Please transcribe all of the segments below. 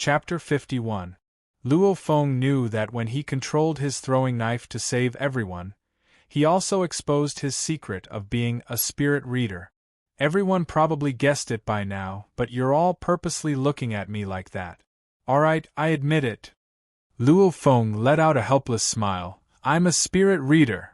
Chapter 51. Luo Feng knew that when he controlled his throwing knife to save everyone, he also exposed his secret of being a spirit reader. Everyone probably guessed it by now, but you're all purposely looking at me like that. Alright, I admit it. Luo Feng let out a helpless smile. I'm a spirit reader.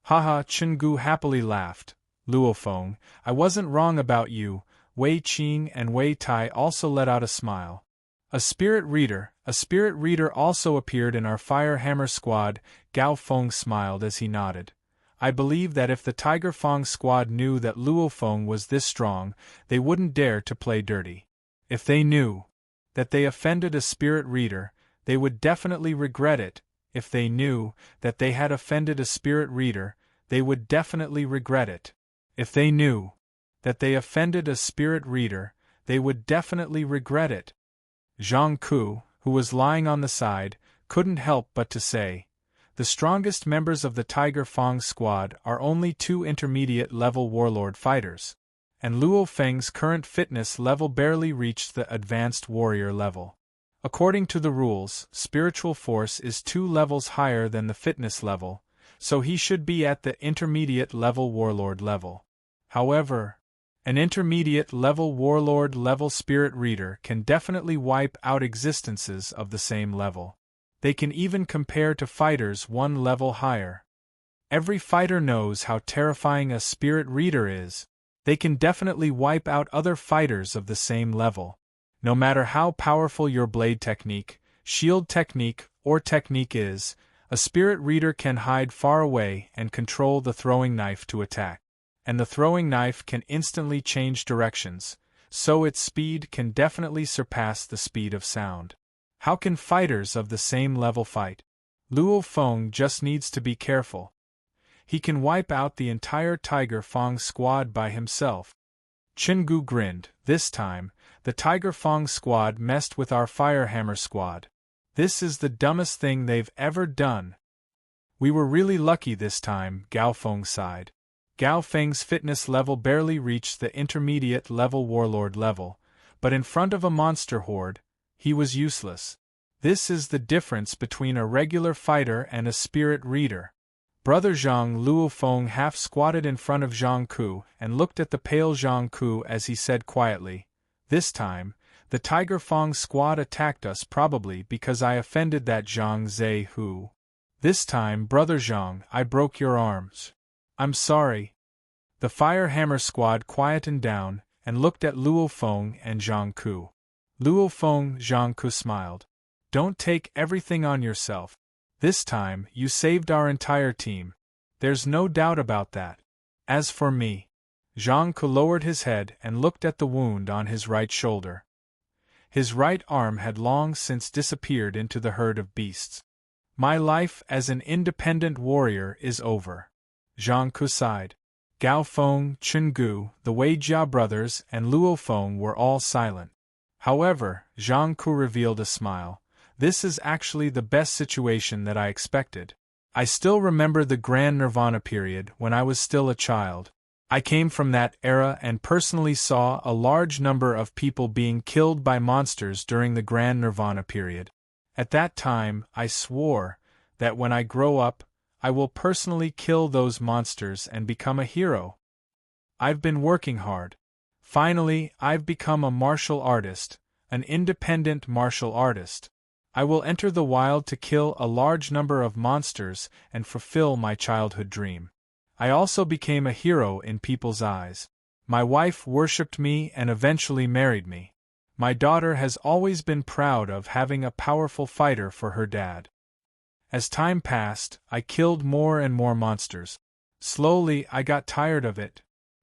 Haha, Chengu happily laughed. Luo Feng, I wasn't wrong about you. Wei Qing and Wei Tai also let out a smile. A spirit reader also appeared in our Fire Hammer squad. Gao Feng smiled as he nodded. I believe that if the Tiger Fang squad knew that Luo Feng was this strong, they wouldn't dare to play dirty. If they knew that they offended a spirit reader, they would definitely regret it. If they knew that they had offended a spirit reader, they would definitely regret it. If they knew that they offended a spirit reader, they would definitely regret it. Zhang Ku, who was lying on the side, couldn't help but to say, the strongest members of the Tiger Fang squad are only 2 intermediate-level warlord fighters, and Luo Feng's current fitness level barely reached the advanced warrior level. According to the rules, spiritual force is 2 levels higher than the fitness level, so he should be at the intermediate-level warlord level. However, an intermediate-level warlord-level spirit reader can definitely wipe out existences of the same level. They can even compare to fighters 1 level higher. Every fighter knows how terrifying a spirit reader is. They can definitely wipe out other fighters of the same level. No matter how powerful your blade technique, shield technique, or technique is, a spirit reader can hide far away and control the throwing knife to attack. And the throwing knife can instantly change directions, so its speed can definitely surpass the speed of sound. How can fighters of the same level fight? Luo Feng just needs to be careful. He can wipe out the entire Tiger Fang squad by himself. Chengu grinned. This time, the Tiger Fang squad messed with our Fire Hammer squad. This is the dumbest thing they've ever done. We were really lucky this time, Gao Feng sighed. Gao Feng's fitness level barely reached the intermediate level warlord level, but in front of a monster horde, he was useless. This is the difference between a regular fighter and a spirit reader. Brother Zhang Luo Feng half squatted in front of Zhang Ku and looked at the pale Zhang Ku as he said quietly, this time, the Tiger Fang squad attacked us probably because I offended that Zhang Zhe Hu. This time, Brother Zhang, I broke your arms. I'm sorry. The Fire Hammer squad quietened down and looked at Luo Feng and Zhang Ku. Luo Feng, Zhang Ku smiled. Don't take everything on yourself. This time, you saved our entire team. There's no doubt about that. As for me, Zhang Ku lowered his head and looked at the wound on his right shoulder. His right arm had long since disappeared into the herd of beasts. My life as an independent warrior is over. Zhang Ku sighed. Gao Feng, Chengu, the Wei Jia brothers, and Luo Feng were all silent. However, Zhang Ku revealed a smile. This is actually the best situation that I expected. I still remember the Grand Nirvana period when I was still a child. I came from that era and personally saw a large number of people being killed by monsters during the Grand Nirvana period. At that time, I swore that when I grow up, I will personally kill those monsters and become a hero. I've been working hard. Finally, I've become a martial artist, an independent martial artist. I will enter the wild to kill a large number of monsters and fulfill my childhood dream. I also became a hero in people's eyes. My wife worshipped me and eventually married me. My daughter has always been proud of having a powerful fighter for her dad. As time passed, I killed more and more monsters. Slowly, I got tired of it.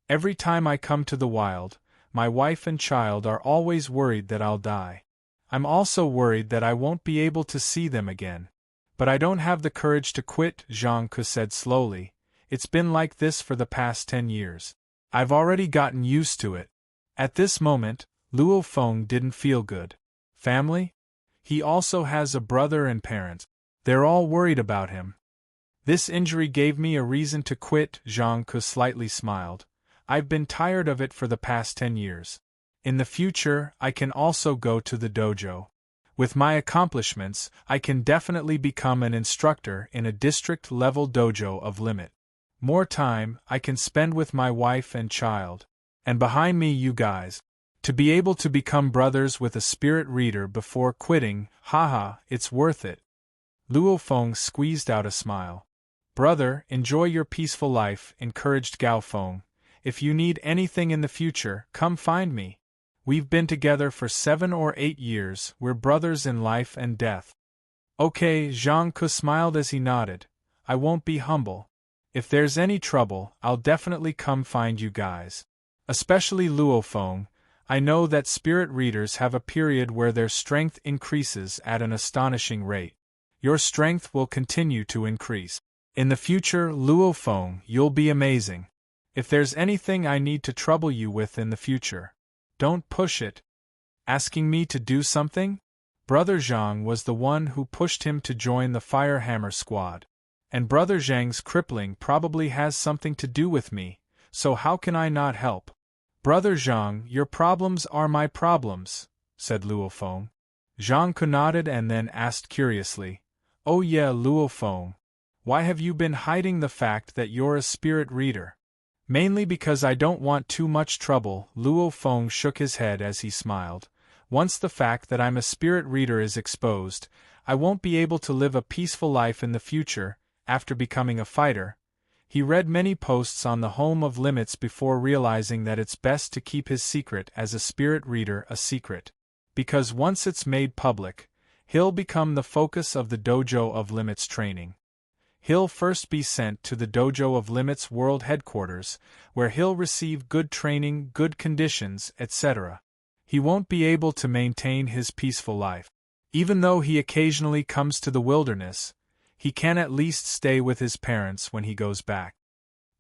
Every time I come to the wild, my wife and child are always worried that I'll die. I'm also worried that I won't be able to see them again. But I don't have the courage to quit, Zhang Ku said slowly. It's been like this for the past 10 years. I've already gotten used to it. At this moment, Luo Feng didn't feel good. Family? He also has a brother and parents. They're all worried about him. This injury gave me a reason to quit, Zhang Ku slightly smiled. I've been tired of it for the past 10 years. In the future, I can also go to the dojo. With my accomplishments, I can definitely become an instructor in a district-level dojo of limit. More time I can spend with my wife and child. And behind me you guys. To be able to become brothers with a spirit reader before quitting, haha, it's worth it. Luo Feng squeezed out a smile. Brother, enjoy your peaceful life, encouraged Gao Feng. If you need anything in the future, come find me. We've been together for 7 or 8 years, we're brothers in life and death. Okay, Zhang Ke smiled as he nodded. I won't be humble. If there's any trouble, I'll definitely come find you guys. Especially Luo Feng, I know that spirit readers have a period where their strength increases at an astonishing rate. Your strength will continue to increase. In the future, Luo Feng, you'll be amazing. If there's anything I need to trouble you with in the future, don't push it. Asking me to do something? Brother Zhang was the one who pushed him to join the Fire Hammer squad. And Brother Zhang's crippling probably has something to do with me, so how can I not help? Brother Zhang, your problems are my problems, said Luo Feng. Zhang Ke nodded and then asked curiously, Oh yeah, Luo Feng, why have you been hiding the fact that you're a spirit reader? Mainly because I don't want too much trouble, Luo Feng shook his head as he smiled. Once the fact that I'm a spirit reader is exposed, I won't be able to live a peaceful life in the future, after becoming a fighter. He read many posts on the Home of Limits before realizing that it's best to keep his secret as a spirit reader a secret. Because once it's made public, he'll become the focus of the Dojo of Limits training. He'll first be sent to the Dojo of Limits World Headquarters, where he'll receive good training, good conditions, etc. He won't be able to maintain his peaceful life. Even though he occasionally comes to the wilderness, he can at least stay with his parents when he goes back.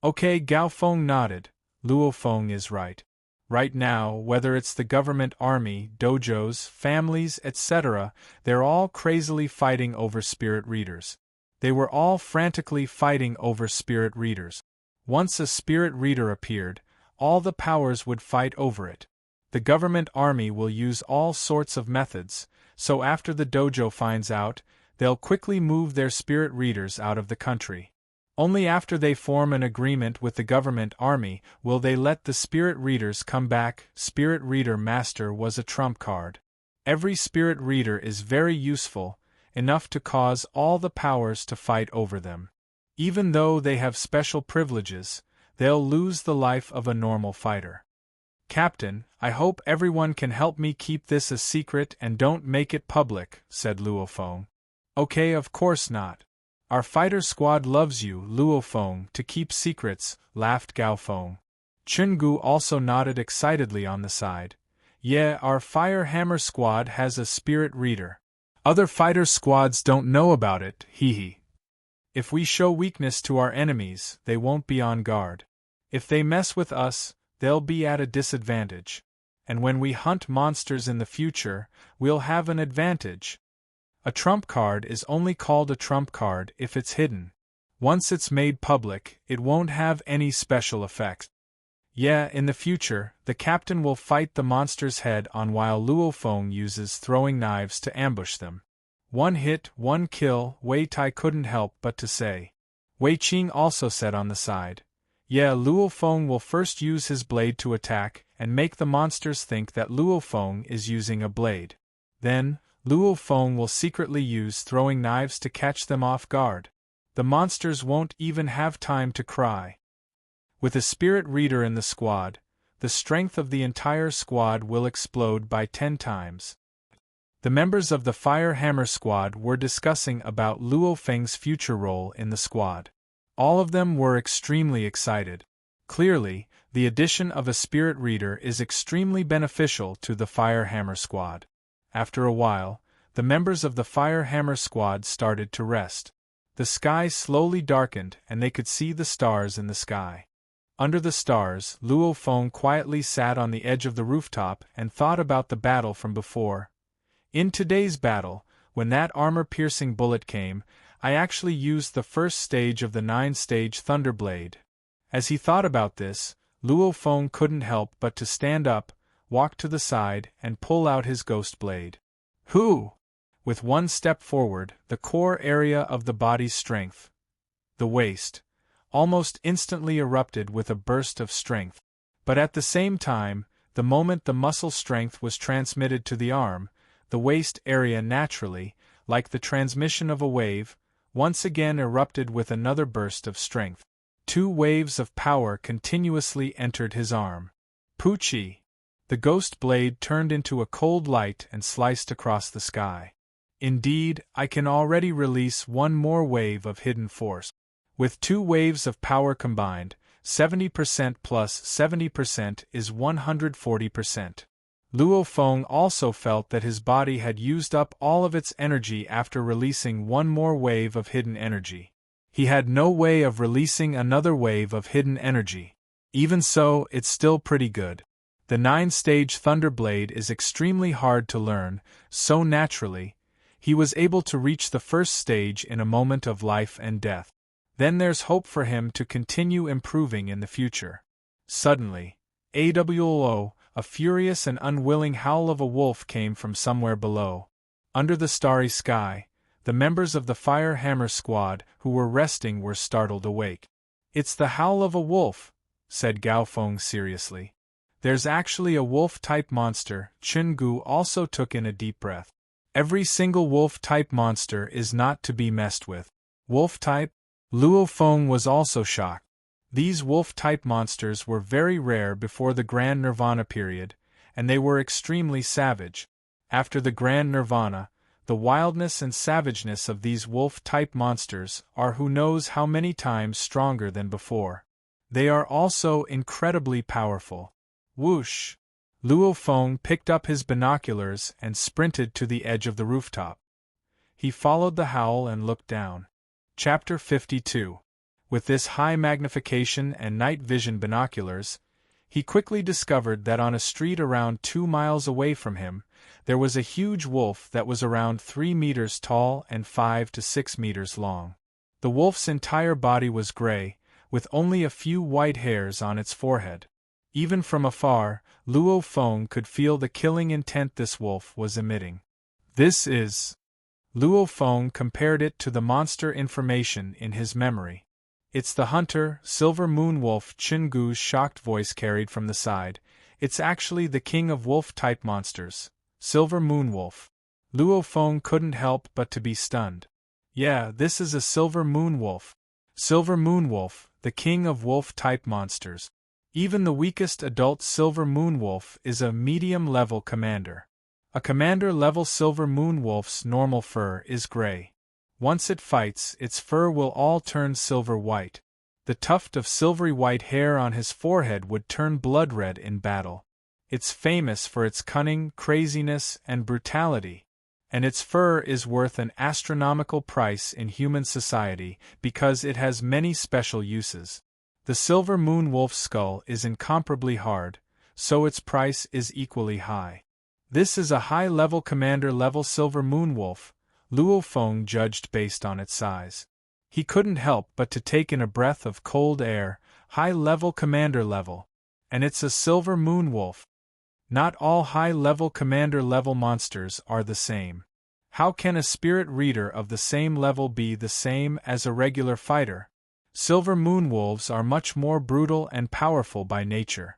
Okay, Gao Feng nodded. Luo Feng is right. Right now, whether it's the government army, dojos, families, etc., they're all crazily fighting over spirit readers. They were all frantically fighting over spirit readers. Once a spirit reader appeared, all the powers would fight over it. The government army will use all sorts of methods, so after the dojo finds out, they'll quickly move their spirit readers out of the country. Only after they form an agreement with the government army will they let the spirit readers come back. Spirit Reader Master was a trump card. Every spirit reader is very useful, enough to cause all the powers to fight over them. Even though they have special privileges, they'll lose the life of a normal fighter. Captain, I hope everyone can help me keep this a secret and don't make it public, said Luo Feng. Okay, of course not. Our fighter squad loves you, Luo Feng, to keep secrets, laughed Gao Feng. Chungu also nodded excitedly on the side. Yeah, our Fire Hammer squad has a spirit reader. Other fighter squads don't know about it, hee. If we show weakness to our enemies, they won't be on guard. If they mess with us, they'll be at a disadvantage. And when we hunt monsters in the future, we'll have an advantage. A trump card is only called a trump card if it's hidden. Once it's made public, it won't have any special effects. Yeah, in the future, the captain will fight the monster's head on while Luo Feng uses throwing knives to ambush them. One hit, one kill, Wei Tai couldn't help but to say. Wei Qing also said on the side. Yeah, Luo Feng will first use his blade to attack and make the monsters think that Luo Feng is using a blade. Then, Luo Feng will secretly use throwing knives to catch them off guard. The monsters won't even have time to cry. With a spirit reader in the squad, the strength of the entire squad will explode by 10 times. The members of the Fire Hammer squad were discussing about Luo Feng's future role in the squad. All of them were extremely excited. Clearly, the addition of a spirit reader is extremely beneficial to the Fire Hammer squad. After a while, the members of the Fire Hammer squad started to rest. The sky slowly darkened and they could see the stars in the sky. Under the stars, Luo Feng quietly sat on the edge of the rooftop and thought about the battle from before. In today's battle, when that armor-piercing bullet came, I actually used the first stage of the 9-stage Thunderblade. As he thought about this, Luo Feng couldn't help but to stand up, walk to the side, and pull out his ghost blade. Who? with one step forward, the core area of the body's strength, the waist, almost instantly erupted with a burst of strength. But at the same time, the moment the muscle strength was transmitted to the arm, the waist area naturally, like the transmission of a wave, once again erupted with another burst of strength. 2 waves of power continuously entered his arm. Poochie! The ghost blade turned into a cold light and sliced across the sky. Indeed, I can already release one more wave of hidden force. With 2 waves of power combined, 70% plus 70% is 140%. Luo Feng also felt that his body had used up all of its energy after releasing one more wave of hidden energy. He had no way of releasing another wave of hidden energy. Even so, it's still pretty good. The 9-stage Thunderblade is extremely hard to learn, so naturally, he was able to reach the first stage in a moment of life and death. Then there's hope for him to continue improving in the future. Suddenly, a furious and unwilling howl of a wolf came from somewhere below. Under the starry sky, the members of the Fire Hammer Squad who were resting were startled awake. "It's the howl of a wolf," said Gao Feng seriously. "There's actually a wolf-type monster." Chungu also took in a deep breath. "Every single wolf-type monster is not to be messed with." Wolf-type? Luo Feng was also shocked. These wolf-type monsters were very rare before the Grand Nirvana period, and they were extremely savage. After the Grand Nirvana, the wildness and savageness of these wolf-type monsters are who knows how many times stronger than before. They are also incredibly powerful. Whoosh! Luo Feng picked up his binoculars and sprinted to the edge of the rooftop. He followed the howl and looked down. Chapter 52. With this high magnification and night vision binoculars, he quickly discovered that on a street around 2 miles away from him, there was a huge wolf that was around 3 meters tall and 5 to 6 meters long. The wolf's entire body was gray, with only a few white hairs on its forehead. Even from afar, Luo Feng could feel the killing intent this wolf was emitting. "This is..." Luo Feng compared it to the monster information in his memory. "It's the hunter, Silver Moon Wolf," Chungu's shocked voice carried from the side. "It's actually the king of wolf-type monsters, Silver Moon Wolf." Luo Feng couldn't help but to be stunned. "Yeah, this is a Silver Moon Wolf. Silver Moon Wolf, the king of wolf-type monsters. Even the weakest adult Silver Moon Wolf is a medium-level commander. A commander-level Silver Moon Wolf's normal fur is gray. Once it fights, its fur will all turn silver-white. The tuft of silvery white hair on his forehead would turn blood-red in battle. It's famous for its cunning, craziness, and brutality. And its fur is worth an astronomical price in human society because it has many special uses. The Silver Moon Wolf's skull is incomparably hard, so its price is equally high. This is a high-level commander-level Silver Moon Wolf," Luo Feng judged based on its size. He couldn't help but to take in a breath of cold air. High-level commander-level. And it's a Silver Moon Wolf. Not all high-level commander-level monsters are the same. How can a spirit reader of the same level be the same as a regular fighter? Silver Moon Wolves are much more brutal and powerful by nature.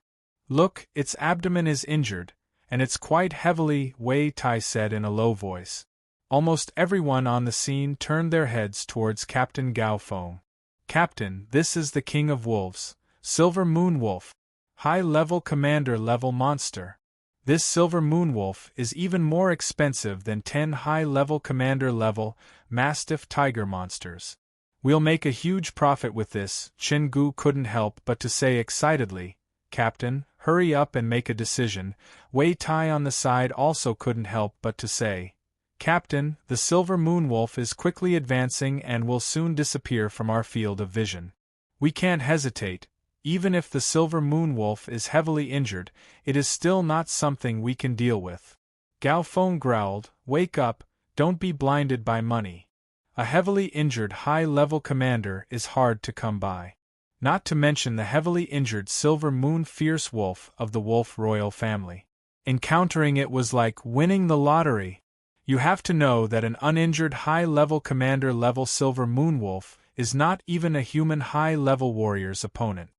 "Look, its abdomen is injured, and it's quite heavily," Wei Tai said in a low voice. Almost everyone on the scene turned their heads towards Captain Gao Feng. "Captain, this is the King of Wolves, Silver Moon Wolf. High-level commander-level monster. This Silver Moon Wolf is even more expensive than 10 high-level commander-level Mastiff Tiger monsters. We'll make a huge profit with this," Chungu couldn't help but to say excitedly. "Captain, hurry up and make a decision," Wei Tai on the side also couldn't help but to say. "Captain, the Silver Moon Wolf is quickly advancing and will soon disappear from our field of vision. We can't hesitate. Even if the Silver Moon Wolf is heavily injured, it is still not something we can deal with." Gao Feng growled, "Wake up, don't be blinded by money. A heavily injured high-level commander is hard to come by. Not to mention the heavily injured Silver Moon Fierce Wolf of the Wolf royal family. Encountering it was like winning the lottery. You have to know that an uninjured high-level commander-level Silver Moonwolf is not even a human high-level warrior's opponent.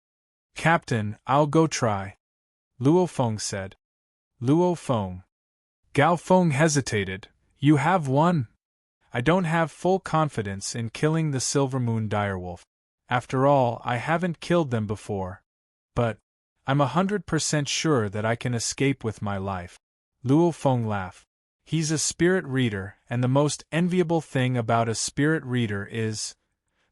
Captain, I'll go try, Luo Feng said. Luo Feng. Gao Feng hesitated. You have one? I don't have full confidence in killing the Silver Moon Direwolf. After all, I haven't killed them before. But I'm 100% sure that I can escape with my life. Luo Feng laughed. He's a spirit reader, and the most enviable thing about a spirit reader is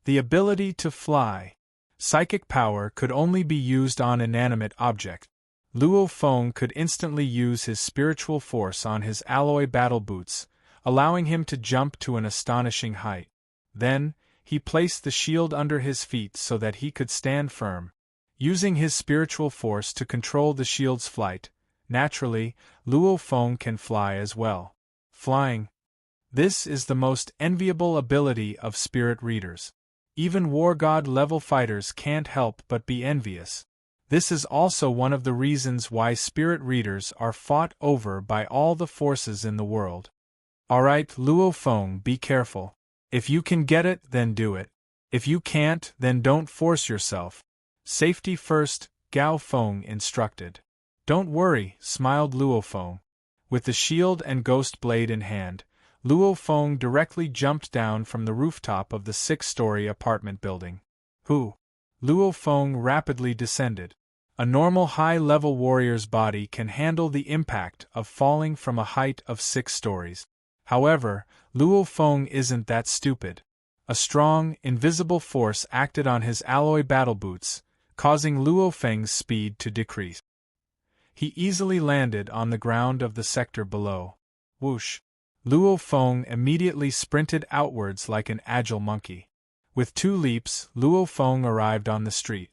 the ability to fly. Psychic power could only be used on inanimate objects. Luo Feng could instantly use his spiritual force on his alloy battle boots, allowing him to jump to an astonishing height. Then, he placed the shield under his feet so that he could stand firm, using his spiritual force to control the shield's flight. Naturally, Luo Feng can fly as well. Flying. This is the most enviable ability of spirit readers. Even war god level fighters can't help but be envious. This is also one of the reasons why spirit readers are fought over by all the forces in the world. Alright, Luo Feng, be careful. If you can get it, then do it. If you can't, then don't force yourself. Safety first, Gao Feng instructed. Don't worry, smiled Luo Feng. With the shield and ghost blade in hand, Luo Feng directly jumped down from the rooftop of the 6-story apartment building. Luo Feng rapidly descended. A normal high-level warrior's body can handle the impact of falling from a height of 6 stories. However, Luo Feng isn't that stupid. A strong, invisible force acted on his alloy battle boots, causing Luo Feng's speed to decrease. He easily landed on the ground of the sector below. Whoosh! Luo Feng immediately sprinted outwards like an agile monkey. With 2 leaps, Luo Feng arrived on the street.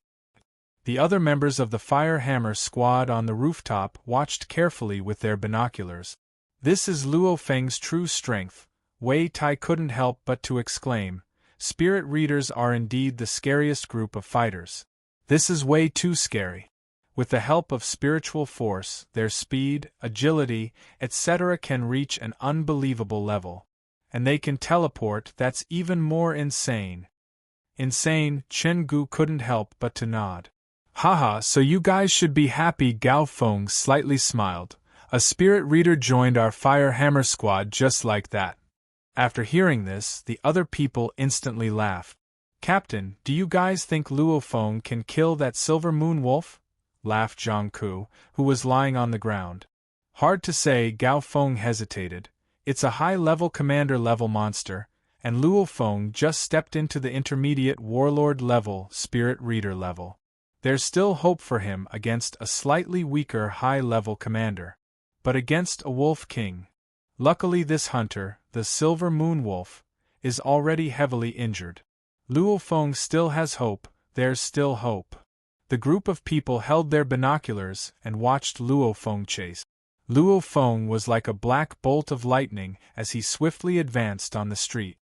The other members of the Fire Hammer squad on the rooftop watched carefully with their binoculars. This is Luo Feng's true strength, Wei Tai couldn't help but to exclaim. Spirit readers are indeed the scariest group of fighters. This is way too scary. With the help of spiritual force, their speed, agility, etc. can reach an unbelievable level. And they can teleport, that's even more insane. Insane, Chen Gu couldn't help but to nod. Haha, so you guys should be happy, Gao Feng slightly smiled. A spirit reader joined our Fire Hammer squad just like that. After hearing this, the other people instantly laughed. Captain, do you guys think Luo Feng can kill that Silver Moon Wolf? Laughed Zhang Ku, who was lying on the ground. Hard to say, Gao Feng hesitated. It's a high-level commander-level monster, and Luo Feng just stepped into the intermediate warlord level, spirit reader level. There's still hope for him against a slightly weaker high-level commander. But against a wolf king. Luckily this hunter, the Silver Moon Wolf, is already heavily injured. Luo Feng still has hope, there's still hope. The group of people held their binoculars and watched Luo Feng chase. Luo Feng was like a black bolt of lightning as he swiftly advanced on the street.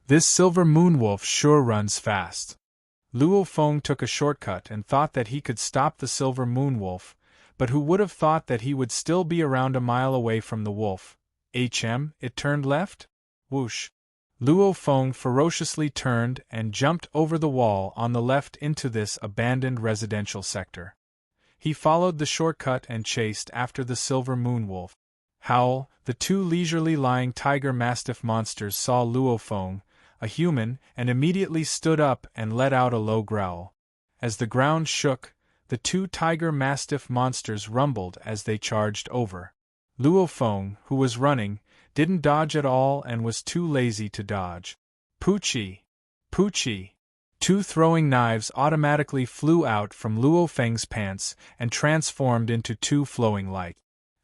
This Silver Moon Wolf sure runs fast. Luo Feng took a shortcut and thought that he could stop the Silver Moon Wolf, but who would have thought that he would still be around a mile away from the wolf? It turned left? Whoosh! Luo Feng ferociously turned and jumped over the wall on the left into this abandoned residential sector. He followed the shortcut and chased after the Silver Moon Wolf. Howl, the 2 leisurely lying tiger mastiff monsters saw Luo Feng, a human, and immediately stood up and let out a low growl. As the ground shook, the 2 tiger mastiff monsters rumbled as they charged over. Luo Feng, who was running, didn't dodge at all and was too lazy to dodge. Poochie! Poochie! 2 throwing knives automatically flew out from Luo Feng's pants and transformed into 2 flowing light.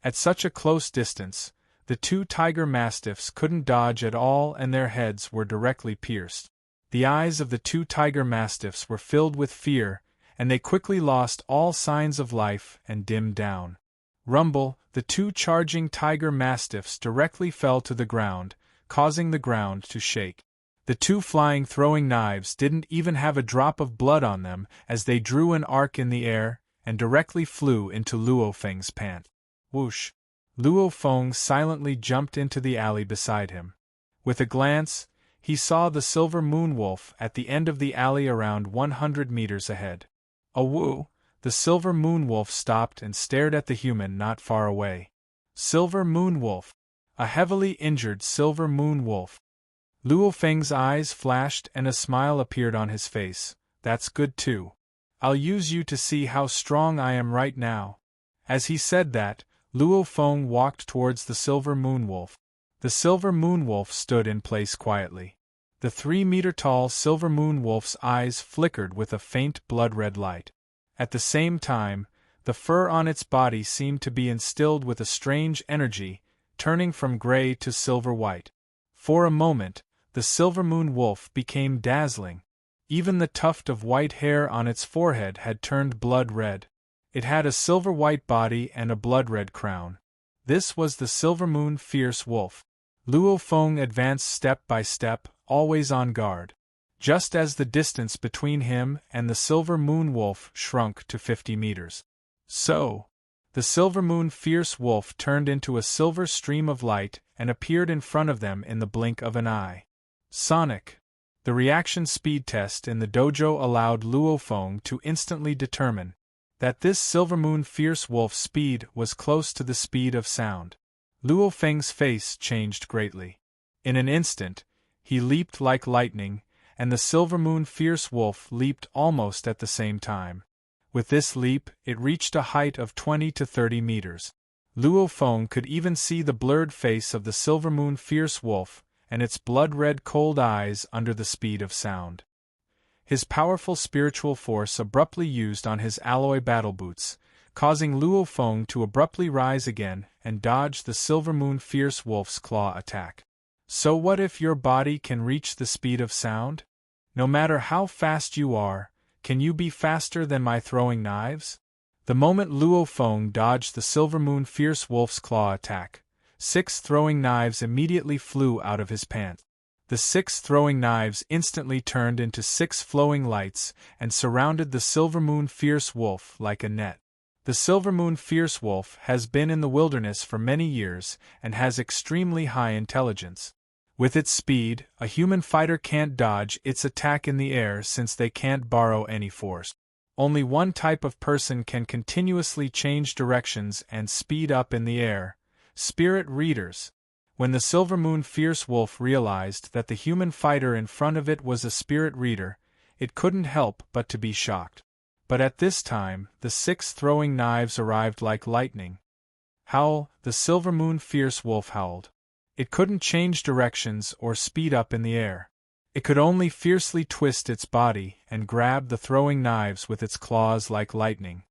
At such a close distance, the 2 tiger mastiffs couldn't dodge at all and their heads were directly pierced. The eyes of the 2 tiger mastiffs were filled with fear, and they quickly lost all signs of life and dimmed down. Rumble, the 2 charging tiger mastiffs directly fell to the ground, causing the ground to shake. The 2 flying throwing knives didn't even have a drop of blood on them as they drew an arc in the air and directly flew into Luo Feng's pant. Whoosh! Luo Feng silently jumped into the alley beside him. With a glance, he saw the silver moon wolf at the end of the alley around 100 meters ahead. Awoo! The silver moon wolf stopped and stared at the human not far away. Silver moon wolf. A heavily injured silver moon wolf. Luo Feng's eyes flashed and a smile appeared on his face. That's good too. I'll use you to see how strong I am right now. As he said that, Luo Feng walked towards the silver moon wolf. The silver moon wolf stood in place quietly. The 3-meter-tall silver moon wolf's eyes flickered with a faint blood-red light. At the same time, the fur on its body seemed to be instilled with a strange energy, turning from gray to silver-white. For a moment, the silver moon wolf became dazzling. Even the tuft of white hair on its forehead had turned blood-red. It had a silver-white body and a blood-red crown. This was the silver moon fierce wolf. Luo Feng advanced step by step, always on guard. Just as the distance between him and the silver moon wolf shrunk to 50 meters. So, the silver moon fierce wolf turned into a silver stream of light and appeared in front of them in the blink of an eye. Sonic. The reaction speed test in the dojo allowed Luo Feng to instantly determine that this silver moon fierce wolf's speed was close to the speed of sound. Luo Feng's face changed greatly. In an instant, he leaped like lightning, and the silver moon fierce wolf leaped almost at the same time. With this leap, it reached a height of 20 to 30 meters. Luo Feng could even see the blurred face of the silver moon fierce wolf and its blood-red cold eyes under the speed of sound. His powerful spiritual force abruptly used on his alloy battle boots, causing Luo Feng to abruptly rise again and dodge the silver moon fierce wolf's claw attack. So what if your body can reach the speed of sound? No matter how fast you are, can you be faster than my throwing knives? The moment Luo Feng dodged the silver moon fierce wolf's claw attack, 6 throwing knives immediately flew out of his pants. The 6 throwing knives instantly turned into 6 flowing lights and surrounded the silver moon fierce wolf like a net. The silver moon fierce wolf has been in the wilderness for many years and has extremely high intelligence. With its speed, a human fighter can't dodge its attack in the air since they can't borrow any force. Only one type of person can continuously change directions and speed up in the air: spirit readers. When the silver moon fierce wolf realized that the human fighter in front of it was a spirit reader, it couldn't help but to be shocked. But at this time, the 6 throwing knives arrived like lightning. Howl! The silver moon fierce wolf howled. It couldn't change directions or speed up in the air. It could only fiercely twist its body and grab the throwing knives with its claws like lightning.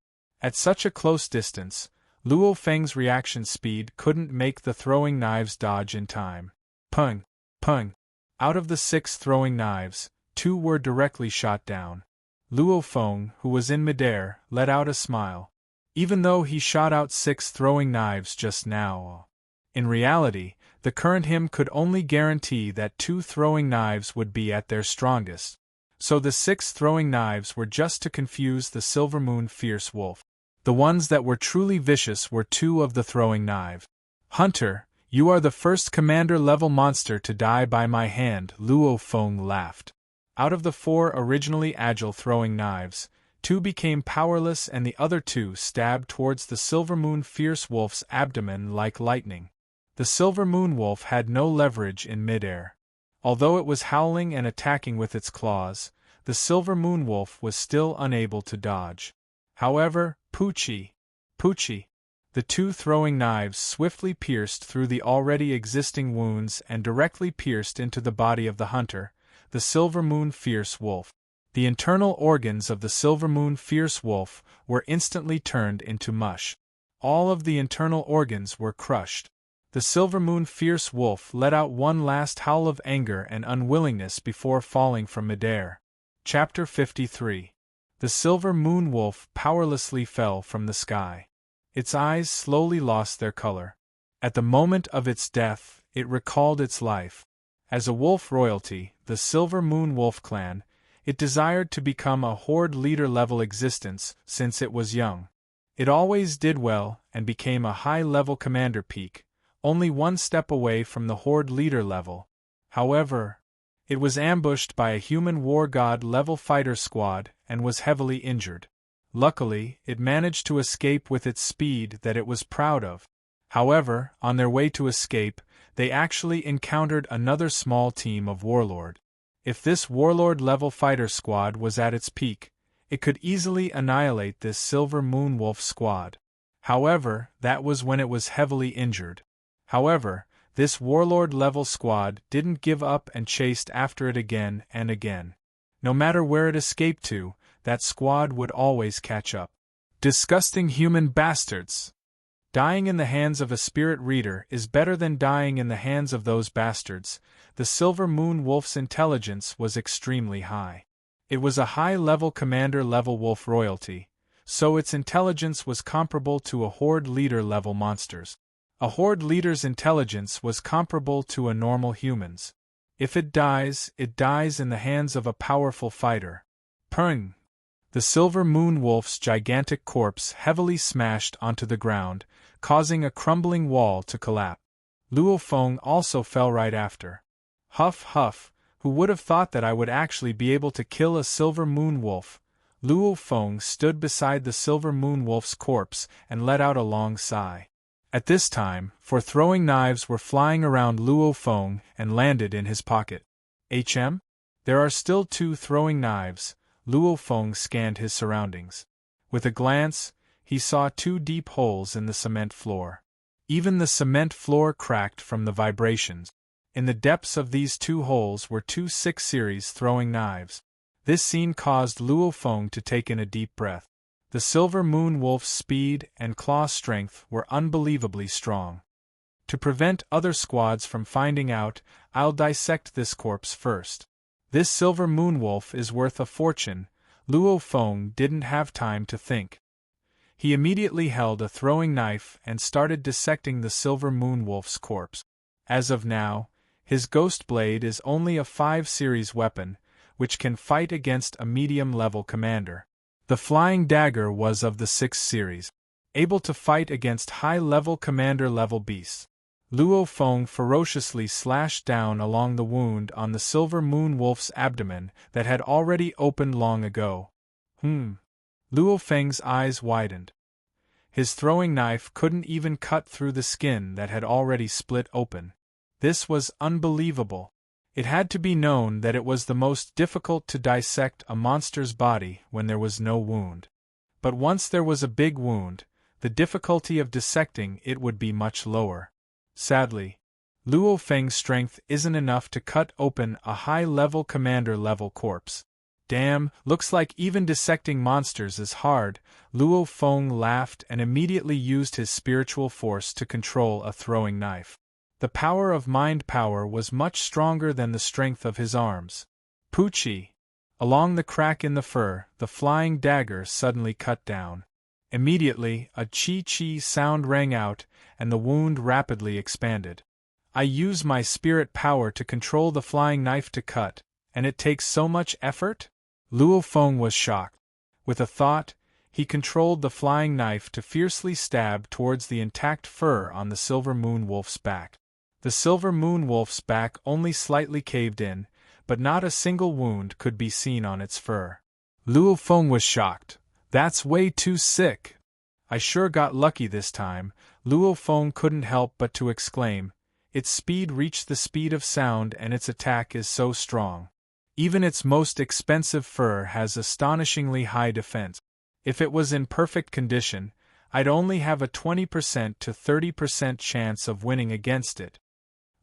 At such a close distance, Luo Feng's reaction speed couldn't make the throwing knives dodge in time. Pung! Pung! Out of the 6 throwing knives, 2 were directly shot down. Luo Feng, who was in midair, let out a smile. Even though he shot out 6 throwing knives just now, in reality, the current him could only guarantee that 2 throwing knives would be at their strongest. So the 6 throwing knives were just to confuse the silver moon fierce wolf. The ones that were truly vicious were 2 of the throwing knives. Hunter, you are the first commander-level monster to die by my hand, Luo Feng laughed. Out of the 4 originally agile throwing knives, 2 became powerless and the other 2 stabbed towards the silver moon fierce wolf's abdomen like lightning. The silver moon wolf had no leverage in midair. Although it was howling and attacking with its claws, the silver moon wolf was still unable to dodge. However, Poochie! The 2 throwing knives swiftly pierced through the already existing wounds and directly pierced into the body of the hunter, the silver moon fierce wolf. The internal organs of the silver moon fierce wolf were instantly turned into mush. All of the internal organs were crushed. The silver moon fierce wolf let out one last howl of anger and unwillingness before falling from midair. Chapter 53. The silver moon wolf powerlessly fell from the sky. Its eyes slowly lost their color. At the moment of its death, it recalled its life. As a wolf royalty, the Silver Moon Wolf Clan, it desired to become a horde leader-level existence since it was young. It always did well and became a high-level commander peak, only one step away from the Horde leader level. However, it was ambushed by a human war god level fighter squad and was heavily injured. Luckily, it managed to escape with its speed that it was proud of. However, on their way to escape, they actually encountered another small team of warlord. If this warlord level fighter squad was at its peak, it could easily annihilate this Silver Moon Wolf squad. However, that was when it was heavily injured. However, this warlord-level squad didn't give up and chased after it again and again. No matter where it escaped to, that squad would always catch up. Disgusting human bastards! Dying in the hands of a spirit reader is better than dying in the hands of those bastards. The Silver Moon Wolf's intelligence was extremely high. It was a high-level commander-level wolf royalty, so its intelligence was comparable to a Horde leader-level monster's. A Horde leader's intelligence was comparable to a normal human's. If it dies in the hands of a powerful fighter. Purring! The Silver Moon Wolf's gigantic corpse heavily smashed onto the ground, causing a crumbling wall to collapse. Luo Feng also fell right after. Huff huff, who would have thought that I would actually be able to kill a Silver Moon Wolf? Luo Feng stood beside the Silver Moon Wolf's corpse and let out a long sigh. At this time, four throwing knives were flying around Luo Feng and landed in his pocket. There are still 2 throwing knives. Luo Feng scanned his surroundings. With a glance, he saw 2 deep holes in the cement floor. Even the cement floor cracked from the vibrations. In the depths of these 2 holes were 2 6 series throwing knives. This scene caused Luo Feng to take in a deep breath. The Silver Moon Wolf's speed and claw strength were unbelievably strong. To prevent other squads from finding out, I'll dissect this corpse first. This Silver Moon Wolf is worth a fortune. Luo Feng didn't have time to think. He immediately held a throwing knife and started dissecting the Silver Moon Wolf's corpse. As of now, his Ghost Blade is only a 5 series weapon, which can fight against a medium-level commander. The Flying Dagger was of the 6 series, able to fight against high-level commander-level beasts. Luo Feng ferociously slashed down along the wound on the Silver Moon Wolf's abdomen that had already opened long ago. Luo Feng's eyes widened. His throwing knife couldn't even cut through the skin that had already split open. This was unbelievable. It had to be known that it was the most difficult to dissect a monster's body when there was no wound. But once there was a big wound, the difficulty of dissecting it would be much lower. Sadly, Luo Feng's strength isn't enough to cut open a high-level commander-level corpse. Damn, looks like even dissecting monsters is hard. Luo Feng laughed and immediately used his spiritual force to control a throwing knife. The power of mind power was much stronger than the strength of his arms. Poochie! Along the crack in the fur, the flying dagger suddenly cut down. Immediately, a chi-chi sound rang out, and the wound rapidly expanded. I use my spirit power to control the flying knife to cut, and it takes so much effort? Luo Feng was shocked. With a thought, he controlled the flying knife to fiercely stab towards the intact fur on the Silver Moon Wolf's back. The Silver Moon Wolf's back only slightly caved in, but not a single wound could be seen on its fur. Luo Feng was shocked. That's way too sick. I sure got lucky this time. Luo Feng couldn't help but to exclaim. Its speed reached the speed of sound and its attack is so strong. Even its most expensive fur has astonishingly high defense. If it was in perfect condition, I'd only have a 20% to 30% chance of winning against it.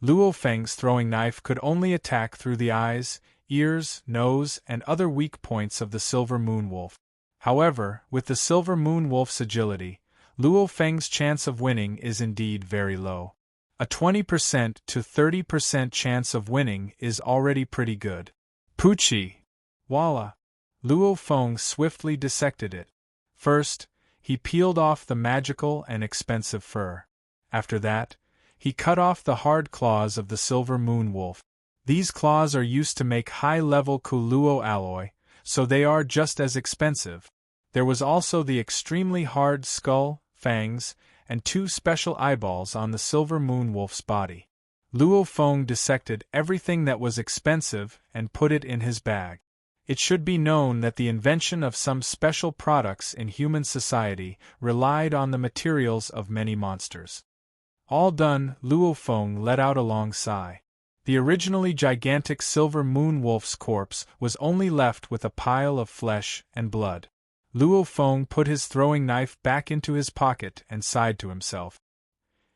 Luo Feng's throwing knife could only attack through the eyes, ears, nose, and other weak points of the Silver Moon Wolf. However, with the Silver Moon Wolf's agility, Luo Feng's chance of winning is indeed very low. A 20% to 30% chance of winning is already pretty good. Poochie! Voila! Luo Feng swiftly dissected it. First, he peeled off the magical and expensive fur. After that, he cut off the hard claws of the Silver Moon Wolf. These claws are used to make high-level Kuluo alloy, so they are just as expensive. There was also the extremely hard skull, fangs, and 2 special eyeballs on the silver moon wolf's body. Luo Feng dissected everything that was expensive and put it in his bag. It should be known that the invention of some special products in human society relied on the materials of many monsters. All done, Luo Feng let out a long sigh. The originally gigantic silver moon wolf's corpse was only left with a pile of flesh and blood. Luo Feng put his throwing knife back into his pocket and sighed to himself.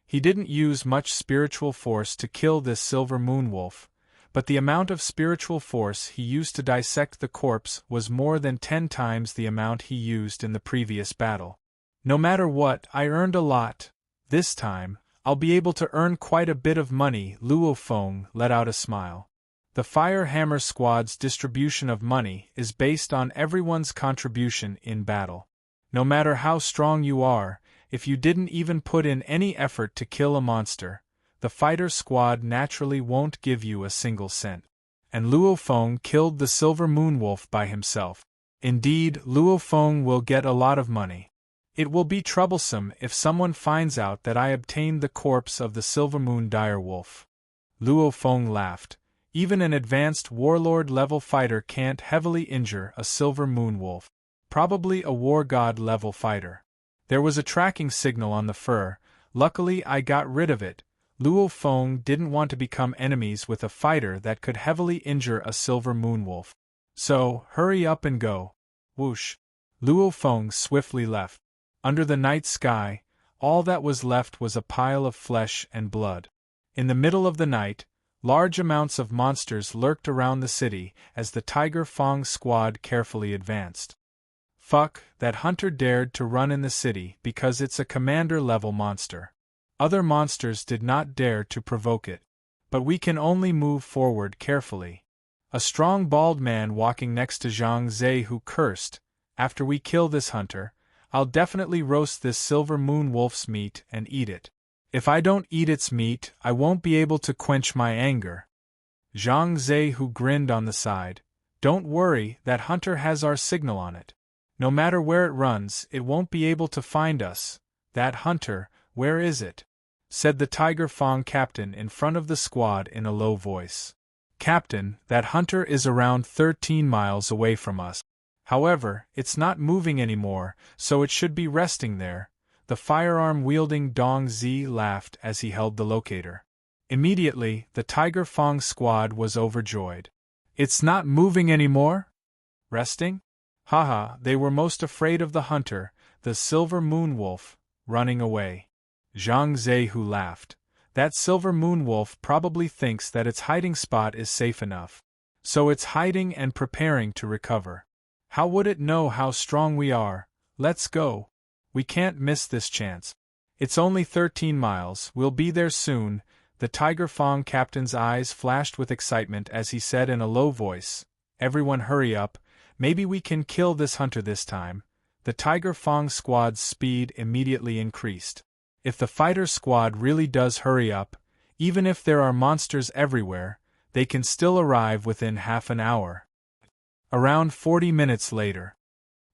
He didn't use much spiritual force to kill this silver moon wolf, but the amount of spiritual force he used to dissect the corpse was more than 10 times the amount he used in the previous battle. No matter what, I earned a lot. This time, I'll be able to earn quite a bit of money. Luo Feng let out a smile. The Fire Hammer Squad's distribution of money is based on everyone's contribution in battle. No matter how strong you are, if you didn't even put in any effort to kill a monster, the fighter squad naturally won't give you a single cent. And Luo Feng killed the silver moon wolf by himself. Indeed, Luo Feng will get a lot of money. It will be troublesome if someone finds out that I obtained the corpse of the silver moon dire wolf. Luo Feng laughed. Even an advanced warlord-level fighter can't heavily injure a silver moon wolf. Probably a war god-level fighter. There was a tracking signal on the fur. Luckily I got rid of it. Luo Feng didn't want to become enemies with a fighter that could heavily injure a silver moon wolf. So, hurry up and go. Whoosh. Luo Feng swiftly left. Under the night sky, all that was left was a pile of flesh and blood. In the middle of the night, large amounts of monsters lurked around the city as the Tiger Fang squad carefully advanced. Fuck, that hunter dared to run in the city because it's a commander-level monster. Other monsters did not dare to provoke it. But we can only move forward carefully. A strong bald man walking next to Zhang Zhe who cursed, "After we kill this hunter, I'll definitely roast this silver moon wolf's meat and eat it. If I don't eat its meat, I won't be able to quench my anger." Zhang Zhe who grinned on the side, "Don't worry, that hunter has our signal on it. No matter where it runs, it won't be able to find us." "That hunter, where is it?" said the Tiger Fang captain in front of the squad in a low voice. "Captain, that hunter is around 13 miles away from us. However, it's not moving anymore, so it should be resting there." The firearm-wielding Dong Zi laughed as he held the locator. Immediately, the Tiger Fang squad was overjoyed. "It's not moving anymore? Resting? Haha, they were most afraid of the hunter, the silver moon wolf, running away." Zhang Zehu laughed. "That silver moon wolf probably thinks that its hiding spot is safe enough. So it's hiding and preparing to recover. How would it know how strong we are? Let's go. We can't miss this chance. It's only 13 miles, we'll be there soon." The Tiger Fang captain's eyes flashed with excitement as he said in a low voice, "Everyone hurry up, maybe we can kill this hunter this time." The Tiger Fang squad's speed immediately increased. If the fighter squad really does hurry up, even if there are monsters everywhere, they can still arrive within half an hour. Around 40 minutes later.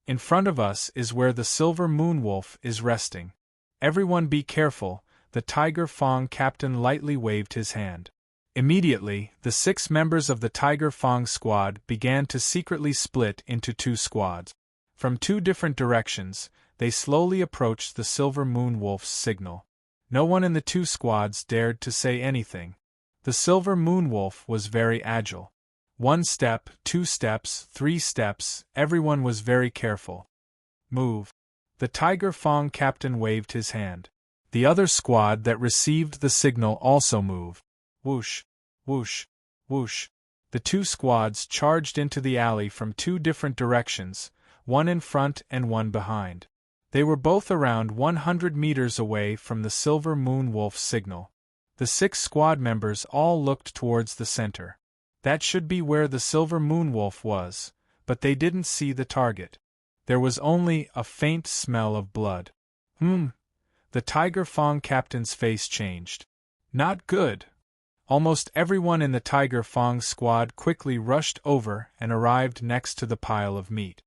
In front of us is where the silver moon wolf is resting. Everyone be careful. The Tiger Fang captain lightly waved his hand. Immediately, the 6 members of the Tiger Fang squad began to secretly split into 2 squads. From 2 different directions, they slowly approached the silver moon wolf's signal. No one in the 2 squads dared to say anything. The silver moon wolf was very agile. 1 step, 2 steps, 3 steps, everyone was very careful. "Move." The Tiger Fang captain waved his hand. The other squad that received the signal also moved. Whoosh, whoosh, whoosh. The 2 squads charged into the alley from 2 different directions, one in front and one behind. They were both around 100 meters away from the silver moon wolf's signal. The 6 squad members all looked towards the center. That should be where the silver moon wolf was, but they didn't see the target. There was only a faint smell of blood. The Tiger Fang captain's face changed. Not good. Almost everyone in the Tiger Fang squad quickly rushed over and arrived next to the pile of meat.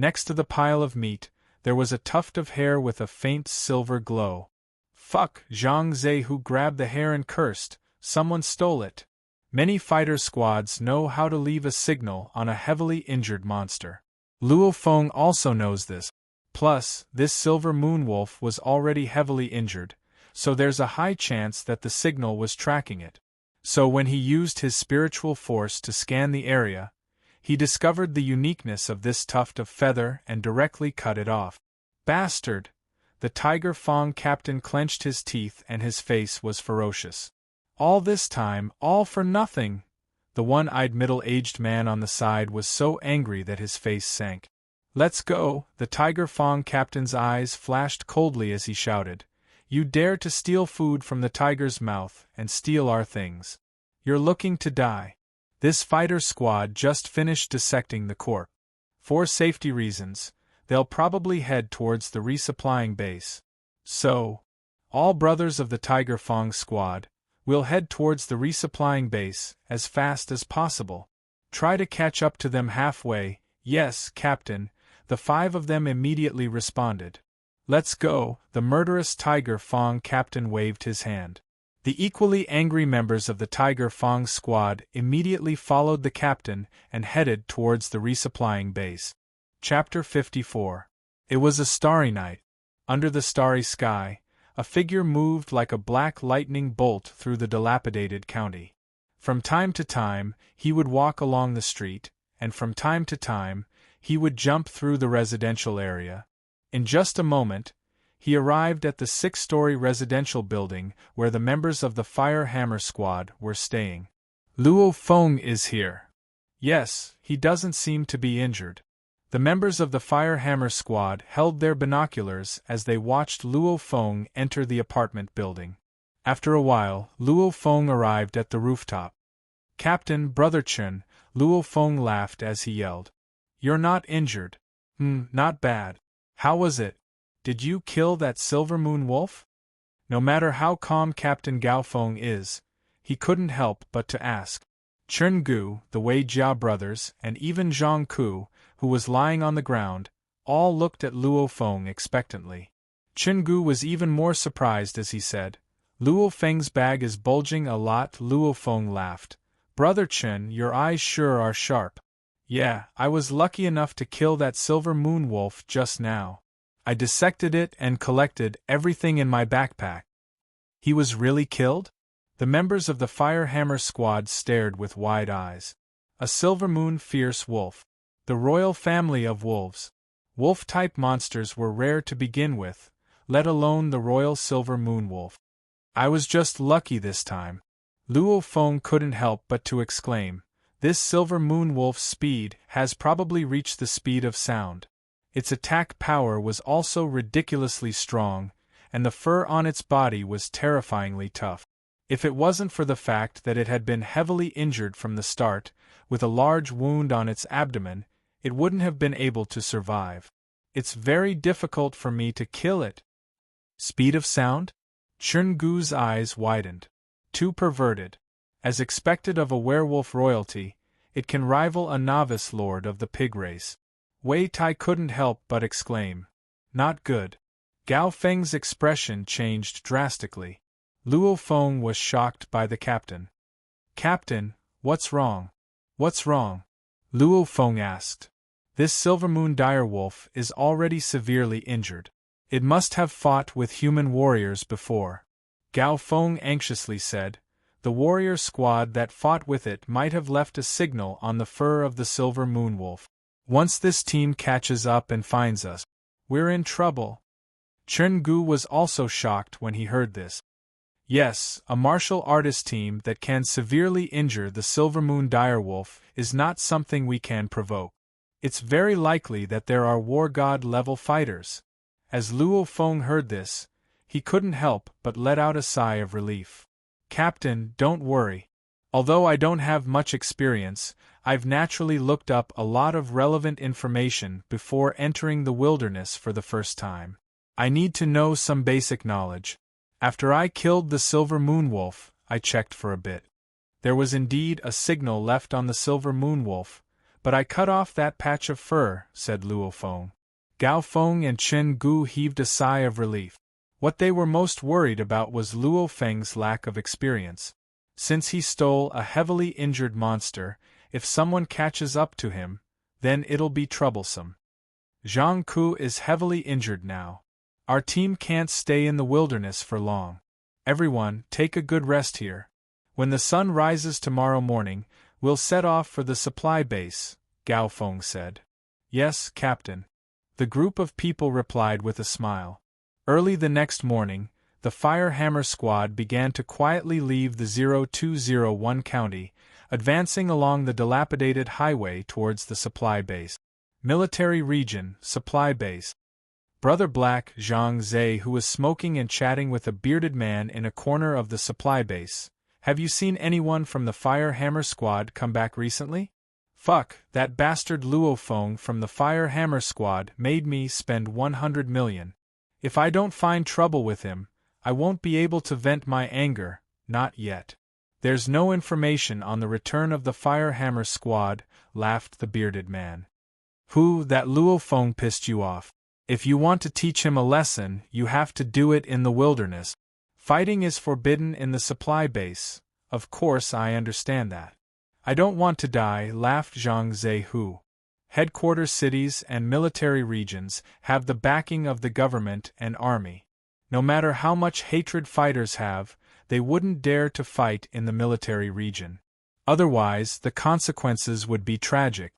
Next to the pile of meat, there was a tuft of hair with a faint silver glow. Fuck, Zhang Zehu grabbed the hair and cursed, someone stole it. Many fighter squads know how to leave a signal on a heavily injured monster. Luo Feng also knows this. Plus, this silver moonwolf was already heavily injured, so there's a high chance that the signal was tracking it. So when he used his spiritual force to scan the area, he discovered the uniqueness of this tuft of feather and directly cut it off. Bastard! The Tiger Fang captain clenched his teeth and his face was ferocious. All this time, all for nothing! The one-eyed middle-aged man on the side was so angry that his face sank. Let's go! The Tiger Fang captain's eyes flashed coldly as he shouted. You dare to steal food from the tiger's mouth and steal our things. You're looking to die. This fighter squad just finished dissecting the corpse. For safety reasons, they'll probably head towards the resupplying base. So, all brothers of the Tiger Fang squad, we'll head towards the resupplying base as fast as possible. Try to catch up to them halfway. Yes, Captain, the 5 of them immediately responded. Let's go, the murderous Tiger Fang captain waved his hand. The equally angry members of the Tiger Fang squad immediately followed the captain and headed towards the resupplying base. Chapter 54. It was a starry night. Under the starry sky, a figure moved like a black lightning bolt through the dilapidated county. From time to time, he would walk along the street, and from time to time, he would jump through the residential area. In just a moment, he arrived at the 6-story residential building where the members of the Fire Hammer Squad were staying. Luo Feng is here. Yes, he doesn't seem to be injured. The members of the Fire Hammer Squad held their binoculars as they watched Luo Feng enter the apartment building. After a while, Luo Feng arrived at the rooftop. Captain, Brother Chen, Luo Feng laughed as he yelled. You're not injured. Not bad. How was it? Did you kill that silver moon wolf? No matter how calm Captain Gao Feng is, he couldn't help but to ask. Chen Gu, the Wei Jia brothers, and even Zhang Ku, who was lying on the ground, all looked at Luo Feng expectantly. Chen Gu was even more surprised as he said, Luo Feng's bag is bulging a lot. Luo Feng laughed. Brother Chen, your eyes sure are sharp. Yeah, I was lucky enough to kill that silver moon wolf just now. I dissected it and collected everything in my backpack. He was really killed? The members of the Fire Hammer Squad stared with wide eyes. A silver moon fierce wolf. The royal family of wolves. Wolf-type monsters were rare to begin with, let alone the royal silver moon wolf. I was just lucky this time. Luo Feng couldn't help but to exclaim. This silver moon wolf's speed has probably reached the speed of sound. Its attack power was also ridiculously strong, and the fur on its body was terrifyingly tough. If it wasn't for the fact that it had been heavily injured from the start, with a large wound on its abdomen, it wouldn't have been able to survive. It's very difficult for me to kill it. Speed of sound? Chen Gu's eyes widened. Too perverted. As expected of a werewolf royalty, it can rival a novice lord of the pig race. Wei Tai couldn't help but exclaim. Not good. Gao Feng's expression changed drastically. Luo Feng was shocked by the captain. Captain, what's wrong? What's wrong? Luo Feng asked. This silver moon direwolf is already severely injured. It must have fought with human warriors before. Gao Feng anxiously said. The warrior squad that fought with it might have left a signal on the fur of the silver moon wolf. Once this team catches up and finds us, we're in trouble. Chen Gu was also shocked when he heard this. Yes, a martial artist team that can severely injure the silver moon direwolf is not something we can provoke. It's very likely that there are war god level fighters. As Luo Feng heard this, he couldn't help but let out a sigh of relief. Captain, don't worry. Although I don't have much experience, I've naturally looked up a lot of relevant information before entering the wilderness for the first time. I need to know some basic knowledge. After I killed the silver moon wolf, I checked for a bit. There was indeed a signal left on the silver moon wolf, But I cut off that patch of fur, said Luo Feng. Gao Feng and Chen Gu heaved a sigh of relief. What they were most worried about was Luo Feng's lack of experience. Since he stole a heavily injured monster, if someone catches up to him, then it'll be troublesome. Zhang Ku is heavily injured now. Our team can't stay in the wilderness for long. Everyone, take a good rest here. When the sun rises tomorrow morning, we'll set off for the supply base, Gao Feng said. Yes, Captain. The group of people replied with a smile. Early the next morning, the Fire Hammer Squad began to quietly leave the 0201 county, advancing along the dilapidated highway towards the supply base. Military Region, Supply Base. Brother Black Zhang Zhe, who was smoking and chatting with a bearded man in a corner of the supply base. Have you seen anyone from the Fire Hammer Squad come back recently? Fuck, that bastard Luo Feng from the Fire Hammer Squad made me spend 100 million. If I don't find trouble with him, I won't be able to vent my anger, not yet. There's no information on the return of the Fire Hammer Squad, laughed the bearded man. Who, that Luo Feng pissed you off? If you want to teach him a lesson, you have to do it in the wilderness. Fighting is forbidden in the supply base. Of course I understand that. I don't want to die, laughed Zhang Zehu. Headquarters cities and military regions have the backing of the government and army. No matter how much hatred fighters have, they wouldn't dare to fight in the military region. Otherwise, the consequences would be tragic.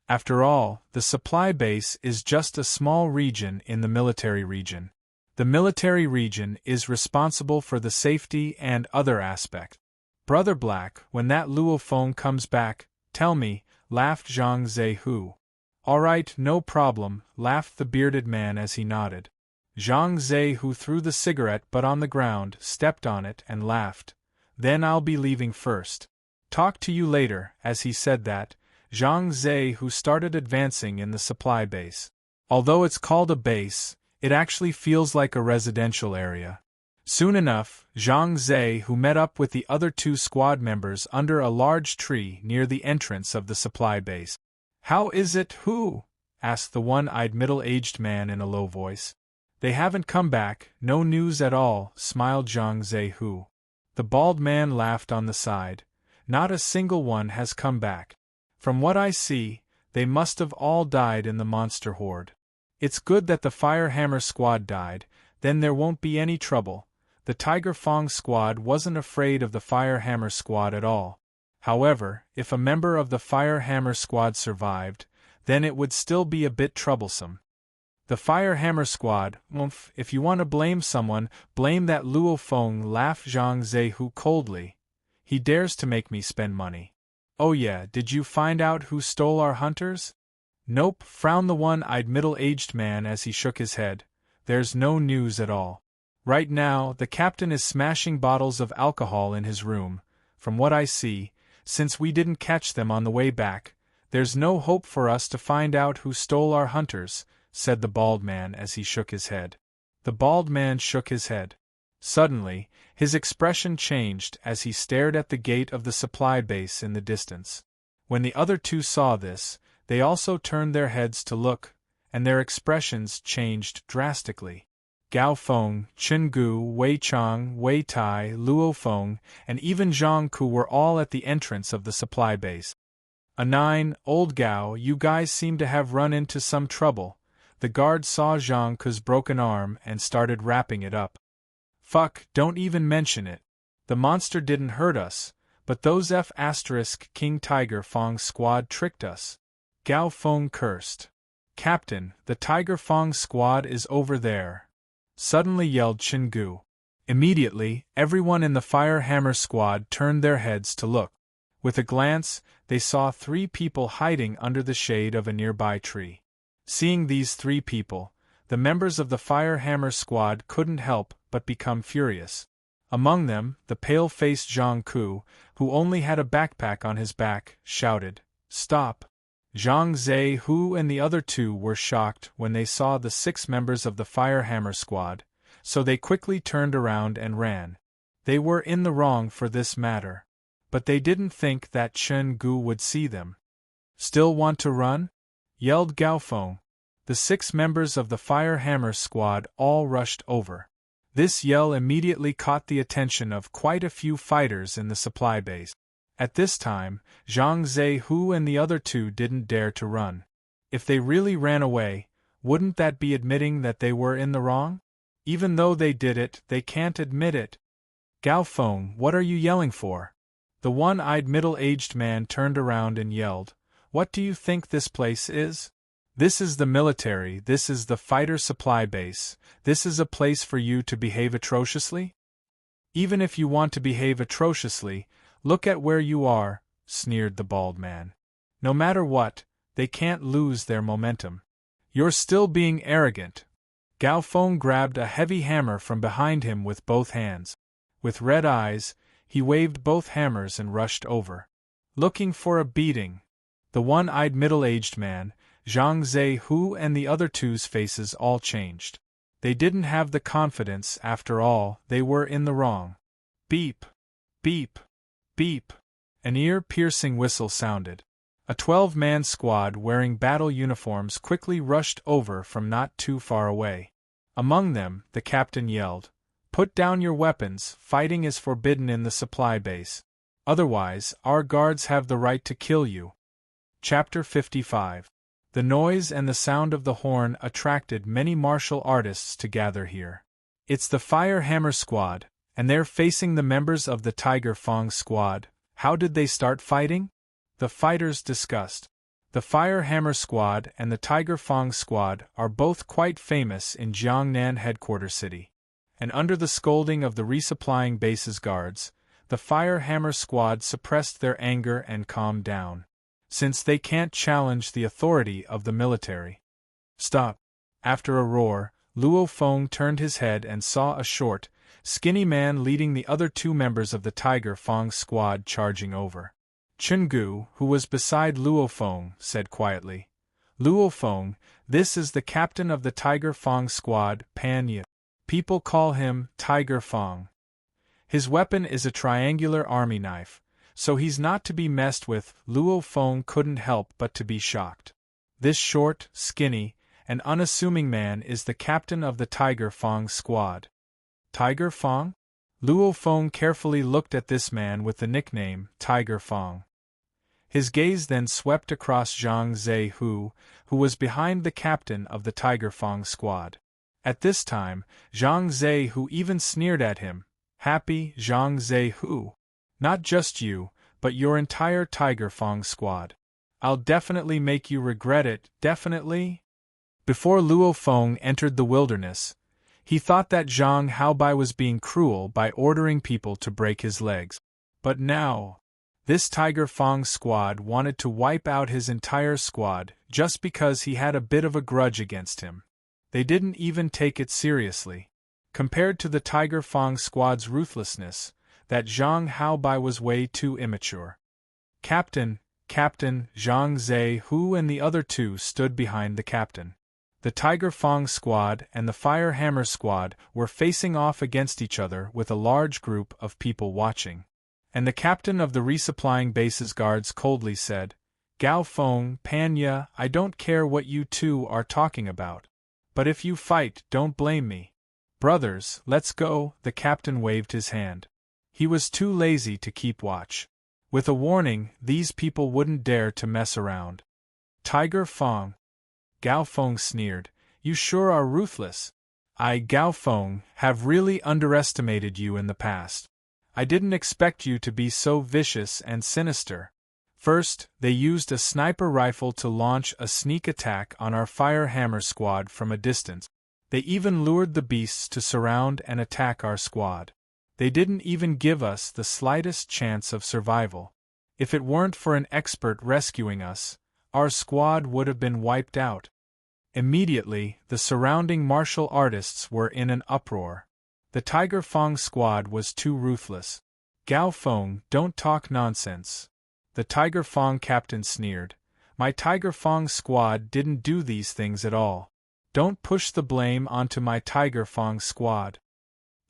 After all, the supply base is just a small region in the military region. The military region is responsible for the safety and other aspects. Brother Black, when that Luo Feng comes back, tell me, laughed Zhang Zehu. All right, no problem, laughed the bearded man as he nodded. Zhang Zehu threw the cigarette butt on the ground, stepped on it, and laughed. Then I'll be leaving first. Talk to you later. As he said that, Zhang Zehu started advancing in the supply base. Although it's called a base, it actually feels like a residential area. Soon enough, Zhang Zehu met up with the other two squad members under a large tree near the entrance of the supply base. How is it, who? Asked the one-eyed middle-aged man in a low voice. They haven't come back, no news at all, smiled Zhang Zehu. The bald man laughed on the side. Not a single one has come back. From what I see, they must have all died in the monster horde. It's good that the Fire Hammer Squad died, then there won't be any trouble. The Tiger Fong Squad wasn't afraid of the Fire Hammer Squad at all. However, if a member of the Fire Hammer Squad survived, then it would still be a bit troublesome. The Fire Hammer Squad, if you want to blame someone, blame that Luo Feng, laughed Zhang Zehu coldly. He dares to make me spend money. Oh yeah, did you find out who stole our hunters? Nope, frowned the one-eyed middle-aged man as he shook his head. There's no news at all. Right now, the captain is smashing bottles of alcohol in his room. From what I see, since we didn't catch them on the way back, there's no hope for us to find out who stole our hunters, said the bald man as he shook his head. The bald man shook his head. Suddenly, his expression changed as he stared at the gate of the supply base in the distance. When the other two saw this, they also turned their heads to look, and their expressions changed drastically. Gao Feng, Chen Gu, Wei Chang, Wei Tai, Luo Feng, and even Zhang Ku were all at the entrance of the supply base. Old Gao, you guys seem to have run into some trouble. The guard saw Zhang Ku's broken arm and started wrapping it up. Fuck, don't even mention it. The monster didn't hurt us, but those King Tiger Fong Squad tricked us. Gao Feng cursed. Captain, the Tiger Fong Squad is over there. Suddenly yelled Chen Gu. Immediately, everyone in the Fire Hammer Squad turned their heads to look. With a glance, they saw 3 people hiding under the shade of a nearby tree. Seeing these 3 people, the members of the Fire Hammer Squad couldn't help but become furious. Among them, the pale-faced Zhang Ku, who only had a backpack on his back, shouted, "Stop!" Zhang Zehu and the other 2 were shocked when they saw the 6 members of the Fire Hammer Squad, so they quickly turned around and ran. They were in the wrong for this matter. But they didn't think that Chen Gu would see them. Still want to run? Yelled Gao Feng. The 6 members of the Fire Hammer squad all rushed over. This yell immediately caught the attention of quite a few fighters in the supply base. At this time, Zhang Zehu and the other 2 didn't dare to run. If they really ran away, wouldn't that be admitting that they were in the wrong? Even though they did it, they can't admit it. Gao Feng, what are you yelling for? The one-eyed middle-aged man turned around and yelled, What do you think this place is? This is the military, this is the fighter supply base, this is a place for you to behave atrociously? Even if you want to behave atrociously, look at where you are, sneered the bald man. No matter what, they can't lose their momentum. You're still being arrogant. Gao Feng grabbed a heavy hammer from behind him with both hands. With red eyes, he waved both hammers and rushed over. Looking for a beating. The one-eyed middle-aged man, Zhang Zehu and the other 2's faces all changed. They didn't have the confidence, after all, they were in the wrong. Beep! Beep! Beep! An ear-piercing whistle sounded. A 12-man squad wearing battle uniforms quickly rushed over from not too far away. Among them, the captain yelled, Put down your weapons, fighting is forbidden in the supply base. Otherwise, our guards have the right to kill you. Chapter 55. The noise and the sound of the horn attracted many martial artists to gather here. It's the Fire Hammer squad, and they're facing the members of the Tiger Fang squad. How did they start fighting? The fighters discussed. The Fire Hammer squad and the Tiger Fang squad are both quite famous in Jiangnan headquarters city. And under the scolding of the resupplying base's guards, the Fire Hammer squad suppressed their anger and calmed down. Since they can't challenge the authority of the military. Stop! After a roar, Luo Feng turned his head and saw a short, skinny man leading the other 2 members of the Tiger Fang squad charging over. Chungu, who was beside Luo Feng, said quietly, Luo Feng, this is the captain of the Tiger Fang squad, Pan Yi. People call him Tiger Fang. His weapon is a triangular army knife, so he's not to be messed with. Luo Feng couldn't help but to be shocked. This short, skinny, and unassuming man is the captain of the Tiger Fang squad. Tiger Fang? Luo Feng carefully looked at this man with the nickname Tiger Fang. His gaze then swept across Zhang Zehu, who was behind the captain of the Tiger Fang squad. At this time, Zhang Zehu even sneered at him. Happy, Zhang Zehu? Not just you, but your entire Tiger Fang squad. I'll definitely make you regret it, definitely? Before Luo Feng entered the wilderness, he thought that Zhang Haobai was being cruel by ordering people to break his legs. But now, this Tiger Fang squad wanted to wipe out his entire squad just because he had a bit of a grudge against him. They didn't even take it seriously. Compared to the Tiger Fang squad's ruthlessness, that Zhang Haobai was way too immature. Captain, Zhang Zehu and the other 2 stood behind the captain. The Tiger Fang squad and the Fire Hammer squad were facing off against each other with a large group of people watching. And the captain of the resupplying base's guards coldly said, Gao Feng, Panya, I don't care what you 2 are talking about. But if you fight, don't blame me. Brothers, let's go, the captain waved his hand. He was too lazy to keep watch. With a warning, these people wouldn't dare to mess around. Tiger Fang. Gao Feng sneered, You sure are ruthless. I, Gao Feng, have really underestimated you in the past. I didn't expect you to be so vicious and sinister. First, they used a sniper rifle to launch a sneak attack on our Fire Hammer squad from a distance. They even lured the beasts to surround and attack our squad. They didn't even give us the slightest chance of survival. If it weren't for an expert rescuing us, our squad would have been wiped out. Immediately, the surrounding martial artists were in an uproar. The Tiger Fang squad was too ruthless. Gao Feng, don't talk nonsense. The Tiger Fang captain sneered. My Tiger Fang squad didn't do these things at all. Don't push the blame onto my Tiger Fang squad.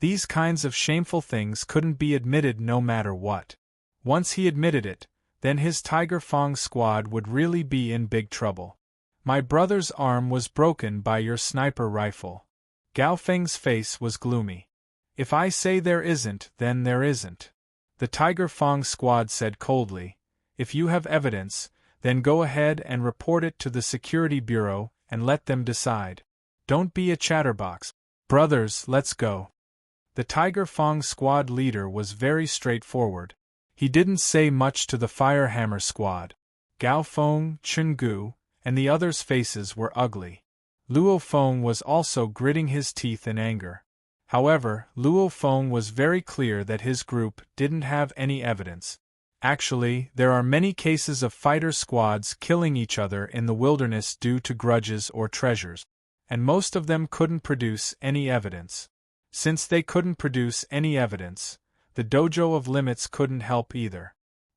These kinds of shameful things couldn't be admitted no matter what. Once he admitted it, then his Tiger Fong squad would really be in big trouble. My brother's arm was broken by your sniper rifle. Gao Feng's face was gloomy. If I say there isn't, then there isn't. The Tiger Fong squad said coldly. If you have evidence, then go ahead and report it to the Security Bureau and let them decide. Don't be a chatterbox. Brothers, let's go. The Tiger Fong squad leader was very straightforward. He didn't say much to the Firehammer squad. Gao Feng, Chen Gu, and the others' faces were ugly. Luo Feng was also gritting his teeth in anger. However, Luo Feng was very clear that his group didn't have any evidence. Actually, there are many cases of fighter squads killing each other in the wilderness due to grudges or treasures, and most of them couldn't produce any evidence. Since they couldn't produce any evidence, the Dojo of Limits couldn't help either.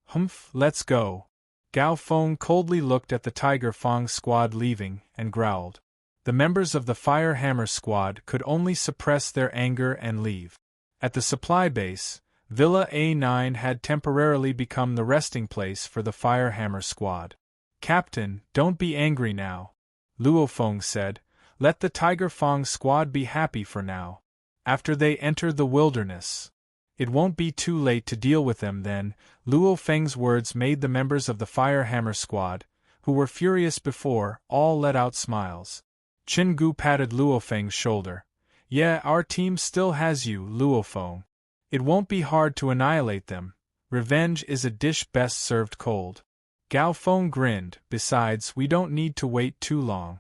Humph, let's go. Gao Feng coldly looked at the Tiger Fong squad leaving and growled. The members of the Firehammer squad could only suppress their anger and leave. At the supply base, Villa A9 had temporarily become the resting place for the Firehammer squad. Captain, don't be angry now, Luo Feng said. Let the Tiger Fong squad be happy for now. After they enter the wilderness, it won't be too late to deal with them then. Luo Feng's words made the members of the Firehammer squad, who were furious before, all let out smiles. Chen Gu patted Luo Feng's shoulder. Yeah, our team still has you, Luo Feng. It won't be hard to annihilate them. Revenge is a dish best served cold. Gao Feng grinned. Besides, we don't need to wait too long.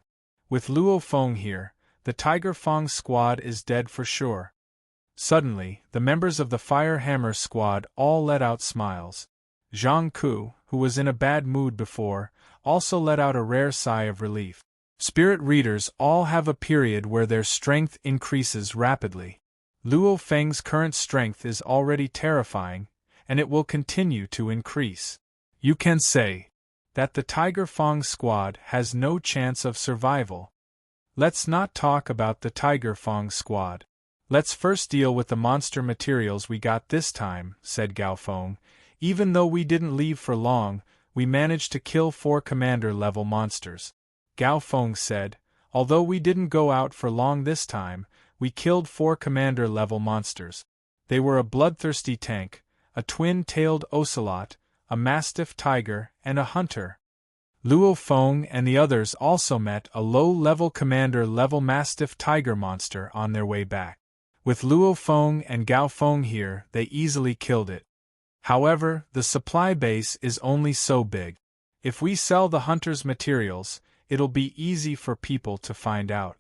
With Luo Feng here, the Tiger Fong squad is dead for sure. Suddenly, the members of the Firehammer squad all let out smiles. Zhang Ku, who was in a bad mood before, also let out a rare sigh of relief. Spirit readers all have a period where their strength increases rapidly. Luo Feng's current strength is already terrifying, and it will continue to increase. You can say that the Tiger Fong squad has no chance of survival. Let's not talk about the Tiger Fong squad. Let's first deal with the monster materials we got this time, said Gao Feng. Even though we didn't leave for long, we managed to kill 4 commander-level monsters. Gao Feng said, although we didn't go out for long this time, we killed 4 commander-level monsters. They were a bloodthirsty tank, a twin-tailed ocelot, a mastiff tiger, and a hunter. Luo Feng and the others also met a low-level commander-level mastiff tiger monster on their way back. With Luo Feng and Gao Feng here, they easily killed it. However, the supply base is only so big. If we sell the hunter's materials, it'll be easy for people to find out.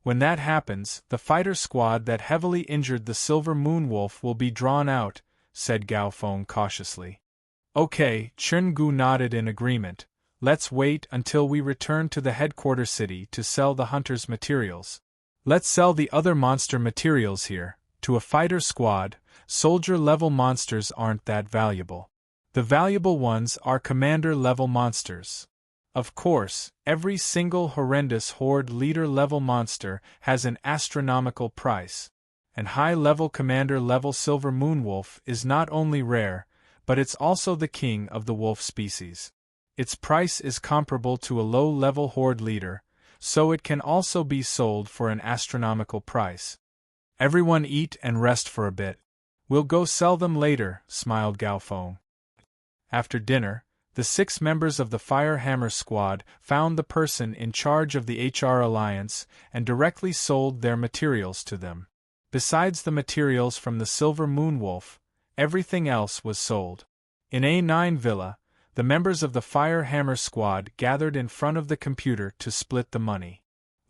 When that happens, the fighter squad that heavily injured the Silver Moon Wolf will be drawn out, said Gao Feng cautiously. Okay, Chen Gu nodded in agreement. Let's wait until we return to the headquarters city to sell the hunter's materials. Let's sell the other monster materials here. To a fighter squad, soldier-level monsters aren't that valuable. The valuable ones are commander-level monsters. Of course, every single horrendous horde leader-level monster has an astronomical price, and high-level commander-level Silver Moon Wolf is not only rare, but it's also the king of the wolf species. Its price is comparable to a low-level horde leader, so it can also be sold for an astronomical price. Everyone eat and rest for a bit. We'll go sell them later, smiled Gao Feng. After dinner, the 6 members of the Firehammer squad found the person in charge of the HR Alliance and directly sold their materials to them. Besides the materials from the Silver Moon Wolf, everything else was sold. In A9 Villa, the members of the Firehammer squad gathered in front of the computer to split the money.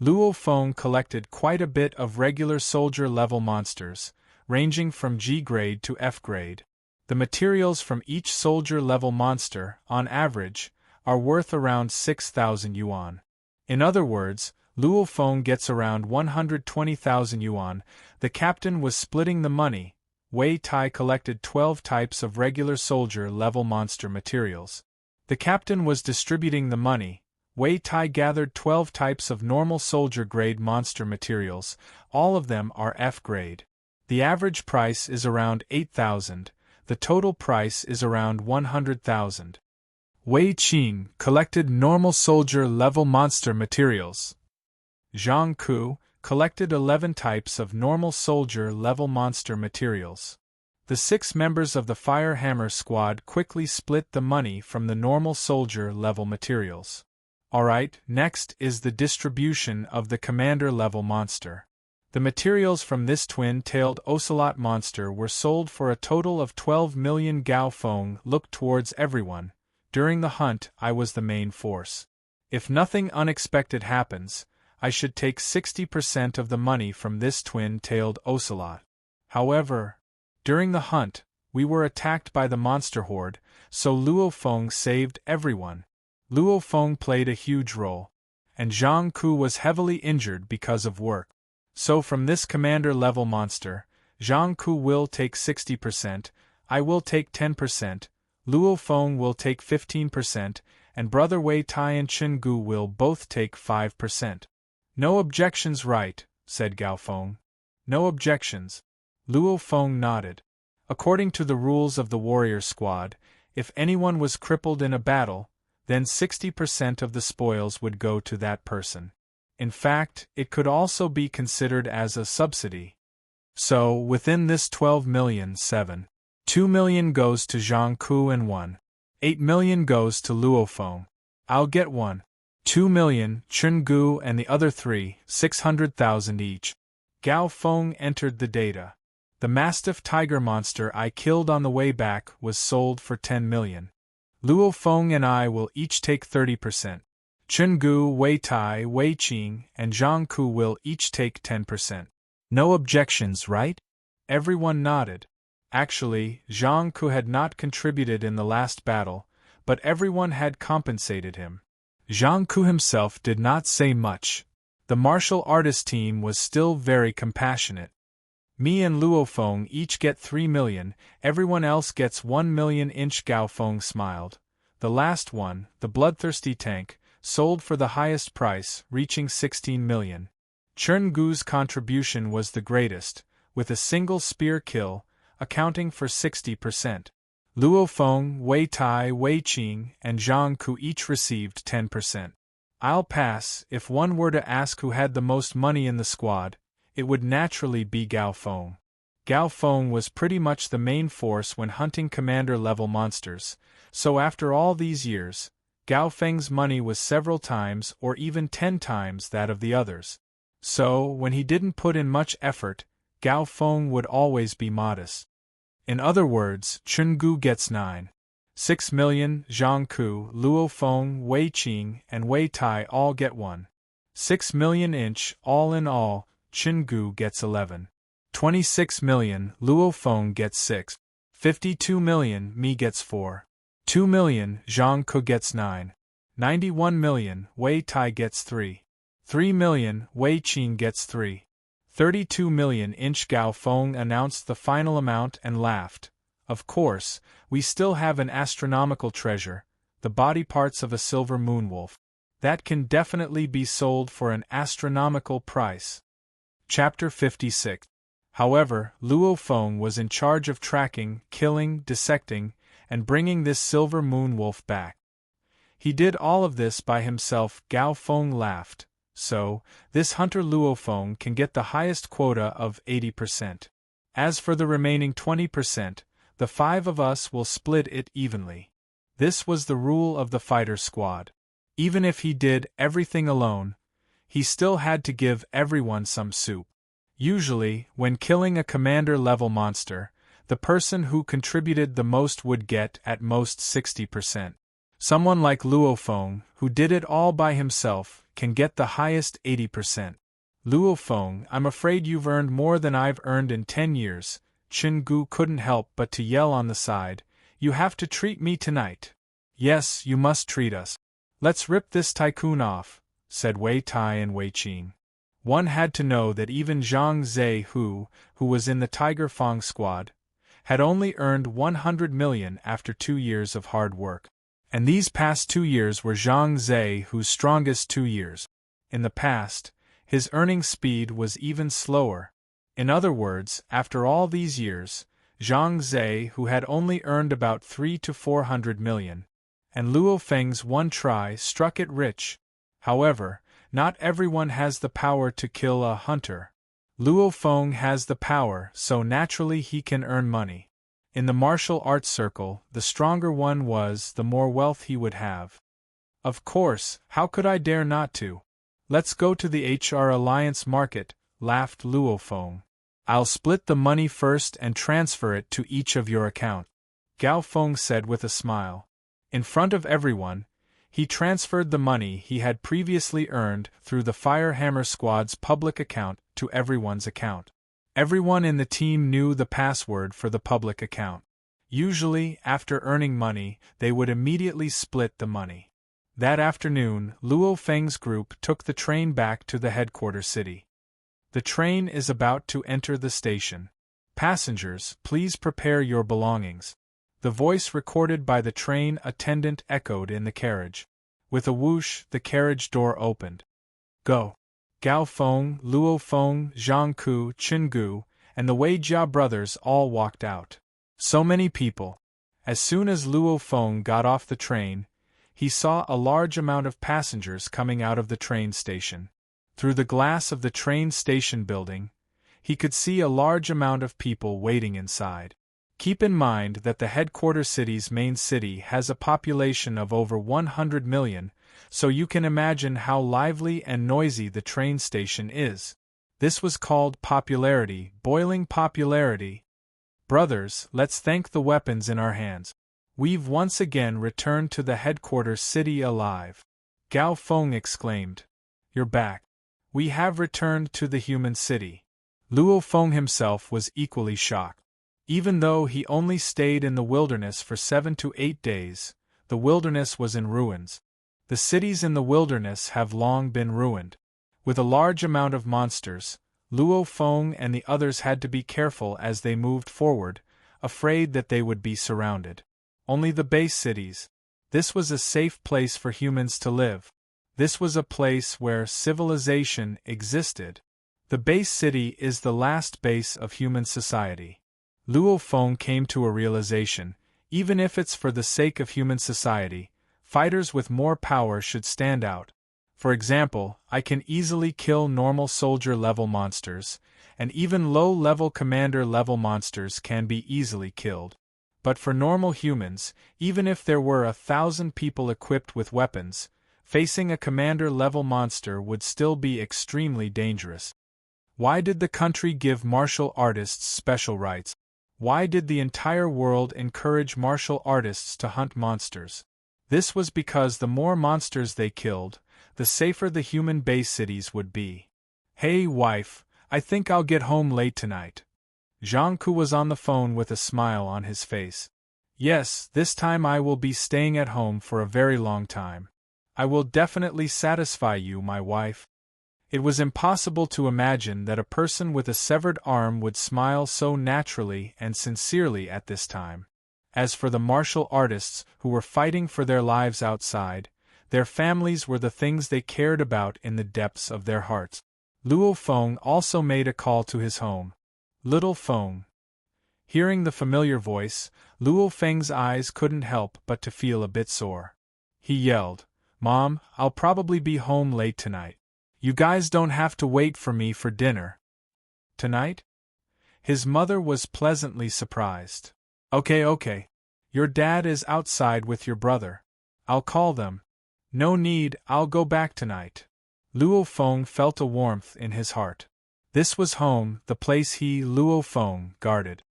Luo Feng collected quite a bit of regular soldier-level monsters, ranging from G grade to F grade. The materials from each soldier-level monster, on average, are worth around 6,000 yuan. In other words, Luo Feng gets around 120,000 yuan. The captain was splitting the money. Wei Tai collected 12 types of regular soldier-level monster materials. The captain was distributing the money. Wei Tai gathered 12 types of normal soldier-grade monster materials. All of them are F-grade. The average price is around 8,000. The total price is around 100,000. Wei Qing collected normal soldier-level monster materials. Zhang Ku collected 11 types of normal soldier-level monster materials. The 6 members of the Fire Hammer squad quickly split the money from the normal soldier-level materials. Alright, next is the distribution of the commander-level monster. The materials from this twin-tailed ocelot monster were sold for a total of 12 million Gao Feng. Look towards everyone. During the hunt, I was the main force. If nothing unexpected happens, I should take 60% of the money from this twin-tailed ocelot. However, during the hunt, we were attacked by the monster horde, so Luo Feng saved everyone. Luo Feng played a huge role, and Zhang Ku was heavily injured because of work. So from this commander-level monster, Zhang Ku will take 60%, I will take 10%, Luo Feng will take 15%, and Brother Wei Tai and Chen Gu will both take 5%. No objections, right? Said Gao Feng. No objections. Luo Feng nodded. According to the rules of the warrior squad, if anyone was crippled in a battle, then 60% of the spoils would go to that person. In fact, it could also be considered as a subsidy. So, within this 12 million, 2 million goes to Zhang Ku and 8 million goes to Luo Feng. I'll get 2 million, Chen Gu and the other 600,000 each. Gao Feng entered the data. The Mastiff Tiger monster I killed on the way back was sold for 10 million. Luo Feng and I will each take 30%. Chen Gu, Wei Tai, Wei Qing, and Zhang Ku will each take 10%. No objections, right? Everyone nodded. Actually, Zhang Ku had not contributed in the last battle, but everyone had compensated him. Zhang Ku himself did not say much. The martial artist team was still very compassionate. Me and Luo Feng each get 3 million, everyone else gets 1 million. Gao Feng smiled. The last one, the bloodthirsty tank, sold for the highest price, reaching 16 million. Chen Gu's contribution was the greatest, with a single spear kill, accounting for 60%. Luo Feng, Wei Tai, Wei Qing, and Zhang Ku each received 10%. I'll pass. If one were to ask who had the most money in the squad, it would naturally be Gao Feng. Gao Feng was pretty much the main force when hunting commander-level monsters, so after all these years, Gao Feng's money was several times or even 10 times that of the others. So, when he didn't put in much effort, Gao Feng would always be modest. In other words, Chen Gu gets 6 million, Zhang Ku, Luo Feng, Wei Qing, and Wei Tai all get 6 million. All in all, Chen Gu gets 26 million, Luo Feng gets 52 million, me gets 2 million, Zhang Ku gets 91 million, Wei Tai gets 3 million, Wei Qing gets 32 million. Gao Feng announced the final amount and laughed. Of course, we still have an astronomical treasure, the body parts of a silver moonwolf. That can definitely be sold for an astronomical price. Chapter 56. However, Luo Feng was in charge of tracking, killing, dissecting, and bringing this silver moonwolf back. He did all of this by himself. Gao Feng laughed. So, this hunter Luo Feng can get the highest quota of 80%. As for the remaining 20%, the 5 of us will split it evenly. This was the rule of the fighter squad. Even if he did everything alone, he still had to give everyone some soup. Usually, when killing a commander-level monster, the person who contributed the most would get at most 60%. Someone like Luo Feng, who did it all by himself, can get the highest 80%. Luo Feng, I'm afraid you've earned more than I've earned in 10 years. Chen Gu couldn't help but to yell on the side. You have to treat me tonight. Yes, you must treat us. Let's rip this tycoon off, said Wei Tai and Wei Qing. One had to know that even Zhang Zhe, who was in the Tiger Fang squad, had only earned 100 million after 2 years of hard work. And these past 2 years were Zhang Zhe's strongest 2 years. In the past, his earning speed was even slower. In other words, after all these years, Zhang Zhe, who had only earned about 300 to 400 million, and Luo Feng's one try struck it rich. However, not everyone has the power to kill a hunter. Luo Feng has the power, so naturally he can earn money. In the martial arts circle, the stronger one was, the more wealth he would have. Of course, how could I dare not to? Let's go to the HR Alliance market, laughed Luo Feng. I'll split the money first and transfer it to each of your account. Gao Feng said with a smile. In front of everyone, he transferred the money he had previously earned through the Firehammer Squad's public account to everyone's account. Everyone in the team knew the password for the public account. Usually, after earning money, they would immediately split the money. That afternoon, Luo Feng's group took the train back to the headquarters city. The train is about to enter the station. Passengers, please prepare your belongings. The voice recorded by the train attendant echoed in the carriage. With a whoosh, the carriage door opened. Go! Gao Feng, Luo Feng, Zhang Ku, Qin Gu, and the Wei Jia brothers all walked out. So many people. As soon as Luo Feng got off the train, he saw a large amount of passengers coming out of the train station. Through the glass of the train station building, he could see a large amount of people waiting inside. Keep in mind that the headquarters city's main city has a population of over 100 million, so you can imagine how lively and noisy the train station is. This was called popularity, boiling popularity. Brothers, let's thank the weapons in our hands. We've once again returned to the headquarters city alive. Gao Feng exclaimed. You're back. We have returned to the human city. Luo Feng himself was equally shocked. Even though he only stayed in the wilderness for 7 to 8 days, the wilderness was in ruins. The cities in the wilderness have long been ruined. With a large amount of monsters, Luo Feng and the others had to be careful as they moved forward, afraid that they would be surrounded. Only the base cities. This was a safe place for humans to live. This was a place where civilization existed. The base city is the last base of human society. Luo Feng came to a realization, even if it's for the sake of human society, fighters with more power should stand out. For example, I can easily kill normal soldier-level monsters, and even low-level commander-level monsters can be easily killed. But for normal humans, even if there were 1,000 people equipped with weapons, facing a commander-level monster would still be extremely dangerous. Why did the country give martial artists special rights? Why did the entire world encourage martial artists to hunt monsters? This was because the more monsters they killed, the safer the human base cities would be. Hey wife, I think I'll get home late tonight. Zhang Ku was on the phone with a smile on his face. Yes, this time I will be staying at home for a very long time. I will definitely satisfy you, my wife. It was impossible to imagine that a person with a severed arm would smile so naturally and sincerely at this time. As for the martial artists who were fighting for their lives outside, their families were the things they cared about in the depths of their hearts. Luo Feng also made a call to his home. Little Feng. Hearing the familiar voice, Luo Feng's eyes couldn't help but to feel a bit sore. He yelled, Mom, I'll probably be home late tonight. You guys don't have to wait for me for dinner. Tonight? His mother was pleasantly surprised. Okay. Your dad is outside with your brother. I'll call them. No need, I'll go back tonight. Luo Feng felt a warmth in his heart. This was home, the place he, Luo Feng, guarded.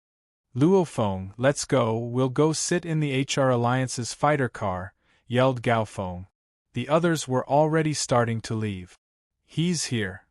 Luo Feng, let's go, we'll go sit in the HR Alliance's fighter car, yelled Gao Feng. The others were already starting to leave. He's here.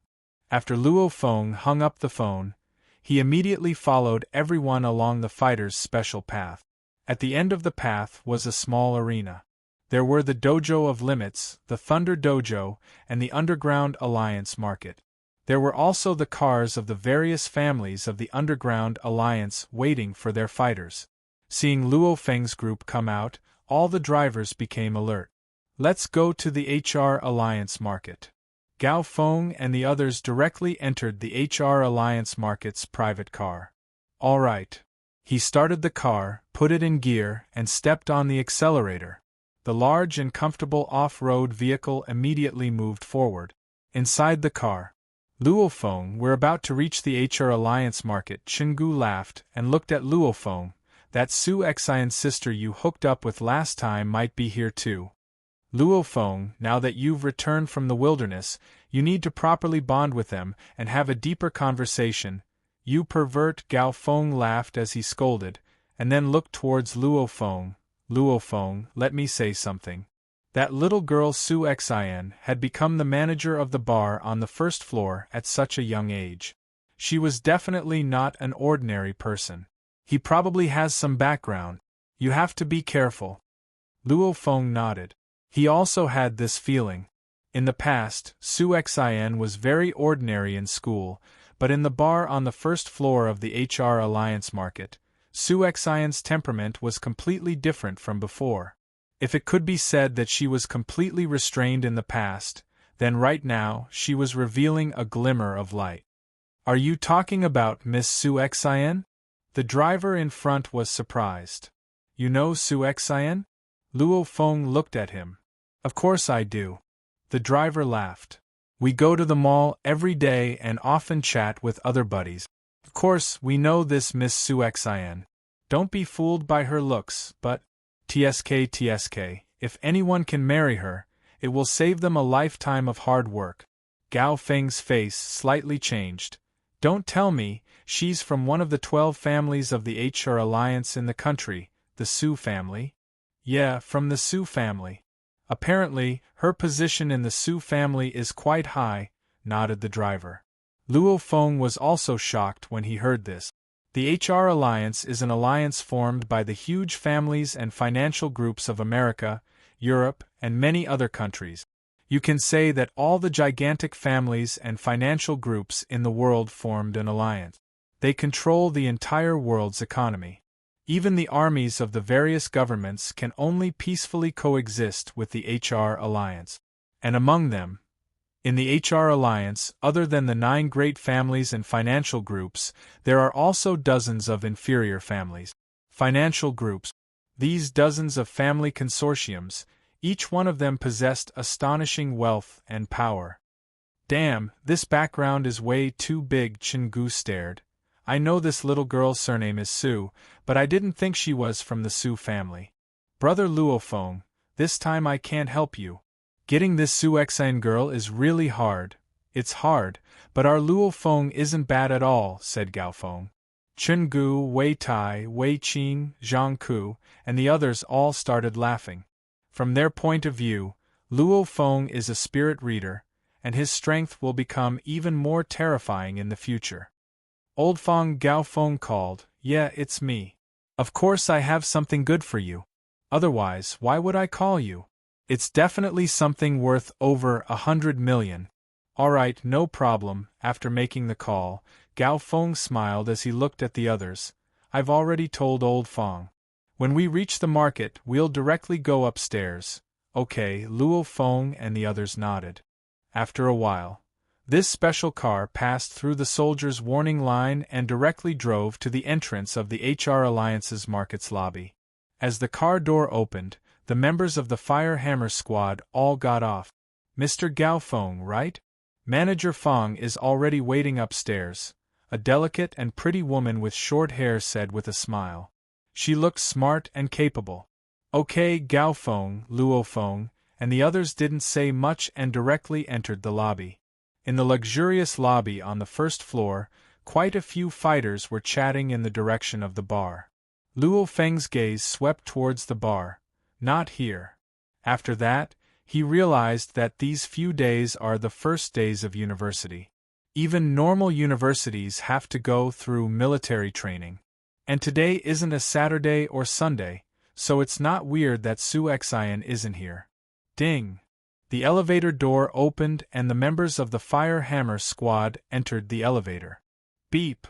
After Luo Feng hung up the phone, he immediately followed everyone along the fighter's special path. At the end of the path was a small arena. There were the Dojo of Limits, the Thunder Dojo, and the Underground Alliance Market. There were also the cars of the various families of the Underground Alliance waiting for their fighters. Seeing Luo Feng's group come out, all the drivers became alert. Let's go to the HR Alliance Market. Gao Feng and the others directly entered the HR Alliance Market's private car. All right. He started the car, put it in gear, and stepped on the accelerator. The large and comfortable off-road vehicle immediately moved forward. Inside the car, Luo Feng, we're about to reach the HR Alliance market. Chengu laughed and looked at Luo Feng. That Su Xian's sister you hooked up with last time might be here too. Luo Feng, now that you've returned from the wilderness, you need to properly bond with them and have a deeper conversation. You pervert, Gao Feng laughed as he scolded, and then looked towards Luo Feng. Luo Feng, let me say something. That little girl Su Xian had become the manager of the bar on the first floor at such a young age. She was definitely not an ordinary person. He probably has some background. You have to be careful. Luo Feng nodded. He also had this feeling. In the past, Su Xian was very ordinary in school, but in the bar on the first floor of the HR Alliance market, Su Xian's temperament was completely different from before. If it could be said that she was completely restrained in the past, then right now she was revealing a glimmer of light. Are you talking about Miss Su Xian? The driver in front was surprised. You know Su Xian? Luo Feng looked at him. Of course I do. The driver laughed. We go to the mall every day and often chat with other buddies. Of course, we know this Miss Su Xian. Don't be fooled by her looks, but TSK, if anyone can marry her, it will save them a lifetime of hard work. Gao Feng's face slightly changed. Don't tell me, she's from one of the 12 families of the HR Alliance in the country, the Su family? Yeah, from the Su family. Apparently, her position in the Su family is quite high, nodded the driver. Luo Feng was also shocked when he heard this. The HR Alliance is an alliance formed by the huge families and financial groups of America, Europe, and many other countries. You can say that all the gigantic families and financial groups in the world formed an alliance. They control the entire world's economy. Even the armies of the various governments can only peacefully coexist with the HR Alliance. And among them, in the HR Alliance, other than the 9 great families and financial groups, there are also dozens of inferior families. Financial groups. These dozens of family consortiums, each one of them possessed astonishing wealth and power. Damn, this background is way too big, Chengu stared. I know this little girl's surname is Su, but I didn't think she was from the Su family. Brother Luo Feng, this time I can't help you. Getting this Su Xian girl is really hard. It's hard, but our Luo Feng isn't bad at all, said Gao Feng. Chengu, Wei Tai, Wei Qing, Zhang Ku, and the others all started laughing. From their point of view, Luo Feng is a spirit reader, and his strength will become even more terrifying in the future. Old Feng, Gao Feng called, Yeah, it's me. Of course I have something good for you. Otherwise, why would I call you? It's definitely something worth over 100 million. Alright, no problem. After making the call, Gao Feng smiled as he looked at the others. I've already told Old Feng. When we reach the market, we'll directly go upstairs. Okay, Luo Feng and the others nodded. After a while, this special car passed through the soldiers' warning line and directly drove to the entrance of the HR Alliance's market's lobby. As the car door opened, the members of the Fire Hammer squad all got off. Mr. Gao Feng, right? Manager Feng is already waiting upstairs, a delicate and pretty woman with short hair said with a smile. She looked smart and capable. Okay, Gao Feng, Luo Feng, and the others didn't say much and directly entered the lobby. In the luxurious lobby on the first floor, quite a few fighters were chatting in the direction of the bar. Luo Feng's gaze swept towards the bar. Not here. After that, he realized that these few days are the first days of university. Even normal universities have to go through military training. And today isn't a Saturday or Sunday, so it's not weird that Su Xian isn't here. Ding! The elevator door opened and the members of the Fire Hammer squad entered the elevator. Beep!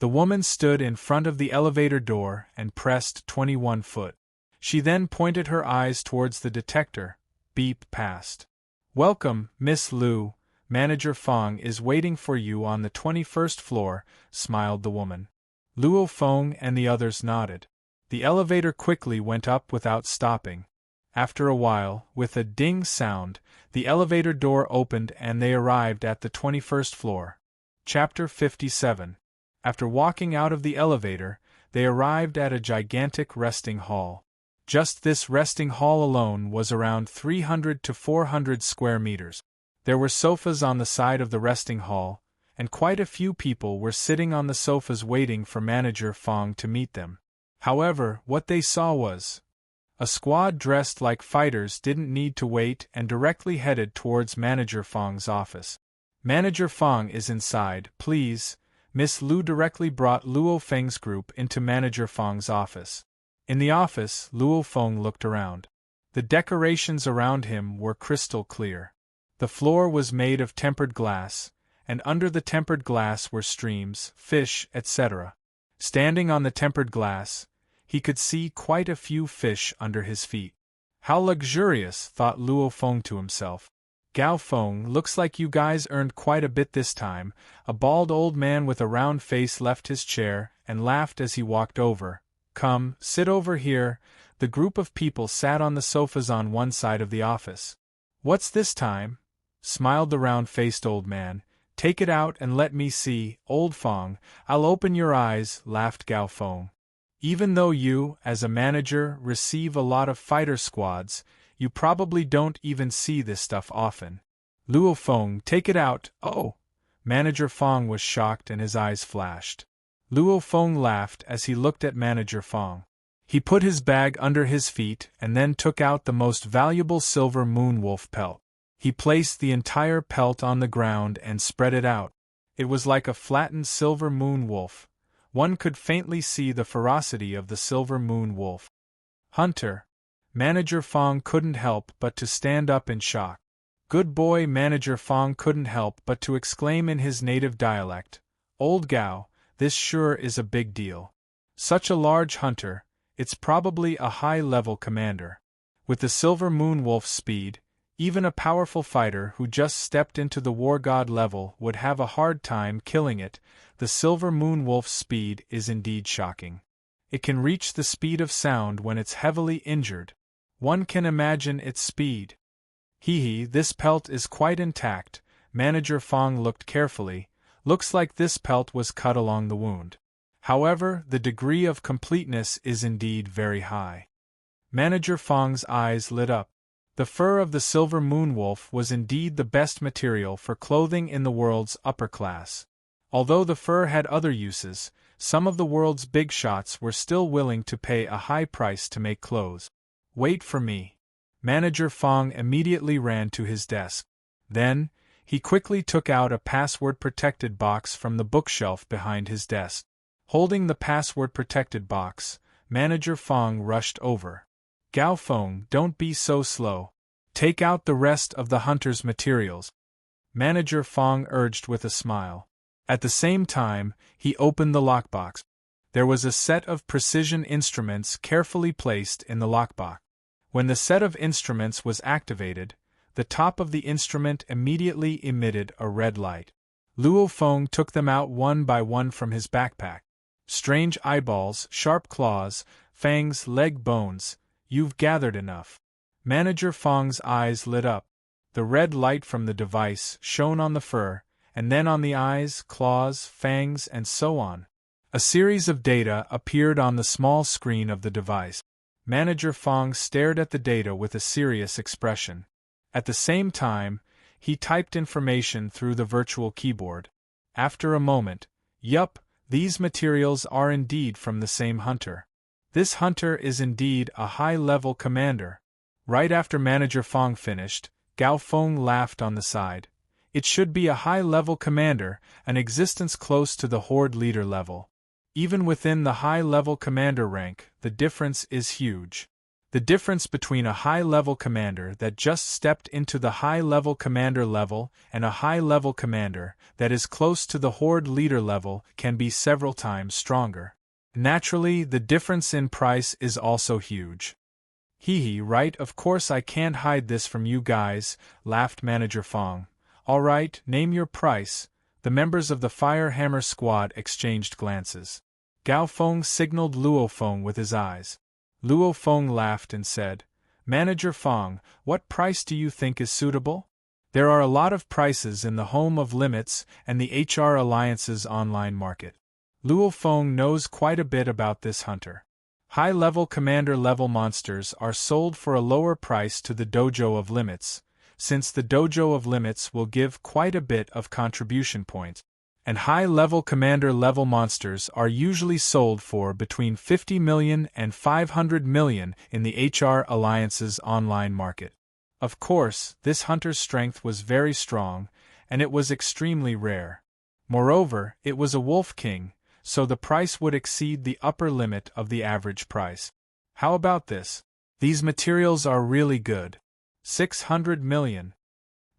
The woman stood in front of the elevator door and pressed 21 foot. She then pointed her eyes towards the detector. Beep passed. Welcome, Miss Lu. Manager Feng is waiting for you on the 21st floor, smiled the woman. Luo Feng and the others nodded. The elevator quickly went up without stopping. After a while, with a ding sound, the elevator door opened and they arrived at the 21st floor. Chapter 57. After walking out of the elevator, they arrived at a gigantic resting hall. Just this resting hall alone was around 300 to 400 square meters. There were sofas on the side of the resting hall, and quite a few people were sitting on the sofas waiting for Manager Fong to meet them. However, what they saw was a squad dressed like fighters didn't need to wait and directly headed towards Manager Fong's office. "Manager Fong is inside, please." Miss Lu directly brought Luo Feng's group into Manager Fong's office. In the office, Luo Feng looked around. The decorations around him were crystal clear. The floor was made of tempered glass, and under the tempered glass were streams, fish, etc. Standing on the tempered glass, he could see quite a few fish under his feet. How luxurious, thought Luo Feng to himself. Gao Feng, looks like you guys earned quite a bit this time. A bald old man with a round face left his chair and laughed as he walked over. "Come, sit over here." The group of people sat on the sofas on one side of the office. "What's this time?" smiled the round-faced old man. "Take it out and let me see, old Fong." "I'll open your eyes," laughed Gao Feng. "Even though you, as a manager, receive a lot of fighter squads, you probably don't even see this stuff often." "Luo Feng, take it out." "Oh!" Manager Fong was shocked and his eyes flashed. Luo Feng laughed as he looked at Manager Fong. He put his bag under his feet and then took out the most valuable silver moon wolf pelt. He placed the entire pelt on the ground and spread it out. It was like a flattened silver moon wolf. One could faintly see the ferocity of the silver moon wolf. "Hunter!" Manager Fong couldn't help but to stand up in shock. "Good boy!" Manager Fong couldn't help but to exclaim in his native dialect. "Old Gao, this sure is a big deal. Such a large hunter, it's probably a high-level commander. With the silver moon wolf's speed, even a powerful fighter who just stepped into the war god level would have a hard time killing it. The silver moon wolf's speed is indeed shocking. It can reach the speed of sound when it's heavily injured. One can imagine its speed." "Hee, this pelt is quite intact." Manager Fong looked carefully. "Looks like this pelt was cut along the wound. However, the degree of completeness is indeed very high." Manager Fong's eyes lit up. The fur of the silver moon wolf was indeed the best material for clothing in the world's upper class. Although the fur had other uses, some of the world's big shots were still willing to pay a high price to make clothes. "Wait for me." Manager Fong immediately ran to his desk. Then, he quickly took out a password-protected box from the bookshelf behind his desk. Holding the password-protected box, Manager Fong rushed over. "Gao Feng, don't be so slow. Take out the rest of the hunter's materials," Manager Fong urged with a smile. At the same time, he opened the lockbox. There was a set of precision instruments carefully placed in the lockbox. When the set of instruments was activated, the top of the instrument immediately emitted a red light. Luo Feng took them out one by one from his backpack. "Strange eyeballs, sharp claws, fangs, leg bones. You've gathered enough." Manager Fong's eyes lit up. The red light from the device shone on the fur, and then on the eyes, claws, fangs, and so on. A series of data appeared on the small screen of the device. Manager Fong stared at the data with a serious expression. At the same time, he typed information through the virtual keyboard. After a moment, "Yup, these materials are indeed from the same hunter. This hunter is indeed a high-level commander." Right after Manager Fong finished, Gao Feng laughed on the side. "It should be a high-level commander, an existence close to the Horde leader level. Even within the high-level commander rank, the difference is huge. The difference between a high-level commander that just stepped into the high-level commander level and a high-level commander that is close to the Horde leader level can be several times stronger. Naturally, the difference in price is also huge." "Hee, right, of course I can't hide this from you guys," laughed Manager Fong. "All right, name your price." The members of the Fire Hammer squad exchanged glances. Gao Feng signaled Luo Feng with his eyes. Luo Feng laughed and said, Manager Fong, what price do you think is suitable? There are a lot of prices in the home of limits and the HR Alliance's online market. Luo Feng knows quite a bit about this hunter. High-level commander-level monsters are sold for a lower price to the Dojo of Limits, since the Dojo of Limits will give quite a bit of contribution points, and high-level commander-level monsters are usually sold for between 50 million and 500 million in the HR Alliance's online market. Of course, this hunter's strength was very strong, and it was extremely rare. Moreover, it was a wolf king, so the price would exceed the upper limit of the average price. How about this? These materials are really good. 600 million.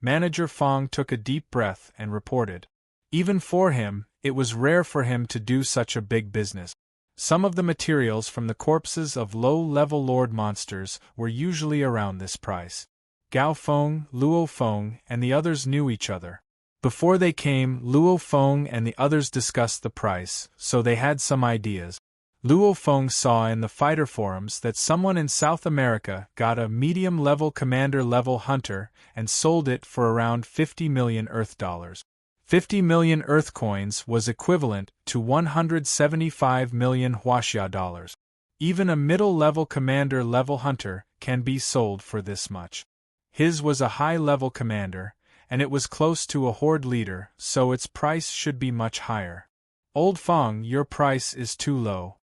Manager Fong took a deep breath and reported. Even for him, it was rare for him to do such a big business. Some of the materials from the corpses of low-level lord monsters were usually around this price. Gao Feng, Luo Feng, and the others knew each other. Before they came, Luo Feng and the others discussed the price, so they had some ideas. Luo Feng saw in the fighter forums that someone in South America got a medium-level commander-level hunter and sold it for around 50 million Earth dollars. 50 million Earth coins was equivalent to 175 million Huaxia dollars. Even a middle-level commander-level hunter can be sold for this much. His was a high-level commander, and it was close to a horde leader, so its price should be much higher. Old Feng, your price is too low.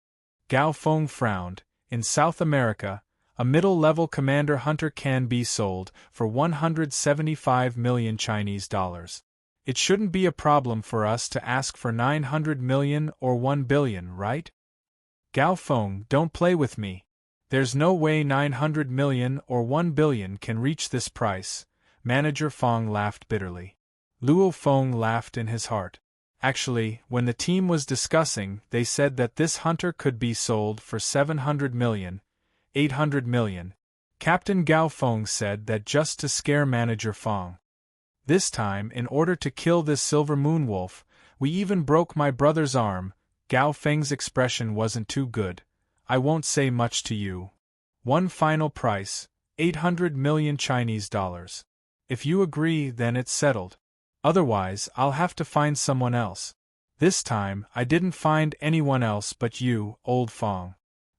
Gao Feng frowned. In South America, a middle-level commander-hunter can be sold for 175 million Chinese dollars. It shouldn't be a problem for us to ask for 900 million or 1 billion, right? Gao Feng, don't play with me. There's no way 900 million or 1 billion can reach this price. Manager Fong laughed bitterly. Luo Feng laughed in his heart. Actually, when the team was discussing, they said that this hunter could be sold for 700 million, 800 million. Captain Gao Feng said that just to scare Manager Fong. This time, in order to kill this silver moon wolf, we even broke my brother's arm. Gao Feng's expression wasn't too good. I won't say much to you. One final price, 800 million Chinese dollars. If you agree, then it's settled. Otherwise, I'll have to find someone else. This time, I didn't find anyone else but you, Old Fong.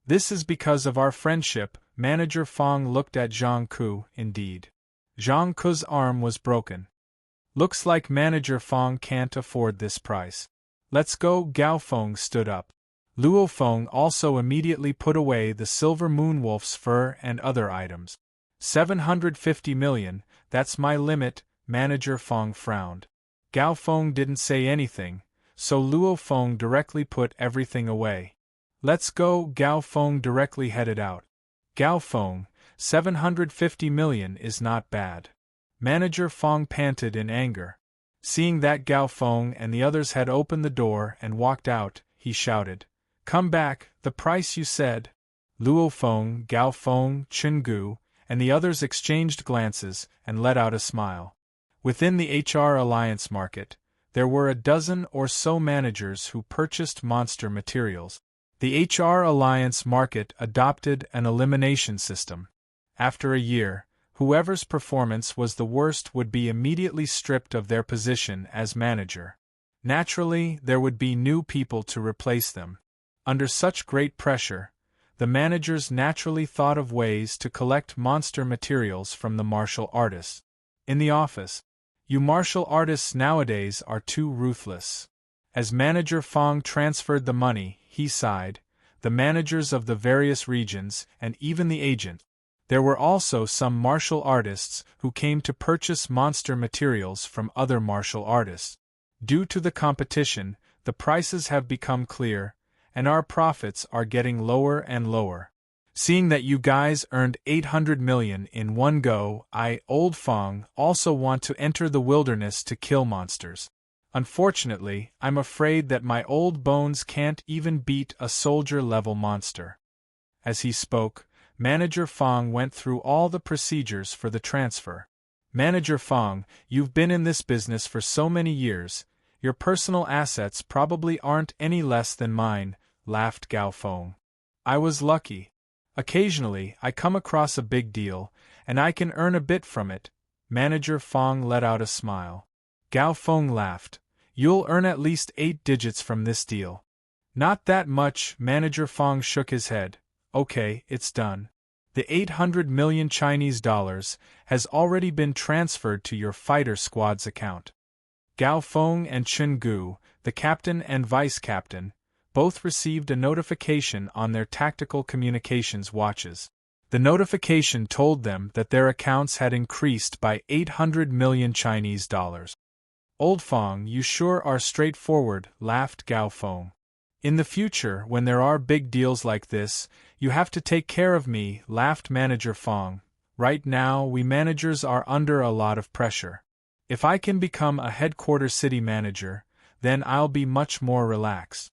This is because of our friendship. Manager Fong looked at Zhang Ku. Indeed, Zhang Ku's arm was broken. Looks like Manager Fong can't afford this price. Let's go. Gao Feng stood up. Luo Feng also immediately put away the silver moon wolf's fur and other items. 750 million, that's my limit. Manager Fong frowned. Gao Feng didn't say anything, so Luo Feng directly put everything away. Let's go. Gao Feng directly headed out. Gao Feng, 750 million is not bad. Manager Fong panted in anger. Seeing that Gao Feng and the others had opened the door and walked out, he shouted, "Come back, the price you said." Luo Feng, Gao Feng, Chen Gu, and the others exchanged glances and let out a smile. Within the HR Alliance market, there were a dozen or so managers who purchased monster materials. The HR Alliance market adopted an elimination system. After a year, whoever's performance was the worst would be immediately stripped of their position as manager. Naturally, there would be new people to replace them. Under such great pressure, the managers naturally thought of ways to collect monster materials from the martial artists. In the office, you martial artists nowadays are too ruthless. As Manager Fong transferred the money, he sighed. The managers of the various regions, and even the agent. There were also some martial artists who came to purchase monster materials from other martial artists. Due to the competition, the prices have become clear, and our profits are getting lower and lower. Seeing that you guys earned 800 million in one go, I, Old Fong, also want to enter the wilderness to kill monsters. Unfortunately, I'm afraid that my old bones can't even beat a soldier-level monster. As he spoke, Manager Fong went through all the procedures for the transfer. Manager Fong, you've been in this business for so many years, your personal assets probably aren't any less than mine, laughed Gao Feng. I was lucky. Occasionally, I come across a big deal, and I can earn a bit from it. Manager Fong let out a smile. Gao Feng laughed. You'll earn at least 8 digits from this deal. Not that much, Manager Fong shook his head. Okay, it's done. The 800 million Chinese dollars has already been transferred to your fighter squad's account. Gao Feng and Chen Gu, the captain and vice captain, both received a notification on their tactical communications watches. The notification told them that their accounts had increased by 800 million Chinese dollars. Old Fong, you sure are straightforward, laughed Gao Feng. In the future, when there are big deals like this, you have to take care of me, laughed Manager Fong. Right now, we managers are under a lot of pressure. If I can become a headquarters city manager, then I'll be much more relaxed.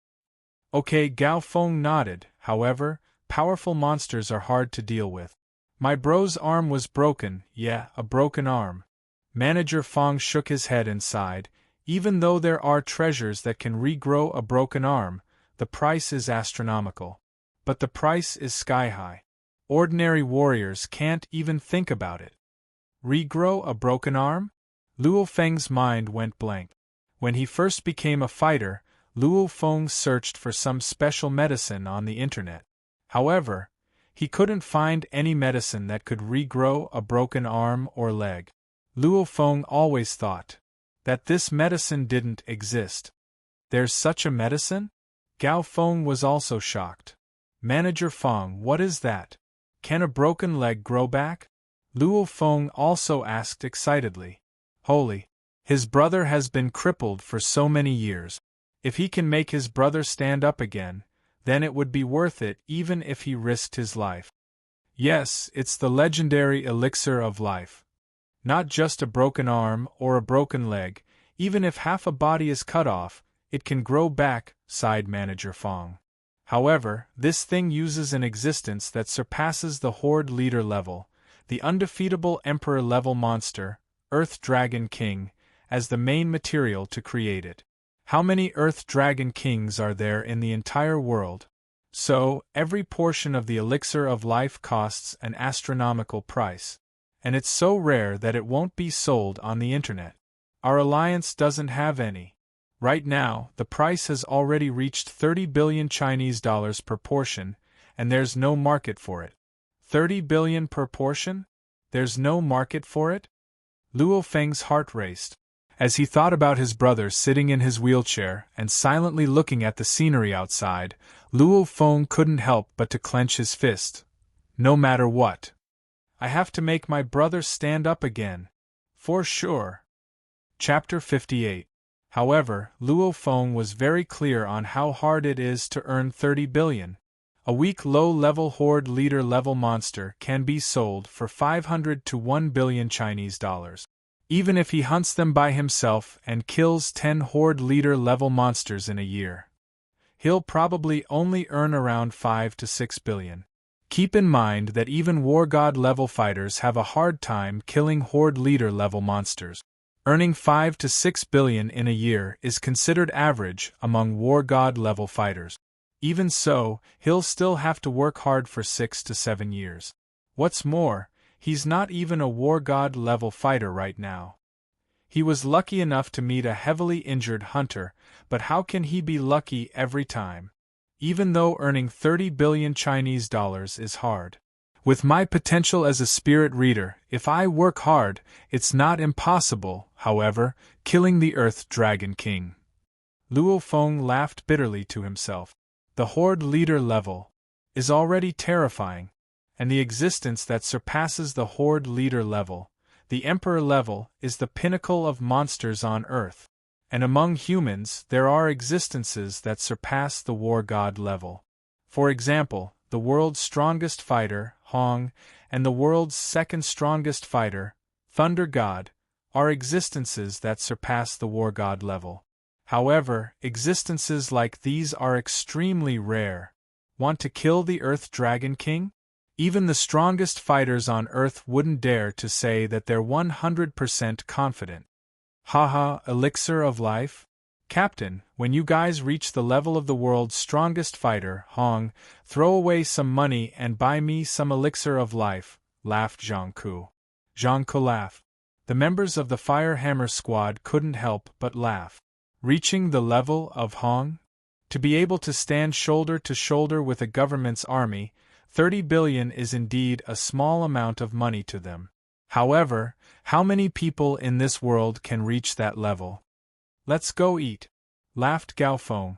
Okay, Gao Feng nodded. However, powerful monsters are hard to deal with. My bro's arm was broken, yeah, a broken arm. Manager Fong shook his head and sighed. Even though there are treasures that can regrow a broken arm, the price is astronomical. But the price is sky-high. Ordinary warriors can't even think about it. Regrow a broken arm? Luo Feng's mind went blank. When he first became a fighter, Luo Feng searched for some special medicine on the internet. However, he couldn't find any medicine that could regrow a broken arm or leg. Luo Feng always thought that this medicine didn't exist. There's such a medicine? Gao Feng was also shocked. Manager Feng, what is that? Can a broken leg grow back? Luo Feng also asked excitedly. Holy! His brother has been crippled for so many years. If he can make his brother stand up again, then it would be worth it even if he risked his life. Yes, it's the legendary elixir of life. Not just a broken arm or a broken leg, even if half a body is cut off, it can grow back, sighed Manager Fong. However, this thing uses an existence that surpasses the Horde leader level, the undefeatable Emperor level monster, Earth Dragon King, as the main material to create it. How many Earth Dragon Kings are there in the entire world? So, every portion of the elixir of life costs an astronomical price. And it's so rare that it won't be sold on the internet. Our alliance doesn't have any. Right now, the price has already reached 30 billion Chinese dollars per portion, and there's no market for it. 30 billion per portion? There's no market for it? Luo Feng's heart raced. As he thought about his brother sitting in his wheelchair and silently looking at the scenery outside, Luo Feng couldn't help but to clench his fist. No matter what. I have to make my brother stand up again. For sure. Chapter 58. However, Luo Feng was very clear on how hard it is to earn 30 billion. A weak low-level Horde leader-level monster can be sold for 500 to 1 billion Chinese dollars. Even if he hunts them by himself and kills 10 Horde leader-level monsters in a year, he'll probably only earn around 5 to 6 billion. Keep in mind that even War God-level fighters have a hard time killing Horde leader-level monsters. Earning 5 to 6 billion in a year is considered average among War God-level fighters. Even so, he'll still have to work hard for 6 to 7 years. What's more, he's not even a War God-level fighter right now. He was lucky enough to meet a heavily injured hunter, but how can he be lucky every time? Even though earning 30 billion Chinese dollars is hard. With my potential as a spirit reader, if I work hard, it's not impossible, however, killing the Earth Dragon King. Luo Feng laughed bitterly to himself. The Horde leader level is already terrifying, and the existence that surpasses the Horde leader level, the Emperor level, is the pinnacle of monsters on Earth. And among humans, there are existences that surpass the War God level. For example, the world's strongest fighter, Hong, and the world's second strongest fighter, Thunder God, are existences that surpass the War God level. However, existences like these are extremely rare. Want to kill the Earth Dragon King? Even the strongest fighters on Earth wouldn't dare to say that they're 100% confident. Haha, elixir of life? Captain, when you guys reach the level of the world's strongest fighter, Hong, throw away some money and buy me some elixir of life, laughed Zhang Ku. Zhang Ku laughed. The members of the Fire Hammer squad couldn't help but laugh. Reaching the level of Hong? To be able to stand shoulder to shoulder with a government's army, 30 billion is indeed a small amount of money to them. However, how many people in this world can reach that level? Let's go eat, laughed Gao Feng.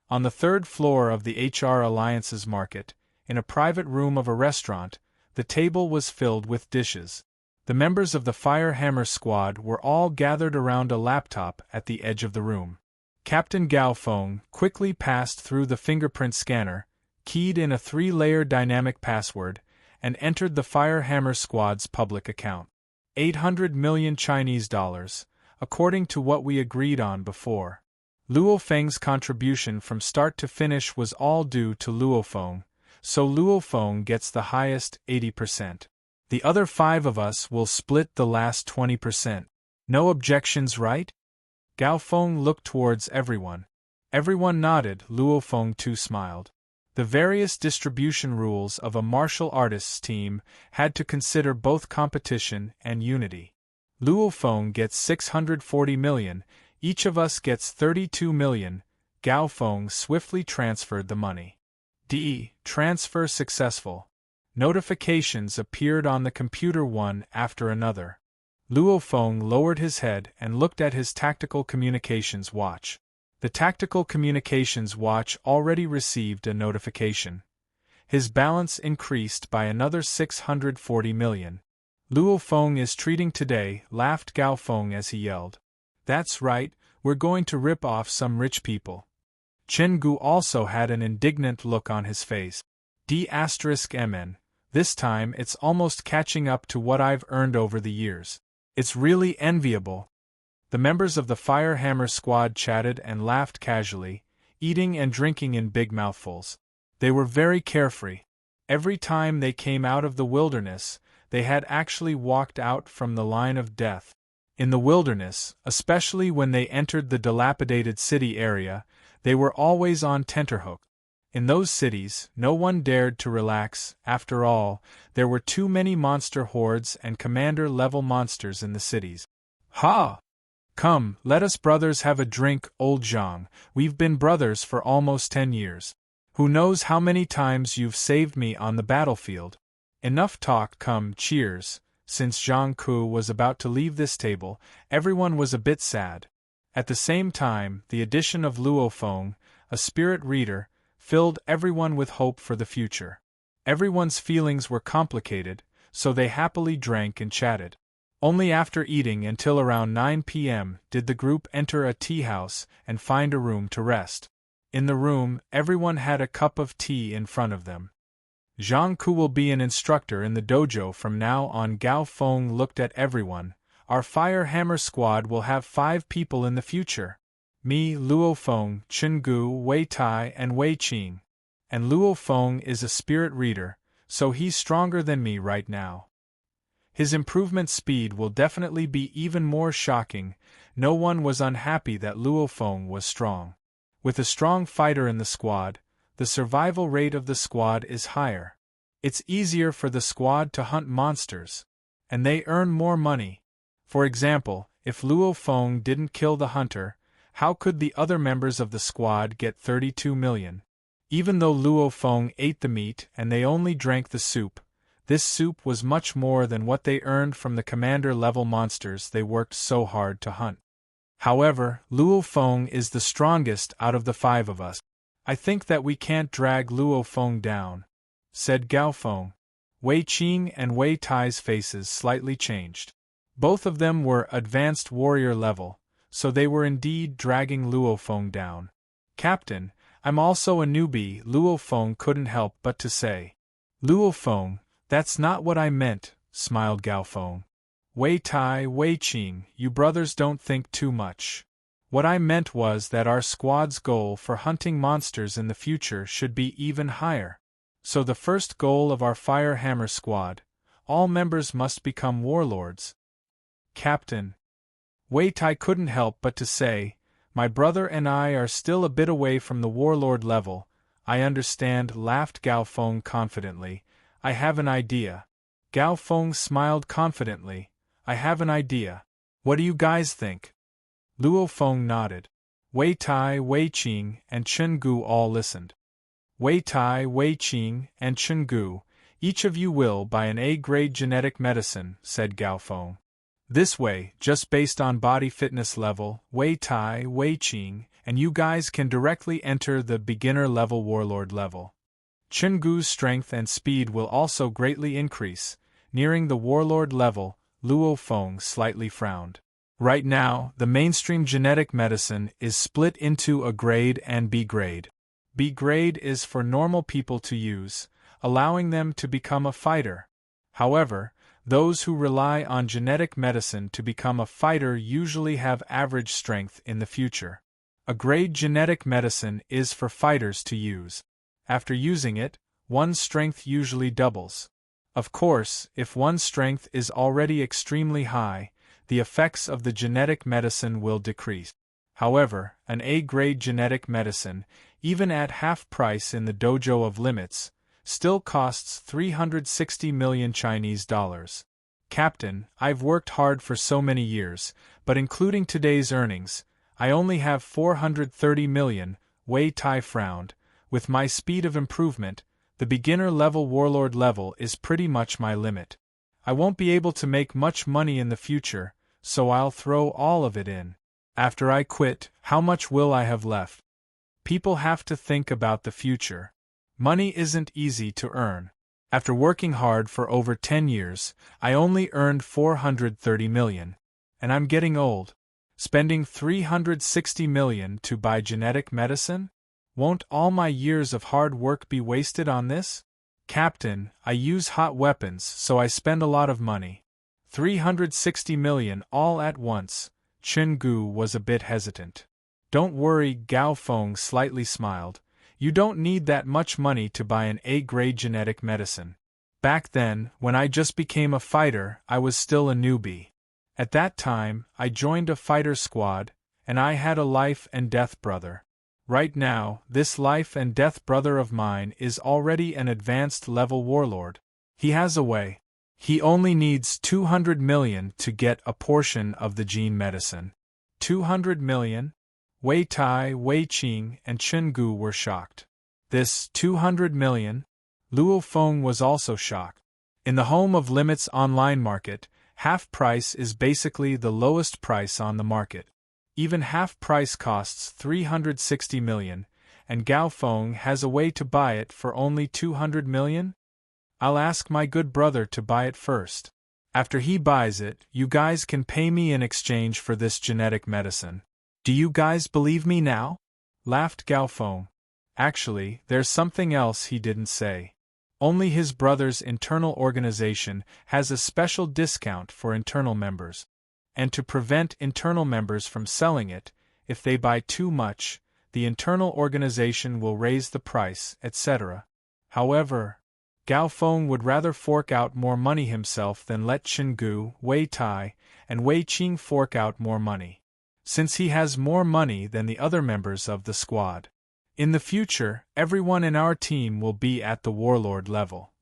On the third floor of the HR Alliance's market, in a private room of a restaurant, the table was filled with dishes. The members of the Fire Hammer squad were all gathered around a laptop at the edge of the room. Captain Gao Feng quickly passed through the fingerprint scanner, keyed in a 3-layer dynamic password, and entered the Fire Hammer squad's public account. 800 million Chinese dollars, according to what we agreed on before. Luo Feng's contribution from start to finish was all due to Luo Feng, so Luo Feng gets the highest 80%. The other 5 of us will split the last 20%. No objections, right? Gao Feng looked towards everyone. Everyone nodded. Luo Feng too smiled. The various distribution rules of a martial artists team had to consider both competition and unity. Luo Feng gets 640 million, each of us gets 32 million. Gao Feng swiftly transferred the money. Transfer successful. Notifications appeared on the computer one after another. Luo Feng lowered his head and looked at his tactical communications watch. The tactical communications watch already received a notification. His balance increased by another 640 million. Luo Feng is treating today, laughed Gao Feng as he yelled. That's right, we're going to rip off some rich people. Chen Gu also had an indignant look on his face. Mn. This time it's almost catching up to what I've earned over the years. It's really enviable. The members of the Fire Hammer squad chatted and laughed casually, eating and drinking in big mouthfuls. They were very carefree. Every time they came out of the wilderness, they had actually walked out from the line of death. In the wilderness, especially when they entered the dilapidated city area, they were always on tenterhooks. In those cities, no one dared to relax. After all, there were too many monster hordes and commander-level monsters in the cities. Ha! Come, let us brothers have a drink, old Zhang. We've been brothers for almost 10 years. Who knows how many times you've saved me on the battlefield? Enough talk, come, cheers. Since Zhang Ku was about to leave this table, everyone was a bit sad. At the same time, the addition of Luo Feng, a spirit reader, filled everyone with hope for the future. Everyone's feelings were complicated, so they happily drank and chatted. Only after eating until around 9 p.m. did the group enter a tea house and find a room to rest. In the room, everyone had a cup of tea in front of them. Zhang Ku will be an instructor in the dojo from now on. Gao Feng looked at everyone. Our Fire Hammer squad will have 5 people in the future. Me, Luo Feng, Chen Gu, Wei Tai, and Wei Qing. And Luo Feng is a spirit reader, so he's stronger than me right now. His improvement speed will definitely be even more shocking. No one was unhappy that Luo Feng was strong. With a strong fighter in the squad, the survival rate of the squad is higher. It's easier for the squad to hunt monsters. And they earn more money. For example, if Luo Feng didn't kill the hunter, how could the other members of the squad get 32 million? Even though Luo Feng ate the meat and they only drank the soup, this soup was much more than what they earned from the commander-level monsters they worked so hard to hunt. However, Luo Feng is the strongest out of the 5 of us. I think that we can't drag Luo Feng down, said Gao Feng. Wei Qing and Wei Tai's faces slightly changed. Both of them were advanced warrior level, so they were indeed dragging Luo Feng down. Captain, I'm also a newbie, Luo Feng couldn't help but to say. Luo Feng, that's not what I meant, smiled Gao Feng. Wei Tai, Wei Qing, you brothers don't think too much. What I meant was that our squad's goal for hunting monsters in the future should be even higher. So the first goal of our Fire Hammer squad, all members must become warlords. Captain. Wei Tai couldn't help but to say, My brother and I are still a bit away from the warlord level, I understand, laughed Gao Feng confidently. I have an idea. Gao Feng smiled confidently. I have an idea. What do you guys think? Luo Feng nodded. Wei Tai, Wei Qing, and Chen Gu all listened. Wei Tai, Wei Qing, and Chen Gu, each of you will buy an A-grade genetic medicine, said Gao Feng. This way, just based on body fitness level, Wei Tai, Wei Qing, and you guys can directly enter the beginner level warlord level. Chen Gu's strength and speed will also greatly increase. Nearing the warlord level, Luo Feng slightly frowned. Right now, the mainstream genetic medicine is split into A grade and B grade. B grade is for normal people to use, allowing them to become a fighter. However, those who rely on genetic medicine to become a fighter usually have average strength in the future. A grade genetic medicine is for fighters to use. After using it, one's strength usually doubles. Of course, if one's strength is already extremely high, the effects of the genetic medicine will decrease. However, an A-grade genetic medicine, even at half price in the dojo of limits, still costs 360 million Chinese dollars. Captain, I've worked hard for so many years, but including today's earnings, I only have 430 million, Wei Tai frowned. With my speed of improvement, the beginner level warlord level is pretty much my limit. I won't be able to make much money in the future, so I'll throw all of it in. After I quit, how much will I have left? People have to think about the future. Money isn't easy to earn. After working hard for over 10 years, I only earned 430 million. And I'm getting old. Spending 360 million to buy genetic medicine? Won't all my years of hard work be wasted on this? Captain, I use hot weapons, so I spend a lot of money. 360 million all at once. Chen Gu was a bit hesitant. Don't worry, Gao Feng slightly smiled. You don't need that much money to buy an A-grade genetic medicine. Back then, when I just became a fighter, I was still a newbie. At that time, I joined a fighter squad, and I had a life and death brother. Right now, this life and death brother of mine is already an advanced level warlord. He has a way. He only needs 200 million to get a portion of the gene medicine. 200 million? Wei Tai, Wei Qing, and Chen Gu were shocked. This 200 million? Luo Feng was also shocked. In the home of limits online market, half price is basically the lowest price on the market. Even half price costs 360 million, and Gao Feng has a way to buy it for only 200 million? I'll ask my good brother to buy it first. After he buys it, you guys can pay me in exchange for this genetic medicine. Do you guys believe me now? Laughed Gao Feng. Actually, there's something else he didn't say. Only his brother's internal organization has a special discount for internal members. And to prevent internal members from selling it, if they buy too much, the internal organization will raise the price, etc. However, Gao Feng would rather fork out more money himself than let Chen Gu, Wei Tai, and Wei Qing fork out more money. Since he has more money than the other members of the squad. In the future, everyone in our team will be at the warlord level.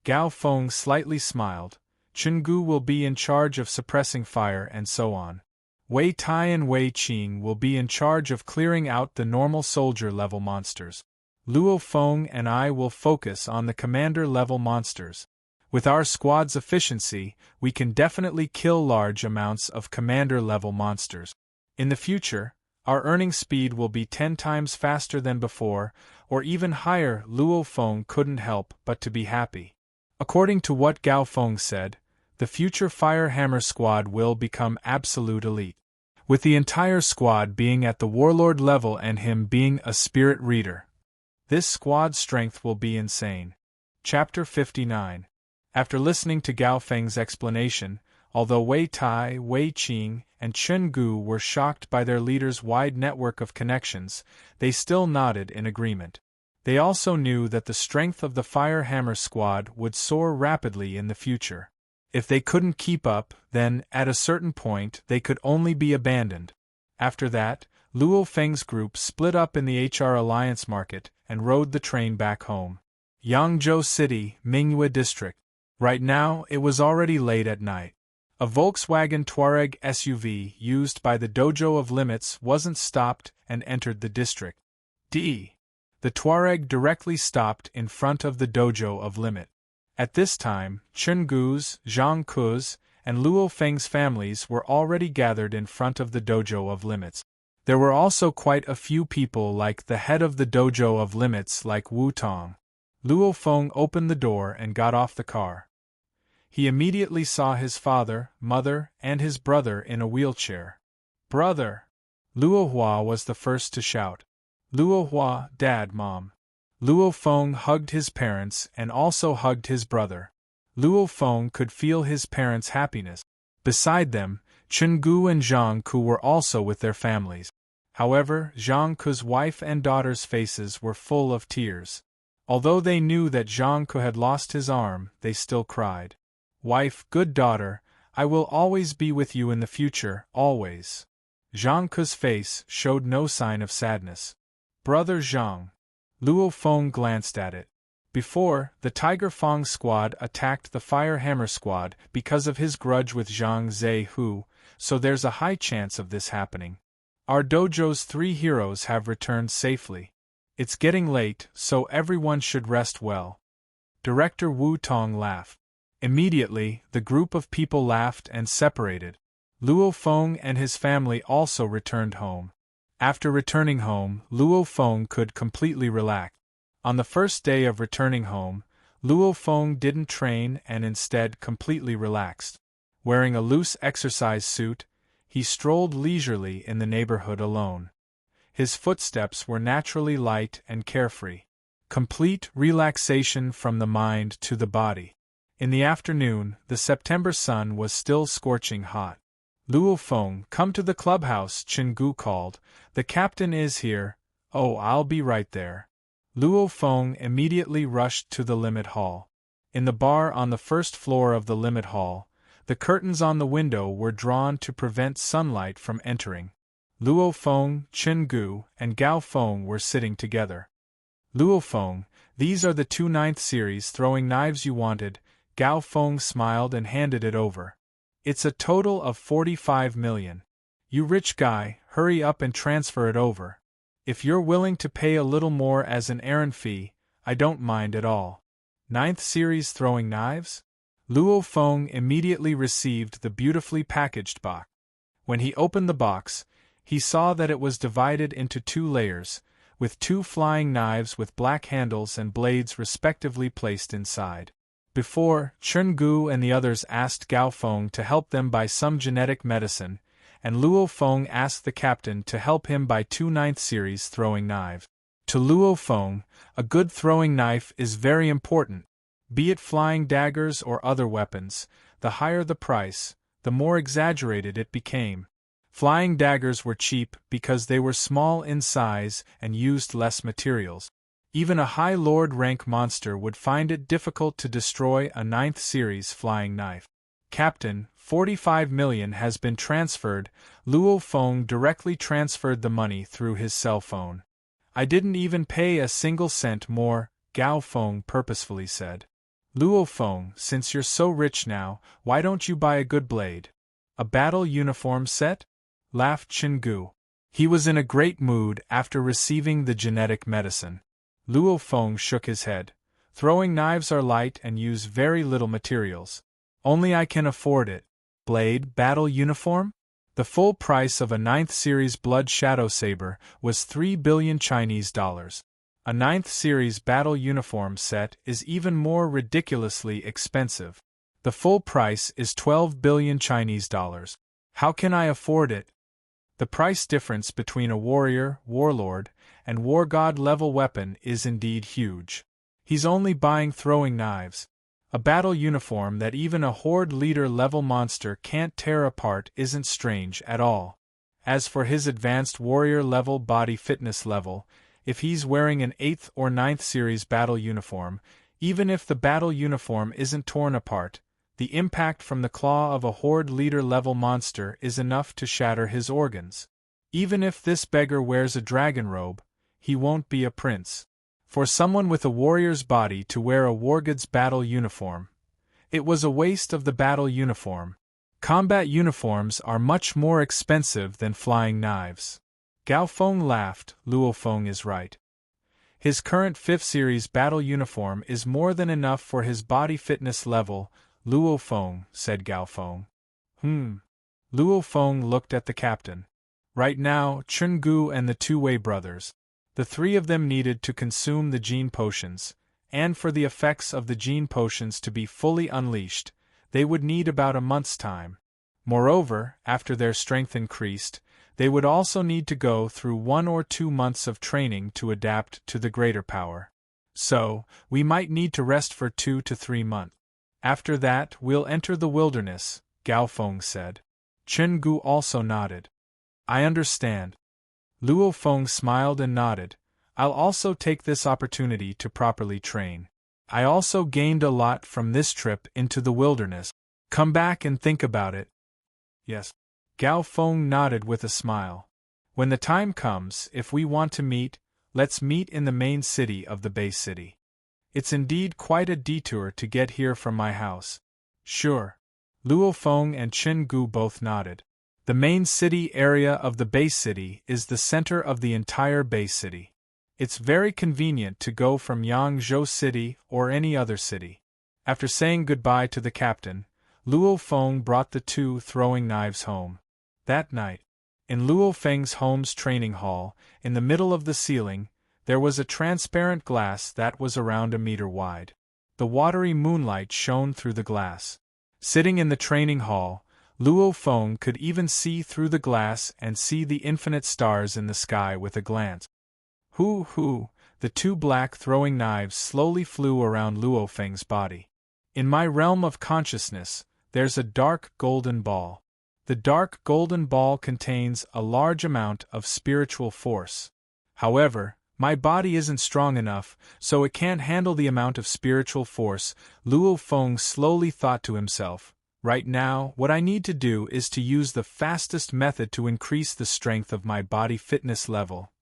Gao Feng slightly smiled. Chen Gu will be in charge of suppressing fire and so on. Wei Tai and Wei Qing will be in charge of clearing out the normal soldier-level monsters. Luo Feng and I will focus on the commander-level monsters. With our squad's efficiency, we can definitely kill large amounts of commander-level monsters. In the future, our earning speed will be 10 times faster than before, or even higher. Luo Feng couldn't help but to be happy. According to what Gao Feng said, the future Fire Hammer squad will become absolute elite. With the entire squad being at the warlord level and him being a spirit reader. This squad strength will be insane. Chapter 59. After listening to Gao Feng's explanation, although Wei Tai, Wei Qing, and Chen Gu were shocked by their leader's wide network of connections, they still nodded in agreement. They also knew that the strength of the Fire Hammer squad would soar rapidly in the future. If they couldn't keep up, then, at a certain point, they could only be abandoned. After that, Luo Feng's group split up in the HR Alliance Market and rode the train back home. Yangzhou City, Mingyue District. Right now, it was already late at night. A Volkswagen Touareg SUV used by the Dojo of Limits wasn't stopped and entered the district. The Touareg directly stopped in front of the Dojo of Limit. At this time, Chen Gu's, Zhang Ke's, and Luo Feng's families were already gathered in front of the Dojo of Limits. There were also quite a few people like the head of the Dojo of Limits like Wu Tong. Luo Feng opened the door and got off the car. He immediately saw his father, mother, and his brother in a wheelchair. "Brother!" Luo Hua was the first to shout. "Luo Hua, Dad, Mom." Luo Feng hugged his parents and also hugged his brother. Luo Feng could feel his parents' happiness. Beside them, Chen Gu and Zhang Ke were also with their families. However, Zhang Ke's wife and daughter's faces were full of tears. Although they knew that Zhang Ke had lost his arm, they still cried. "Wife, good daughter, I will always be with you in the future, always." Zhang Ke's face showed no sign of sadness. "Brother Zhang." Luo Feng glanced at it. Before, the Tiger Fang squad attacked the Fire Hammer squad because of his grudge with Zhang Zhe, so there's a high chance of this happening. Our dojo's 3 heroes have returned safely. It's getting late, so everyone should rest well. Director Wu Tong laughed. Immediately, the group of people laughed and separated. Luo Feng and his family also returned home. After returning home, Luo Feng could completely relax. On the first day of returning home, Luo Feng didn't train and instead completely relaxed. Wearing a loose exercise suit, he strolled leisurely in the neighborhood alone. His footsteps were naturally light and carefree. Complete relaxation from the mind to the body. In the afternoon, the September sun was still scorching hot. "Luo Feng, come to the clubhouse," Chen Gu called. "The captain is here." "Oh, I'll be right there." Luo Feng immediately rushed to the limit hall. In the bar on the first floor of the limit hall, the curtains on the window were drawn to prevent sunlight from entering. Luo Feng, Chen Gu, and Gao Feng were sitting together. "Luo Feng, these are the 2 9th series throwing knives you wanted." Gao Feng smiled and handed it over. "It's a total of 45 million. You rich guy, hurry up and transfer it over. If you're willing to pay a little more as an errand fee, I don't mind at all." 9th series throwing knives? Luo Feng immediately received the beautifully packaged box. When he opened the box, he saw that it was divided into 2 layers, with 2 flying knives with black handles and blades respectively placed inside. Before, Chen Gu and the others asked Gao Feng to help them buy some genetic medicine, and Luo Feng asked the captain to help him buy 2 9th series throwing knives. To Luo Feng, a good throwing knife is very important. Be it flying daggers or other weapons, the higher the price, the more exaggerated it became. Flying daggers were cheap because they were small in size and used less materials. Even a high lord rank monster would find it difficult to destroy a 9th series flying knife. "Captain, 45 million has been transferred." Luo Feng directly transferred the money through his cell phone. "I didn't even pay a single cent more," Gao Feng purposefully said. "Luo Feng, since you're so rich now, why don't you buy a good blade? A battle uniform set?" laughed Chen Gu. He was in a great mood after receiving the genetic medicine. Luo Feng shook his head. "Throwing knives are light and use very little materials. Only I can afford it." Blade, battle uniform? The full price of a 9th series Blood Shadow Saber was 3 billion Chinese dollars. A 9th series battle uniform set is even more ridiculously expensive. The full price is 12 billion Chinese dollars. How can I afford it? The price difference between a warrior, warlord, and war god level weapon is indeed huge. He's only buying throwing knives. A battle uniform that even a horde leader level monster can't tear apart isn't strange at all. As for his advanced warrior level body fitness level, if he's wearing an 8th or 9th series battle uniform, even if the battle uniform isn't torn apart, the impact from the claw of a horde leader level monster is enough to shatter his organs. Even if this beggar wears a dragon robe, he won't be a prince. For someone with a warrior's body to wear a wargod's battle uniform, it was a waste of the battle uniform. Combat uniforms are much more expensive than flying knives. Gao Feng laughed. Luo Feng is right. His current 5th series battle uniform is more than enough for his body fitness level, Luo Feng, said Gao Feng. Luo Feng looked at the captain. Right now, Chun Gu and the two Wei brothers. The three of them needed to consume the gene potions, and for the effects of the gene potions to be fully unleashed, they would need about a month's time. Moreover, after their strength increased, they would also need to go through 1 or 2 months of training to adapt to the greater power. So, we might need to rest for 2 to 3 months. After that, we'll enter the wilderness, Gao Feng said. Chun Gu also nodded. I understand. Luo Feng smiled and nodded. I'll also take this opportunity to properly train. I also gained a lot from this trip into the wilderness. Come back and think about it. Yes. Gao Feng nodded with a smile. When the time comes, if we want to meet, let's meet in the main city of the Bay City. It's indeed quite a detour to get here from my house. Sure. Luo Feng and Chun Gu both nodded. The main city area of the Bay City is the center of the entire Bay City. It's very convenient to go from Yangzhou City or any other city. After saying goodbye to the captain, Luo Feng brought the two throwing knives home. That night, in Luo Feng's home's training hall, in the middle of the ceiling, there was a transparent glass that was around a meter wide. The watery moonlight shone through the glass. Sitting in the training hall, Luo Feng could even see through the glass and see the infinite stars in the sky with a glance. Hoo! The two black throwing knives slowly flew around Luo Feng's body. In my realm of consciousness, there's a dark golden ball. The dark golden ball contains a large amount of spiritual force. However, my body isn't strong enough, so it can't handle the amount of spiritual force. Luo Feng slowly thought to himself. Right now, what I need to do is to use the fastest method to increase the strength of my body fitness level.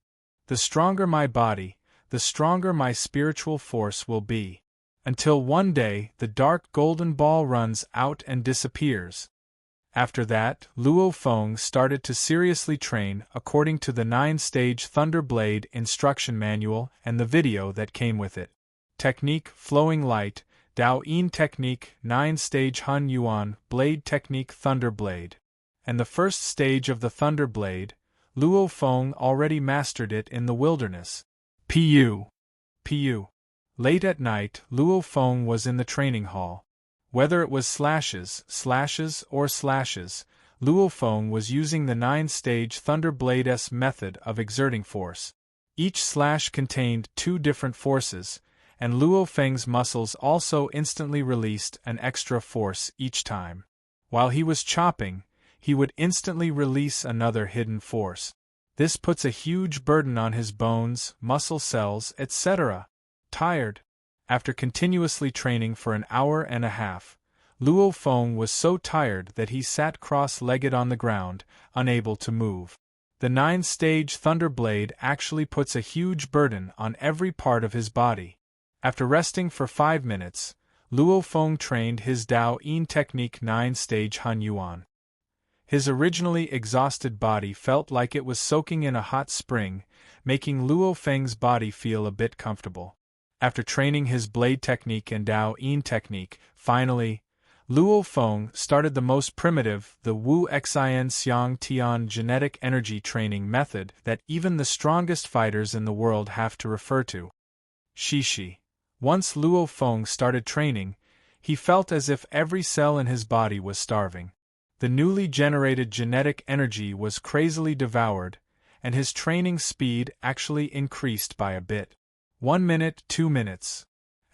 The stronger my body, the stronger my spiritual force will be. Until one day, the dark golden ball runs out and disappears. After that, Luo Feng started to seriously train according to the 9-stage Thunderblade instruction manual and the video that came with it. Technique, Flowing Light, Dao Yin Technique, 9-stage Hun Yuan, Blade Technique, Thunderblade. And the first stage of the Thunderblade, Luo Feng already mastered it in the wilderness. Pu. Late at night, Luo Feng was in the training hall. Whether it was slashes, or slashes, Luo Feng was using the 9-stage Thunderblade's method of exerting force. Each slash contained 2 different forces, and Luo Feng's muscles also instantly released an extra force each time. While he was chopping, he would instantly release another hidden force. This puts a huge burden on his bones, muscle cells, etc. Tired. After continuously training for an hour and a half, Luo Feng was so tired that he sat cross-legged on the ground, unable to move. The 9-stage Thunderblade actually puts a huge burden on every part of his body. After resting for 5 minutes, Luo Feng trained his Dao Yin Technique 9-stage Hun Yuan. His originally exhausted body felt like it was soaking in a hot spring, making Luo Feng's body feel a bit comfortable. After training his Blade Technique and Dao Yin Technique, finally, Luo Feng started the most primitive, the Wu Xin Xiang Tian genetic energy training method that even the strongest fighters in the world have to refer to. Shishi. Once Luo Feng started training, he felt as if every cell in his body was starving. The newly generated genetic energy was crazily devoured, and his training speed actually increased by a bit. 1 minute, 2 minutes.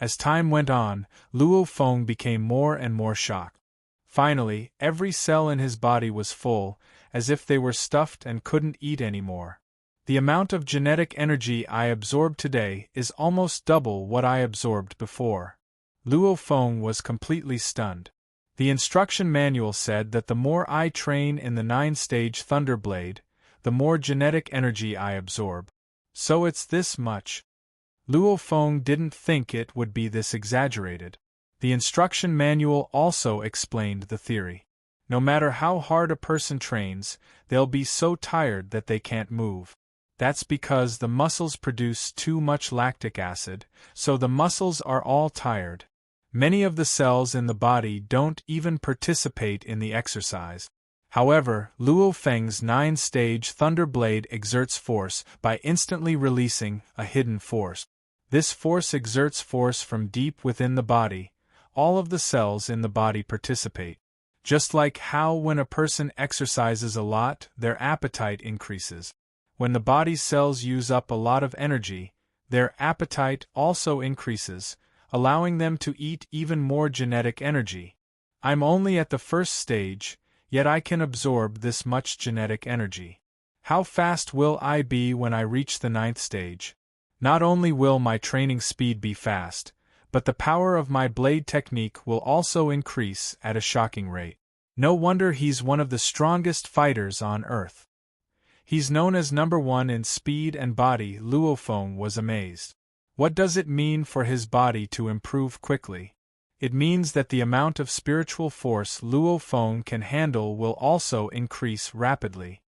As time went on, Luo Feng became more and more shocked. Finally, every cell in his body was full, as if they were stuffed and couldn't eat anymore. The amount of genetic energy I absorbed today is almost double what I absorbed before. Luo Feng was completely stunned. The instruction manual said that the more I train in the 9-stage Thunderblade, the more genetic energy I absorb. So it's this much. Luo Feng didn't think it would be this exaggerated. The instruction manual also explained the theory. No matter how hard a person trains, they'll be so tired that they can't move. That's because the muscles produce too much lactic acid, so the muscles are all tired. Many of the cells in the body don't even participate in the exercise. However, Luo Feng's 9-stage Thunderblade exerts force by instantly releasing a hidden force. This force exerts force from deep within the body. All of the cells in the body participate. Just like how when a person exercises a lot, their appetite increases. When the body's cells use up a lot of energy, their appetite also increases, allowing them to eat even more genetic energy. I'm only at the first stage, yet I can absorb this much genetic energy. How fast will I be when I reach the 9th stage? Not only will my training speed be fast, but the power of my blade technique will also increase at a shocking rate. No wonder he's one of the strongest fighters on Earth. He's known as #1 in speed and body. Luo Feng was amazed. What does it mean for his body to improve quickly? It means that the amount of spiritual force Luo Feng can handle will also increase rapidly.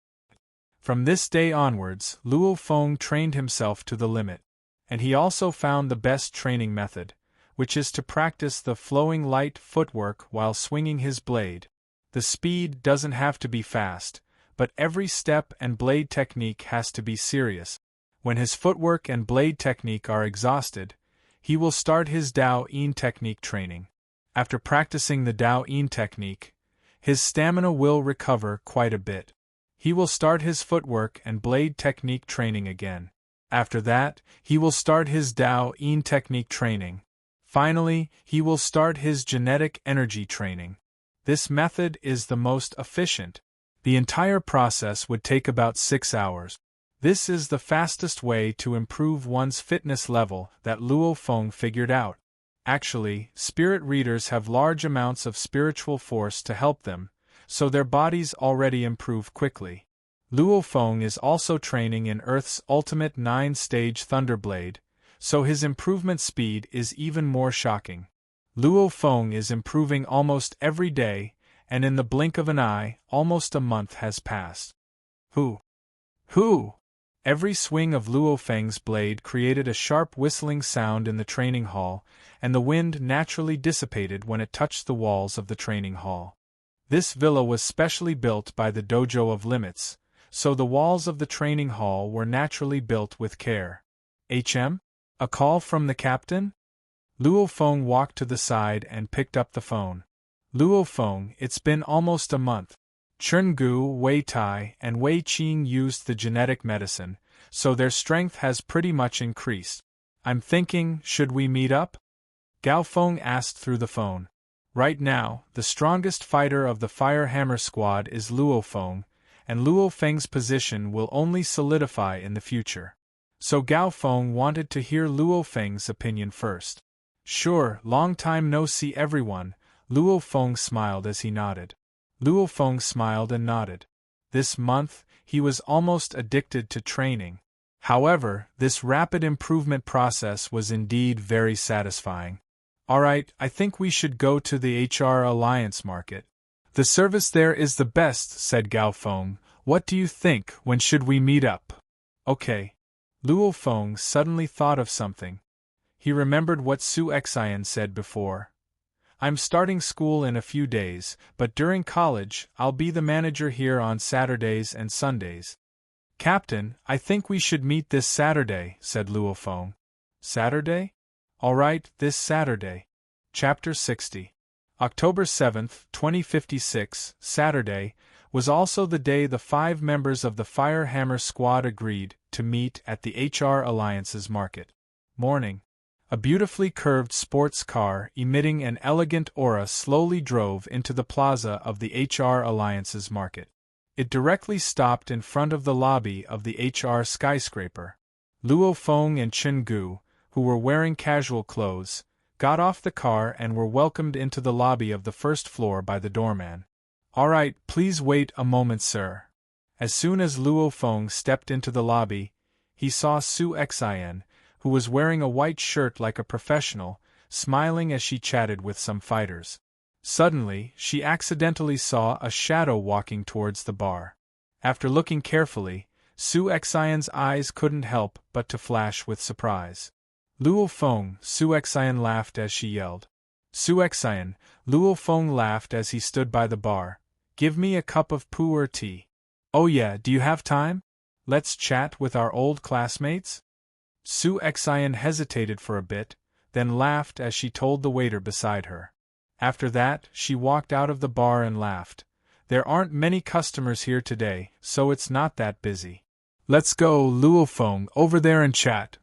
From this day onwards, Luo Feng trained himself to the limit. And he also found the best training method, which is to practice the flowing light footwork while swinging his blade. The speed doesn't have to be fast, but every step and blade technique has to be serious. When his footwork and blade technique are exhausted, he will start his Dao Yin technique training. After practicing the Dao Yin technique, his stamina will recover quite a bit. He will start his footwork and blade technique training again. After that, he will start his Dao Yin technique training. Finally, he will start his genetic energy training. This method is the most efficient. The entire process would take about 6 hours. This is the fastest way to improve one's fitness level that Luo Feng figured out. Actually, spirit readers have large amounts of spiritual force to help them, so their bodies already improve quickly. Luo Feng is also training in Earth's ultimate 9-stage Thunderblade, so his improvement speed is even more shocking. Luo Feng is improving almost every day, and in the blink of an eye, almost a month has passed. Hoo! Every swing of Luo Feng's blade created a sharp whistling sound in the training hall, and the wind naturally dissipated when it touched the walls of the training hall. This villa was specially built by the Dojo of Limits, so the walls of the training hall were naturally built with care. HM? A call from the captain? Luo Feng walked to the side and picked up the phone. Luo Feng, it's been almost a month. Chungu, Wei Tai, and Wei Qing used the genetic medicine, so their strength has pretty much increased. I'm thinking, should we meet up? Gao Feng asked through the phone. Right now, the strongest fighter of the Fire Hammer Squad is Luo Feng, and Luo Feng's position will only solidify in the future. So Gao Feng wanted to hear Luo Feng's opinion first. Sure, long time no see everyone, Luo Feng smiled as he nodded. Luo Feng smiled and nodded. This month, he was almost addicted to training. However, this rapid improvement process was indeed very satisfying. Alright, I think we should go to the HR Alliance market. The service there is the best, said Gao Feng. What do you think? When should we meet up? Okay. Luo Feng suddenly thought of something. He remembered what Su Xian said before. I'm starting school in a few days, but during college, I'll be the manager here on Saturdays and Sundays. Captain, I think we should meet this Saturday, said Luo Feng. Saturday? All right, this Saturday. Chapter 60. October 7th, 2056, Saturday, was also the day the 5 members of the Fire Hammer Squad agreed to meet at the HR Alliance's market. Morning. A beautifully curved sports car emitting an elegant aura slowly drove into the plaza of the HR Alliance's market. It directly stopped in front of the lobby of the HR skyscraper. Luo Feng and Chen Gu, who were wearing casual clothes, got off the car and were welcomed into the lobby of the first floor by the doorman. All right, please wait a moment, sir. As soon as Luo Feng stepped into the lobby, he saw Su Xian, who was wearing a white shirt like a professional, smiling as she chatted with some fighters. Suddenly, she accidentally saw a shadow walking towards the bar. After looking carefully, Su Xian's eyes couldn't help but to flash with surprise. Luo Feng, Su Xian laughed as she yelled. Su Xian, Luo Feng laughed as he stood by the bar. Give me a cup of pu'er tea. Oh yeah, do you have time? Let's chat with our old classmates? Su Xian hesitated for a bit, then laughed as she told the waiter beside her. After that, she walked out of the bar and laughed. There aren't many customers here today, so it's not that busy. Let's go, Luo Feng, over there and chat.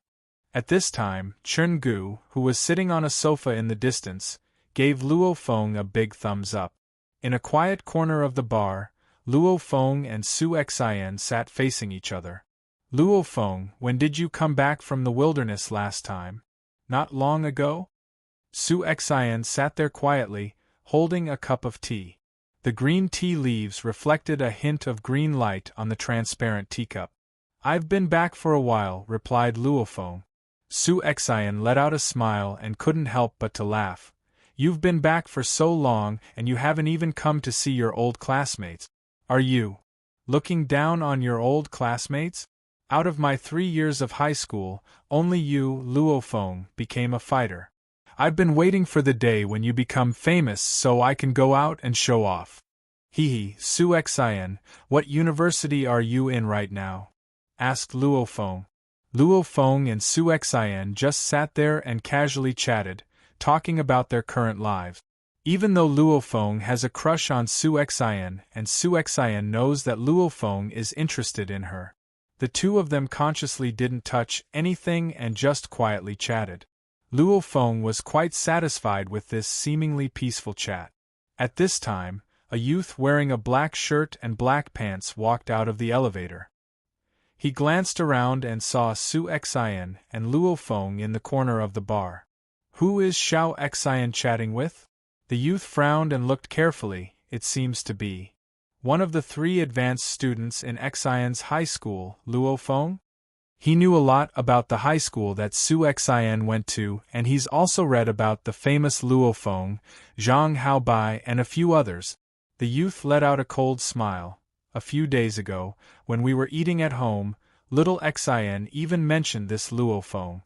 At this time, Chen Gu, who was sitting on a sofa in the distance, gave Luo Feng a big thumbs up. In a quiet corner of the bar, Luo Feng and Su Xian sat facing each other. Luo Feng, when did you come back from the wilderness last time? Not long ago? Su Xian sat there quietly, holding a cup of tea. The green tea leaves reflected a hint of green light on the transparent teacup. I've been back for a while, replied Luo Feng. Su Xian let out a smile and couldn't help but to laugh. You've been back for so long and you haven't even come to see your old classmates. Are you looking down on your old classmates? Out of my 3 years of high school, only you, Luo Feng, became a fighter. I've been waiting for the day when you become famous so I can go out and show off. Hehe, Su Xian, what university are you in right now? Asked Luo Feng. Luo Feng and Su Xian just sat there and casually chatted, talking about their current lives. Even though Luo Feng has a crush on Su Xian and Su Xian knows that Luo Feng is interested in her, the two of them consciously didn't touch anything and just quietly chatted. Luo Feng was quite satisfied with this seemingly peaceful chat. At this time, a youth wearing a black shirt and black pants walked out of the elevator. He glanced around and saw Su Xian and Luo Feng in the corner of the bar. Who is Xiao Xian chatting with? The youth frowned and looked carefully. It seems to be one of the 3 advanced students in Xian's high school, Luo Feng? He knew a lot about the high school that Su Xian went to, and he's also read about the famous Luo Feng, Zhang Haobai, and a few others. The youth let out a cold smile. A few days ago, when we were eating at home, little Xian even mentioned this Luo Feng.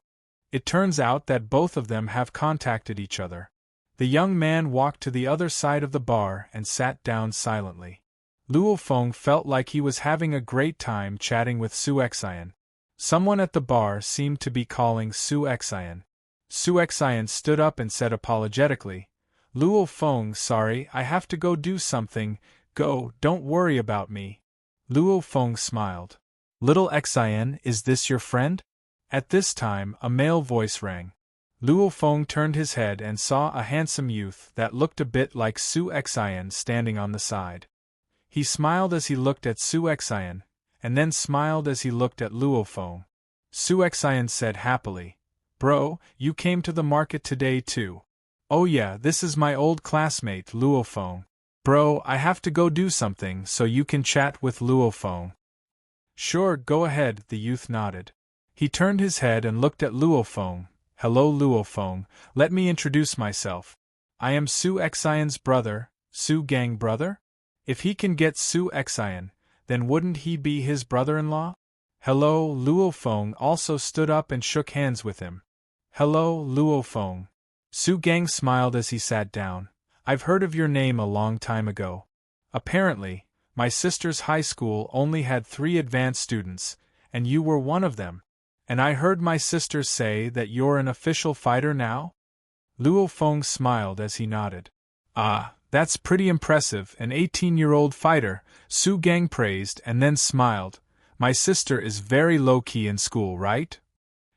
It turns out that both of them have contacted each other. The young man walked to the other side of the bar and sat down silently. Luo Feng felt like he was having a great time chatting with Su Xian. Someone at the bar seemed to be calling Su Xian. Su Xian stood up and said apologetically, Luo Feng, sorry, I have to go do something. Go, don't worry about me. Luo Feng smiled. Little Xian, is this your friend? At this time, a male voice rang. Luo Feng turned his head and saw a handsome youth that looked a bit like Su Xian standing on the side. He smiled as he looked at Su Xian, and then smiled as he looked at Luo Feng. Su Xian said happily, Bro, you came to the market today too. Oh yeah, this is my old classmate Luo Feng. Bro, I have to go do something so you can chat with Luo Feng. Sure, go ahead, the youth nodded. He turned his head and looked at Luo Feng. Hello Luo Feng, let me introduce myself. I am Su Xian's brother, Su Gang brother? If he can get Su Xian, then wouldn't he be his brother-in-law? Hello, Luo Feng also stood up and shook hands with him. Hello, Luo Feng. Su Gang smiled as he sat down. I've heard of your name a long time ago. Apparently, my sister's high school only had 3 advanced students, and you were one of them. And I heard my sister say that you're an official fighter now? Luo Feng smiled as he nodded. Ah, that's pretty impressive, an 18-year-old fighter, Su Gang praised and then smiled. My sister is very low-key in school, right?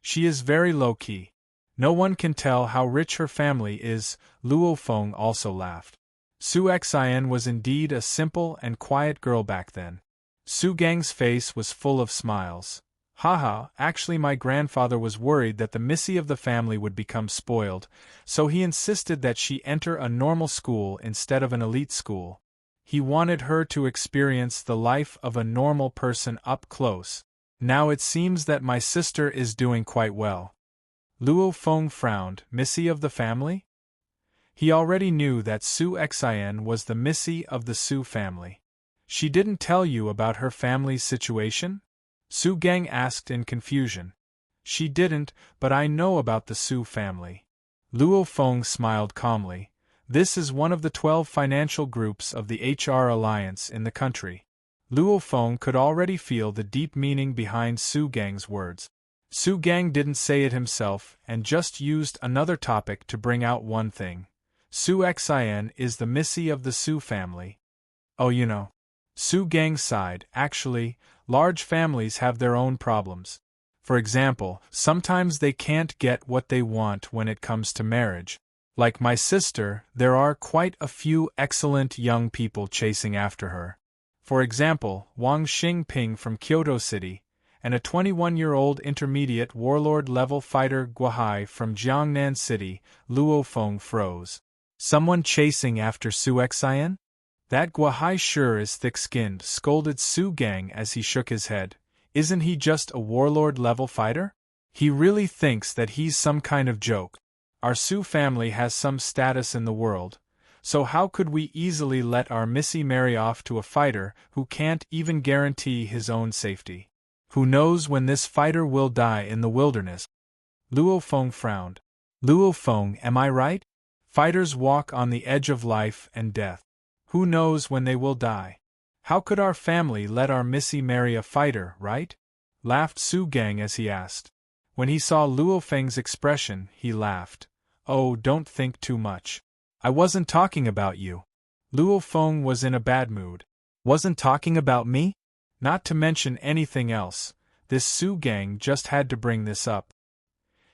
She is very low-key. No one can tell how rich her family is, Luo Feng also laughed. Su Xian was indeed a simple and quiet girl back then. Su Gang's face was full of smiles. Haha, actually my grandfather was worried that the missy of the family would become spoiled, so he insisted that she enter a normal school instead of an elite school. He wanted her to experience the life of a normal person up close. Now it seems that my sister is doing quite well. Luo Feng frowned. Missy of the family? He already knew that Su Xian was the Missy of the Su family. She didn't tell you about her family's situation? Su Gang asked in confusion. She didn't, but I know about the Su family. Luo Feng smiled calmly. This is one of the 12 financial groups of the HR Alliance in the country. Luo Feng could already feel the deep meaning behind Su Gang's words. Su Gang didn't say it himself and just used another topic to bring out one thing. Su Xian is the Missy of the Su family. Oh, you know. Su Gang sighed. Actually, large families have their own problems. For example, sometimes they can't get what they want when it comes to marriage. Like my sister, there are quite a few excellent young people chasing after her. For example, Wang Xingping from Kyoto City, and a 21-year-old intermediate warlord-level fighter Guohai from Jiangnan City. Luo Feng froze. Someone chasing after Su Xian? That Guohai sure is thick-skinned, scolded Su Gang as he shook his head. Isn't he just a warlord-level fighter? He really thinks that he's some kind of joke. Our Su family has some status in the world, so how could we easily let our Missy marry off to a fighter who can't even guarantee his own safety? Who knows when this fighter will die in the wilderness? Luo Feng frowned. Luo Feng, am I right? Fighters walk on the edge of life and death. Who knows when they will die? How could our family let our Missy marry a fighter, right? Laughed Su Gang as he asked. When he saw Luo Feng's expression, he laughed. Oh, don't think too much. I wasn't talking about you. Luo Feng was in a bad mood. Wasn't talking about me? Not to mention anything else, this Su Gang just had to bring this up.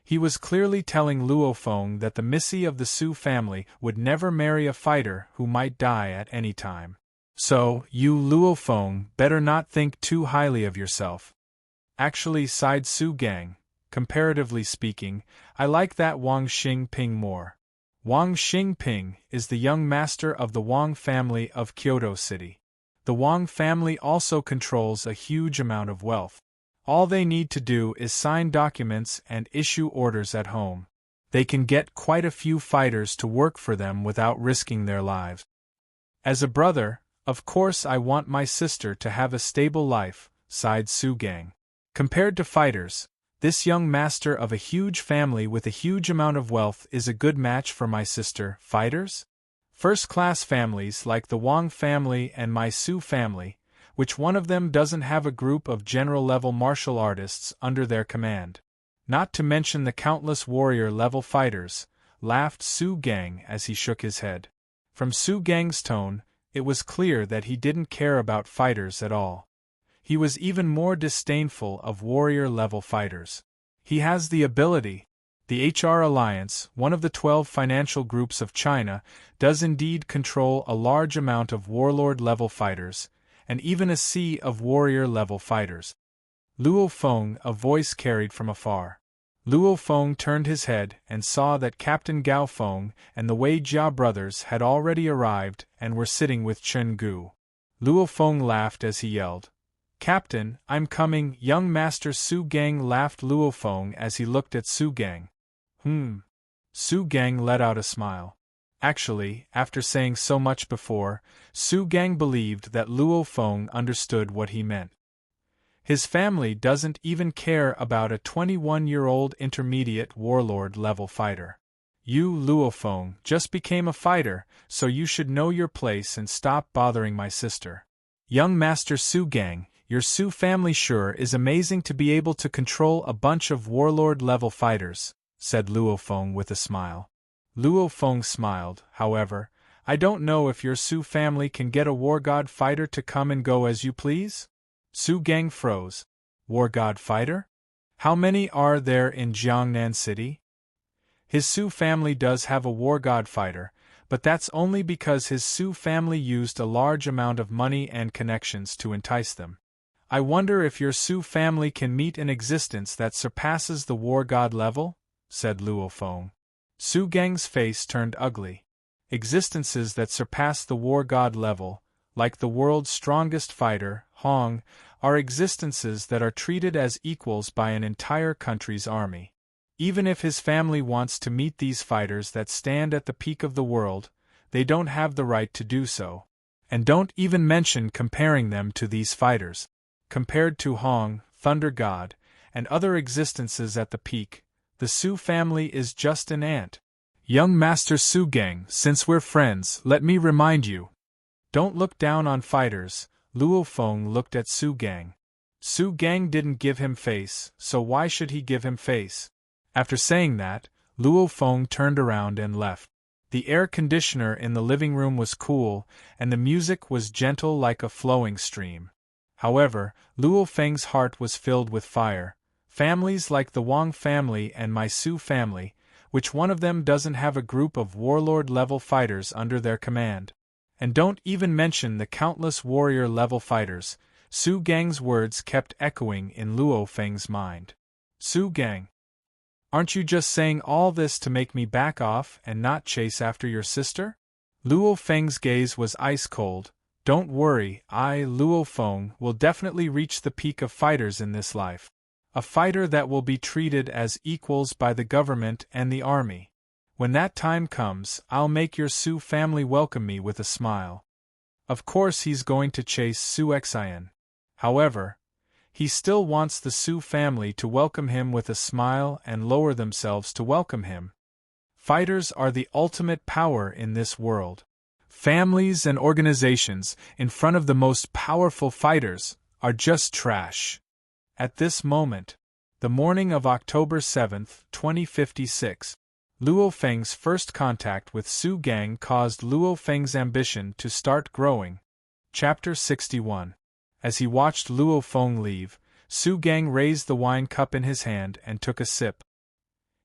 He was clearly telling Luo Feng that the Missy of the Su family would never marry a fighter who might die at any time. So, you Luo Feng better not think too highly of yourself. Actually, sighed Su Gang, comparatively speaking, I like that Wang Xingping more. Wang Xingping is the young master of the Wang family of Kyoto City. The Wang family also controls a huge amount of wealth. All they need to do is sign documents and issue orders at home. They can get quite a few fighters to work for them without risking their lives. As a brother, of course I want my sister to have a stable life, sighed Su Gang. Compared to fighters, this young master of a huge family with a huge amount of wealth is a good match for my sister. Fighters? First-class families like the Wang family and my Su family, which one of them doesn't have a group of general-level martial artists under their command? Not to mention the countless warrior-level fighters, laughed Su Gang as he shook his head. From Su Gang's tone, it was clear that he didn't care about fighters at all. He was even more disdainful of warrior-level fighters. He has the ability. The HR Alliance, one of the 12 financial groups of China, does indeed control a large amount of warlord-level fighters, and even a sea of warrior-level fighters. Luo Feng, a voice carried from afar. Luo Feng turned his head and saw that Captain Gao Feng and the Wei Jia brothers had already arrived and were sitting with Chen Gu. Luo Feng laughed as he yelled, Captain, I'm coming. Young Master Su Gang laughed Luo Feng as he looked at Su Gang. Su Gang let out a smile. Actually, after saying so much before, Su Gang believed that Luo Feng understood what he meant. His family doesn't even care about a 21-year-old intermediate warlord-level fighter. You, Luo Feng, just became a fighter, so you should know your place and stop bothering my sister. Young Master Su Gang, your Su family sure is amazing to be able to control a bunch of warlord-level fighters, said Luo Feng with a smile. Luo Feng smiled, however. I don't know if your Su family can get a war god fighter to come and go as you please? Su Gang froze. War god fighter? How many are there in Jiangnan City? His Su family does have a war god fighter, but that's only because his Su family used a large amount of money and connections to entice them. I wonder if your Su family can meet an existence that surpasses the war god level? Said Luo Feng. Su Gang's face turned ugly. Existences that surpass the war god level, like the world's strongest fighter, Hong, are existences that are treated as equals by an entire country's army. Even if his family wants to meet these fighters that stand at the peak of the world, they don't have the right to do so. And don't even mention comparing them to these fighters. Compared to Hong, Thunder God, and other existences at the peak, the Su family is just an ant. Young Master Su Gang, since we're friends, let me remind you. Don't look down on fighters. Luo Feng looked at Su Gang. Su Gang didn't give him face, so why should he give him face? After saying that, Luo Feng turned around and left. The air conditioner in the living room was cool, and the music was gentle like a flowing stream. However, Luo Feng's heart was filled with fire. Families like the Wang family and my Su family, which one of them doesn't have a group of warlord-level fighters under their command? And don't even mention the countless warrior-level fighters. Su Gang's words kept echoing in Luo Feng's mind. Su Gang, aren't you just saying all this to make me back off and not chase after your sister? Luo Feng's gaze was ice-cold. Don't worry, Luo Feng, will definitely reach the peak of fighters in this life. A fighter that will be treated as equals by the government and the army. When that time comes, I'll make your Su family welcome me with a smile. Of course he's going to chase Su Xian. However, he still wants the Su family to welcome him with a smile and lower themselves to welcome him. Fighters are the ultimate power in this world. Families and organizations, in front of the most powerful fighters, are just trash. At this moment, the morning of October 7, 2056, Luo Feng's first contact with Su Gang caused Luo Feng's ambition to start growing. Chapter 61. As he watched Luo Feng leave, Su Gang raised the wine cup in his hand and took a sip.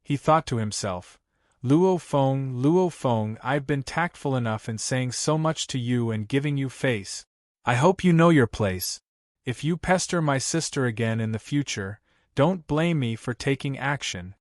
He thought to himself, Luo Feng, I've been tactful enough in saying so much to you and giving you face. I hope you know your place. If you pester my sister again in the future, don't blame me for taking action.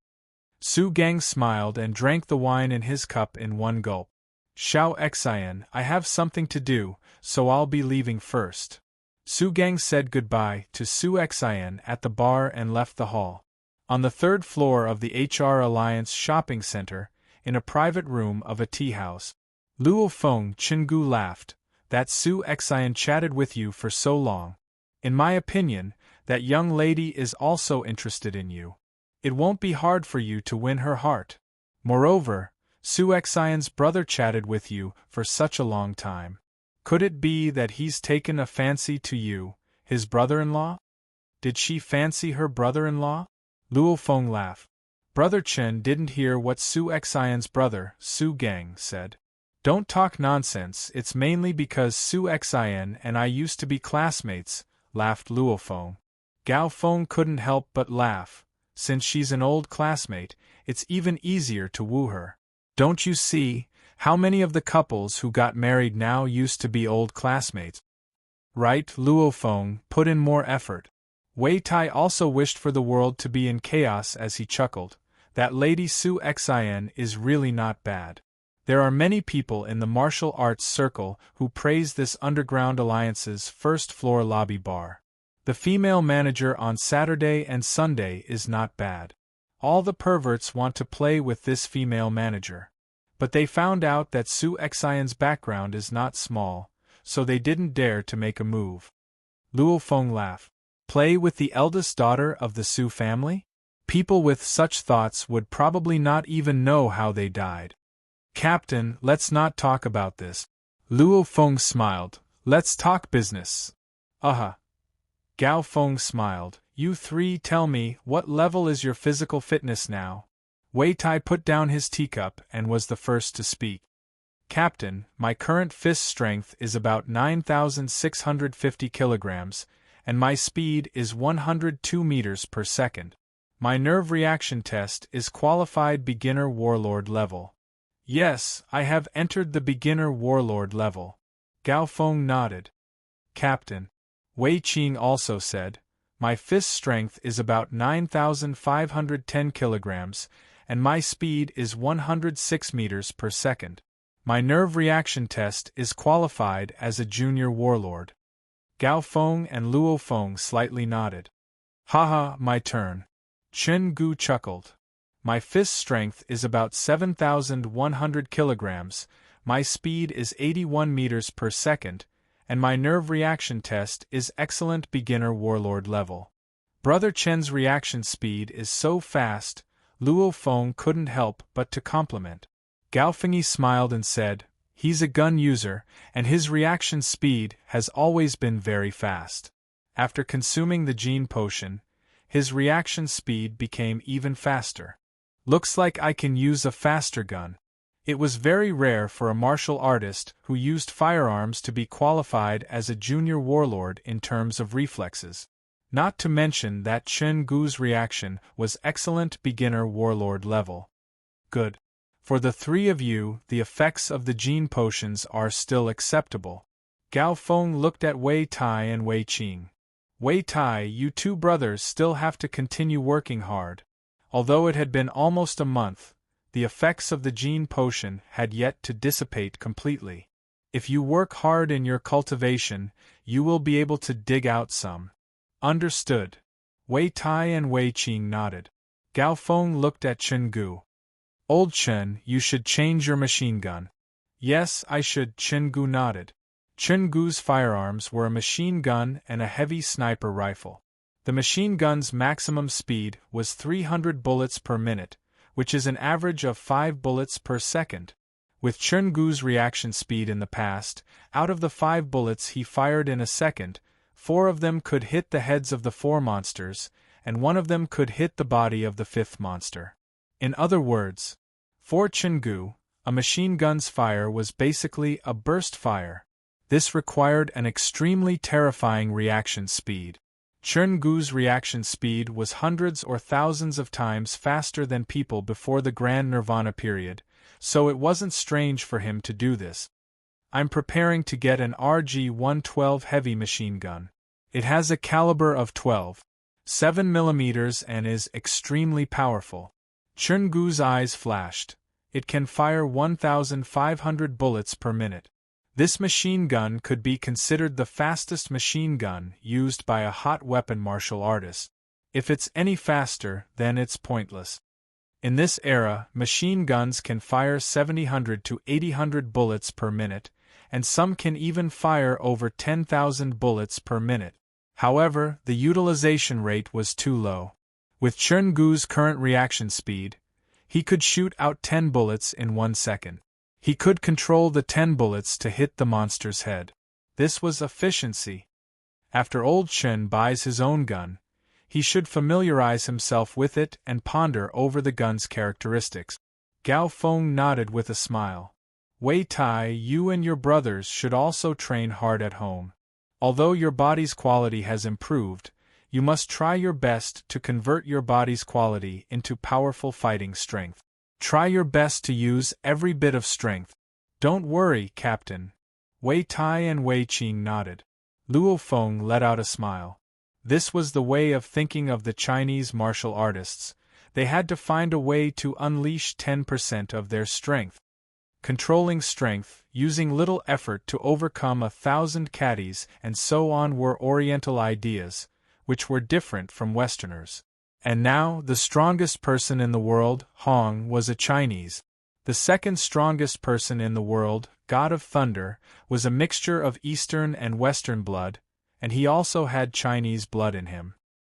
Su Gang smiled and drank the wine in his cup in one gulp. Xiao Xian, I have something to do, so I'll be leaving first. Su Gang said goodbye to Su Xian at the bar and left the hall. On the third floor of the HR Alliance shopping center, in a private room of a tea house, Luo Feng Chingu laughed. That Su Xian chatted with you for so long. In my opinion, that young lady is also interested in you. It won't be hard for you to win her heart. Moreover, Su Xian's brother chatted with you for such a long time. Could it be that he's taken a fancy to you, his brother-in-law? Did she fancy her brother-in-law? Luo Feng laughed. Brother Chen didn't hear what Su Xian's brother, Su Gang, said. Don't talk nonsense, it's mainly because Su Xian and I used to be classmates, laughed Luo Feng. Gao Feng couldn't help but laugh. Since she's an old classmate, it's even easier to woo her. Don't you see, how many of the couples who got married now used to be old classmates? Right, Luo Feng put in more effort. Wei Tai also wished for the world to be in chaos as he chuckled. That lady Su Xian is really not bad. There are many people in the martial arts circle who praise this underground alliance's first-floor lobby bar. The female manager on Saturday and Sunday is not bad. All the perverts want to play with this female manager. But they found out that Su Xian's background is not small, so they didn't dare to make a move. Luo Feng laughed. Play with the eldest daughter of the Su family? People with such thoughts would probably not even know how they died. Captain, let's not talk about this. Luo Feng smiled. Let's talk business. Gao Feng smiled. You three tell me, what level is your physical fitness now? Wei Tai put down his teacup and was the first to speak. Captain, my current fist strength is about 9,650 kilograms, and my speed is 102 meters per second. My nerve reaction test is qualified beginner warlord level. Yes, I have entered the beginner warlord level. Gao Feng nodded. Captain, Wei Qing also said, my fist strength is about 9,510 kilograms, and my speed is 106 meters per second. My nerve reaction test is qualified as a junior warlord. Gao Feng and Luo Feng slightly nodded. Haha, my turn. Chen Gu chuckled. My fist strength is about 7,100 kilograms, my speed is 81 meters per second, and my nerve reaction test is excellent beginner warlord level. Brother Chen's reaction speed is so fast, Luo Feng couldn't help but to compliment. Gao Fengyi smiled and said, he's a gun user, and his reaction speed has always been very fast. After consuming the gene potion, his reaction speed became even faster. Looks like I can use a faster gun. It was very rare for a martial artist who used firearms to be qualified as a junior warlord in terms of reflexes. Not to mention that Chen Gu's reaction was excellent beginner warlord level. Good. For the three of you, the effects of the gene potions are still acceptable. Gao Feng looked at Wei Tai and Wei Qing. Wei Tai, you two brothers still have to continue working hard. Although it had been almost a month, the effects of the gene potion had yet to dissipate completely. If you work hard in your cultivation, you will be able to dig out some. Understood. Wei Tai and Wei Qing nodded. Gao Feng looked at Chen Gu. Old Chen, you should change your machine gun. Yes, I should, Chen Gu nodded. Chen Gu's firearms were a machine gun and a heavy sniper rifle. The machine gun's maximum speed was 300 bullets per minute, which is an average of 5 bullets per second. With Chen Gu's reaction speed in the past, out of the 5 bullets he fired in a second, 4 of them could hit the heads of the 4 monsters, and 1 of them could hit the body of the 5th monster. In other words, for Chen Gu, a machine gun's fire was basically a burst fire. This required an extremely terrifying reaction speed. Chen Gu's reaction speed was hundreds or thousands of times faster than people before the Grand Nirvana period, so it wasn't strange for him to do this. I'm preparing to get an RG-112 heavy machine gun. It has a caliber of 12.7 mm and is extremely powerful. Chen Gu's eyes flashed. It can fire 1,500 bullets per minute. This machine gun could be considered the fastest machine gun used by a hot weapon martial artist. If it's any faster, then it's pointless. In this era, machine guns can fire 700 to 800 bullets per minute, and some can even fire over 10,000 bullets per minute. However, the utilization rate was too low. With Chen Gu's current reaction speed, he could shoot out 10 bullets in 1 second. He could control the 10 bullets to hit the monster's head. This was efficiency. After old Chen buys his own gun, he should familiarize himself with it and ponder over the gun's characteristics. Gao Feng nodded with a smile. Wei Tai, you and your brothers should also train hard at home. Although your body's quality has improved, you must try your best to convert your body's quality into powerful fighting strength. Try your best to use every bit of strength. Don't worry, Captain. Wei Tai and Wei Qing nodded. Luo Feng let out a smile. This was the way of thinking of the Chinese martial artists. They had to find a way to unleash 10% of their strength. Controlling strength, using little effort to overcome 1,000 caddies, and so on were Oriental ideas, which were different from Westerners. And now, the strongest person in the world, Hong, was a Chinese. The second strongest person in the world, God of Thunder, was a mixture of Eastern and Western blood, and he also had Chinese blood in him.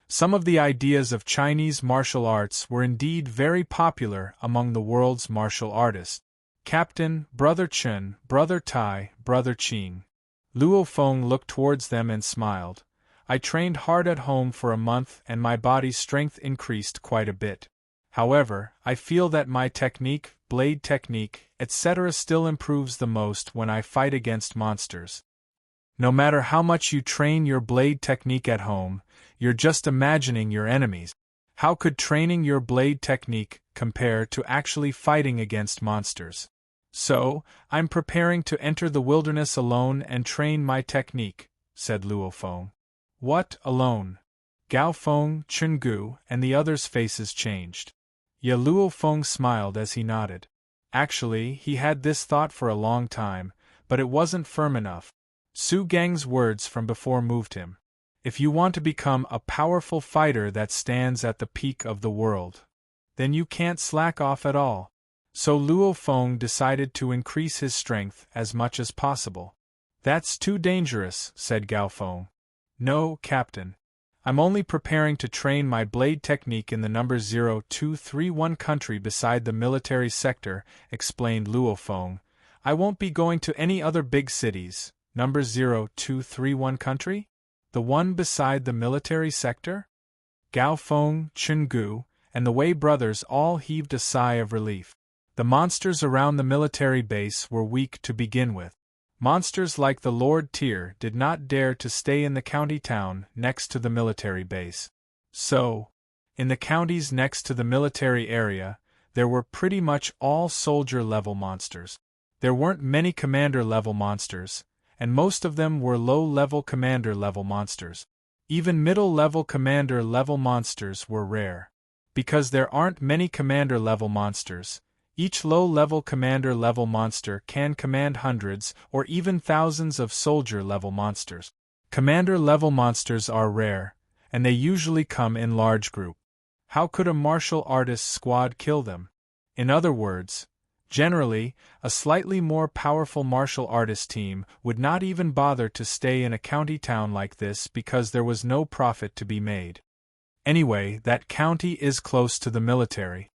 Some of the ideas of Chinese martial arts were indeed very popular among the world's martial artists. Captain, Brother Chen, Brother Tai, Brother Qing. Luo Feng looked towards them and smiled. I trained hard at home for a month and my body's strength increased quite a bit. However, I feel that my technique, blade technique, etc. still improves the most when I fight against monsters. No matter how much you train your blade technique at home, you're just imagining your enemies. How could training your blade technique compare to actually fighting against monsters? So, I'm preparing to enter the wilderness alone and train my technique, said Luo Feng. What, alone? Gao Feng, Chen Gu, and the others' faces changed. Luo Feng smiled as he nodded. Actually, he had this thought for a long time, but it wasn't firm enough. Su Gang's words from before moved him. If you want to become a powerful fighter that stands at the peak of the world, then you can't slack off at all. So Luo Feng decided to increase his strength as much as possible. That's too dangerous, said Gao Feng. No, Captain. I'm only preparing to train my blade technique in the number 0231 country beside the military sector, explained Luo Feng. I won't be going to any other big cities. Number 0231 country? The one beside the military sector? Gao Feng, Chen Gu, and the Wei brothers all heaved a sigh of relief. The monsters around the military base were weak to begin with. Monsters like the Lord Tyr did not dare to stay in the county town next to the military base. So, in the counties next to the military area, there were pretty much all soldier-level monsters. There weren't many commander-level monsters, and most of them were low-level commander-level monsters. Even middle-level commander-level monsters were rare. Because there aren't many commander-level monsters, each low-level commander-level monster can command hundreds or even thousands of soldier-level monsters. Commander-level monsters are rare, and they usually come in large groups. How could a martial artist squad kill them? In other words, generally, a slightly more powerful martial artist team would not even bother to stay in a county town like this because there was no profit to be made. Anyway, that county is close to the military.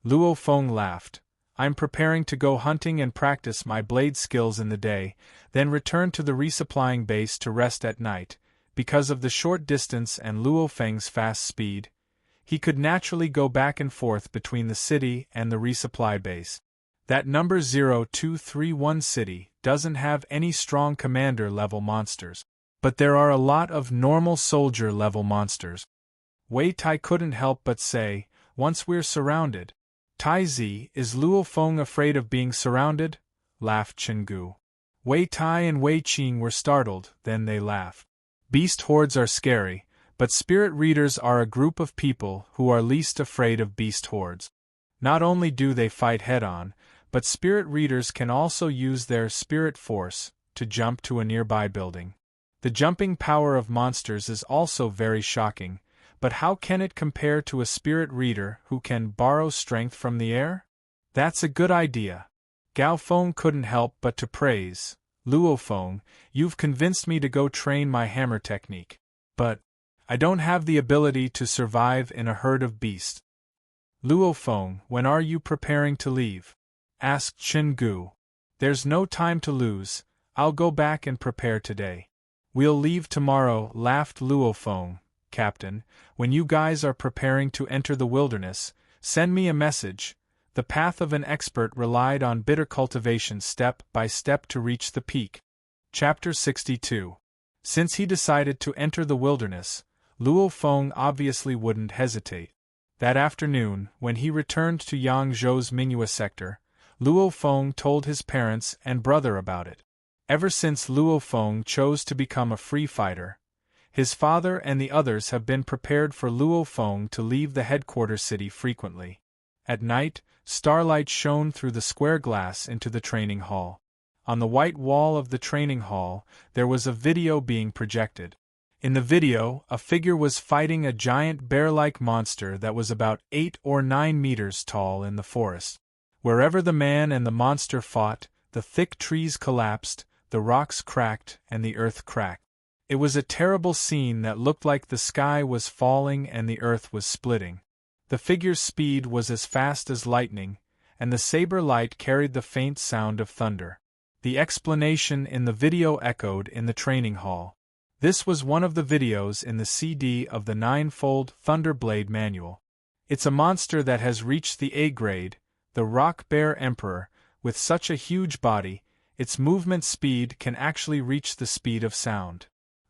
Luo Feng laughed. I'm preparing to go hunting and practice my blade skills in the day, then return to the resupplying base to rest at night. Because of the short distance and Luo Feng's fast speed, he could naturally go back and forth between the city and the resupply base. That number 0231 city doesn't have any strong commander-level monsters, but there are a lot of normal soldier-level monsters. Wei Tai couldn't help but say, once we're surrounded. Tai Zi, is Luo Feng afraid of being surrounded? Laughed Chen Gu. Wei Tai and Wei Qing were startled, then they laughed. Beast hordes are scary, but spirit readers are a group of people who are least afraid of beast hordes. Not only do they fight head-on, but spirit readers can also use their spirit force to jump to a nearby building. The jumping power of monsters is also very shocking, but how can it compare to a spirit reader who can borrow strength from the air? That's a good idea. Gao Feng couldn't help but to praise. Luo Feng, you've convinced me to go train my hammer technique. But I don't have the ability to survive in a herd of beasts. Luo Feng, when are you preparing to leave? Asked Chen Gu. There's no time to lose, I'll go back and prepare today. We'll leave tomorrow, laughed Luo Feng. Captain, when you guys are preparing to enter the wilderness, send me a message. The path of an expert relied on bitter cultivation step by step to reach the peak. Chapter 62. Since he decided to enter the wilderness, Luo Feng obviously wouldn't hesitate. That afternoon, when he returned to Yangzhou's Mingyue sector, Luo Feng told his parents and brother about it. Ever since Luo Feng chose to become a free fighter, his father and the others have been prepared for Luo Feng to leave the headquarters city frequently. At night, starlight shone through the square glass into the training hall. On the white wall of the training hall, there was a video being projected. In the video, a figure was fighting a giant bear-like monster that was about 8 or 9 meters tall in the forest. Wherever the man and the monster fought, the thick trees collapsed, the rocks cracked, and the earth cracked. It was a terrible scene that looked like the sky was falling and the earth was splitting. The figure's speed was as fast as lightning, and the saber light carried the faint sound of thunder. The explanation in the video echoed in the training hall. This was one of the videos in the CD of the Ninefold Thunderblade manual. It's a monster that has reached the A grade, the Rock Bear Emperor. With such a huge body, its movement speed can actually reach the speed of sound.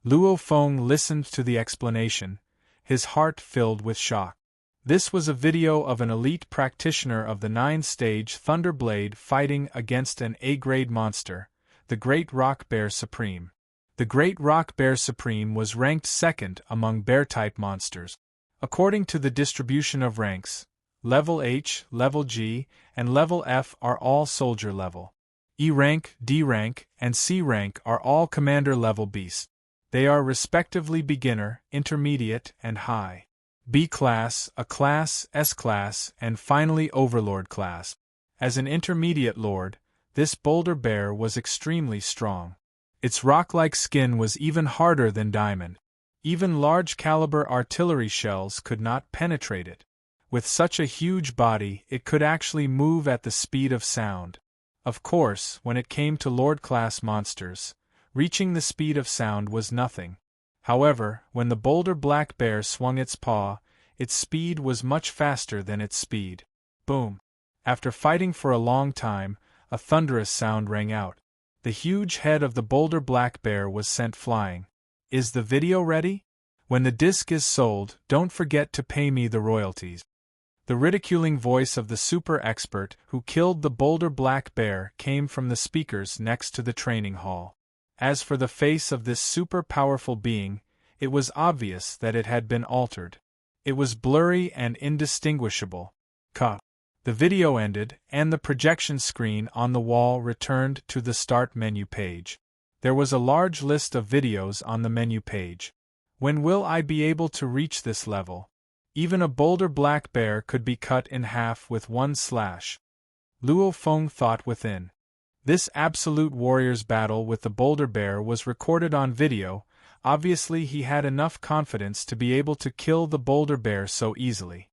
Luo Feng listened to the explanation, his heart filled with shock. This was a video of an elite practitioner of the 9-stage Thunderblade fighting against an A-grade monster, the Great Rock Bear Supreme. The Great Rock Bear Supreme was ranked second among bear-type monsters. According to the distribution of ranks, Level H, Level G, and Level F are all soldier level. E rank, D rank, and C rank are all commander level beasts. They are respectively beginner, intermediate, and high. B class, A class, S class, and finally Overlord class. As an intermediate lord, this boulder bear was extremely strong. Its rock-like skin was even harder than diamond. Even large-caliber artillery shells could not penetrate it. With such a huge body, it could actually move at the speed of sound. Of course, when it came to Lord-class monsters, reaching the speed of sound was nothing. However, when the boulder black bear swung its paw, its speed was much faster than its speed. Boom! After fighting for a long time, a thunderous sound rang out. The huge head of the boulder black bear was sent flying. Is the video ready? When the disc is sold, don't forget to pay me the royalties. The ridiculing voice of the super expert who killed the boulder black bear came from the speakers next to the training hall. As for the face of this super powerful being, it was obvious that it had been altered. It was blurry and indistinguishable. The video ended, and the projection screen on the wall returned to the Start menu page. There was a large list of videos on the menu page. When will I be able to reach this level? Even a boulder black bear could be cut in half with one slash. Luo Feng thought within. This absolute warrior's battle with the boulder bear was recorded on video. Obviously he had enough confidence to be able to kill the boulder bear so easily.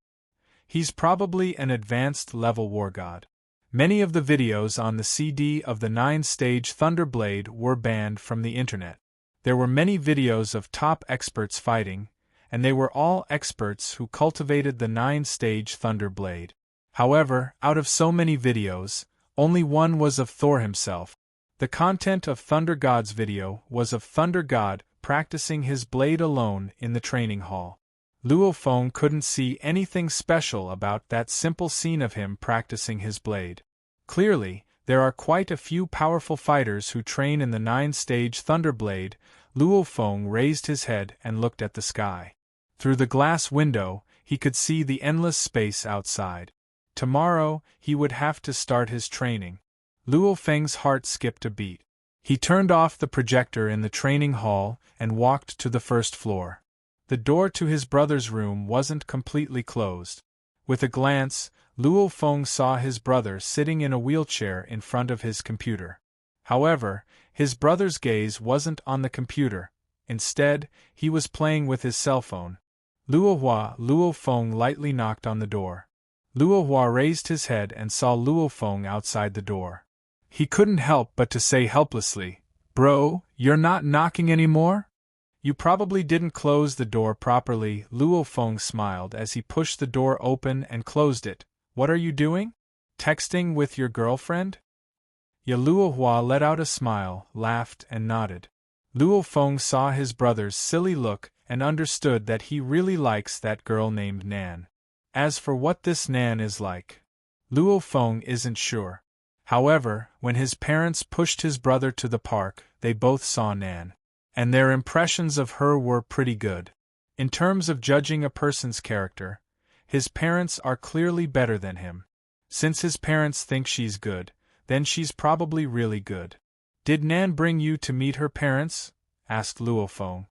He's probably an advanced level war god. Many of the videos on the CD of the 9-stage Thunderblade were banned from the internet. There were many videos of top experts fighting, and they were all experts who cultivated the 9-stage Thunderblade. However, out of so many videos, only one was of Thor himself. The content of Thunder God's video was of Thunder God practicing his blade alone in the training hall. Luo Feng couldn't see anything special about that simple scene of him practicing his blade. Clearly, there are quite a few powerful fighters who train in the 9-stage Thunderblade. Luo Feng raised his head and looked at the sky. Through the glass window, he could see the endless space outside. Tomorrow, he would have to start his training. Luo Feng's heart skipped a beat. He turned off the projector in the training hall and walked to the first floor. The door to his brother's room wasn't completely closed. With a glance, Luo Feng saw his brother sitting in a wheelchair in front of his computer. However, his brother's gaze wasn't on the computer. Instead, he was playing with his cell phone. Luo Feng lightly knocked on the door. Luo raised his head and saw Luo Feng outside the door. He couldn't help but to say helplessly, "Bro, you're not knocking anymore?" "You probably didn't close the door properly." Luo Feng smiled as he pushed the door open and closed it. "What are you doing? Texting with your girlfriend?" Luo let out a smile, laughed and nodded. Luo Feng saw his brother's silly look and understood that he really likes that girl named Nan. As for what this Nan is like, Luo Feng isn't sure. However, when his parents pushed his brother to the park, they both saw Nan. And their impressions of her were pretty good. In terms of judging a person's character, his parents are clearly better than him. Since his parents think she's good, then she's probably really good. "Did Nan bring you to meet her parents?" asked Luo Feng.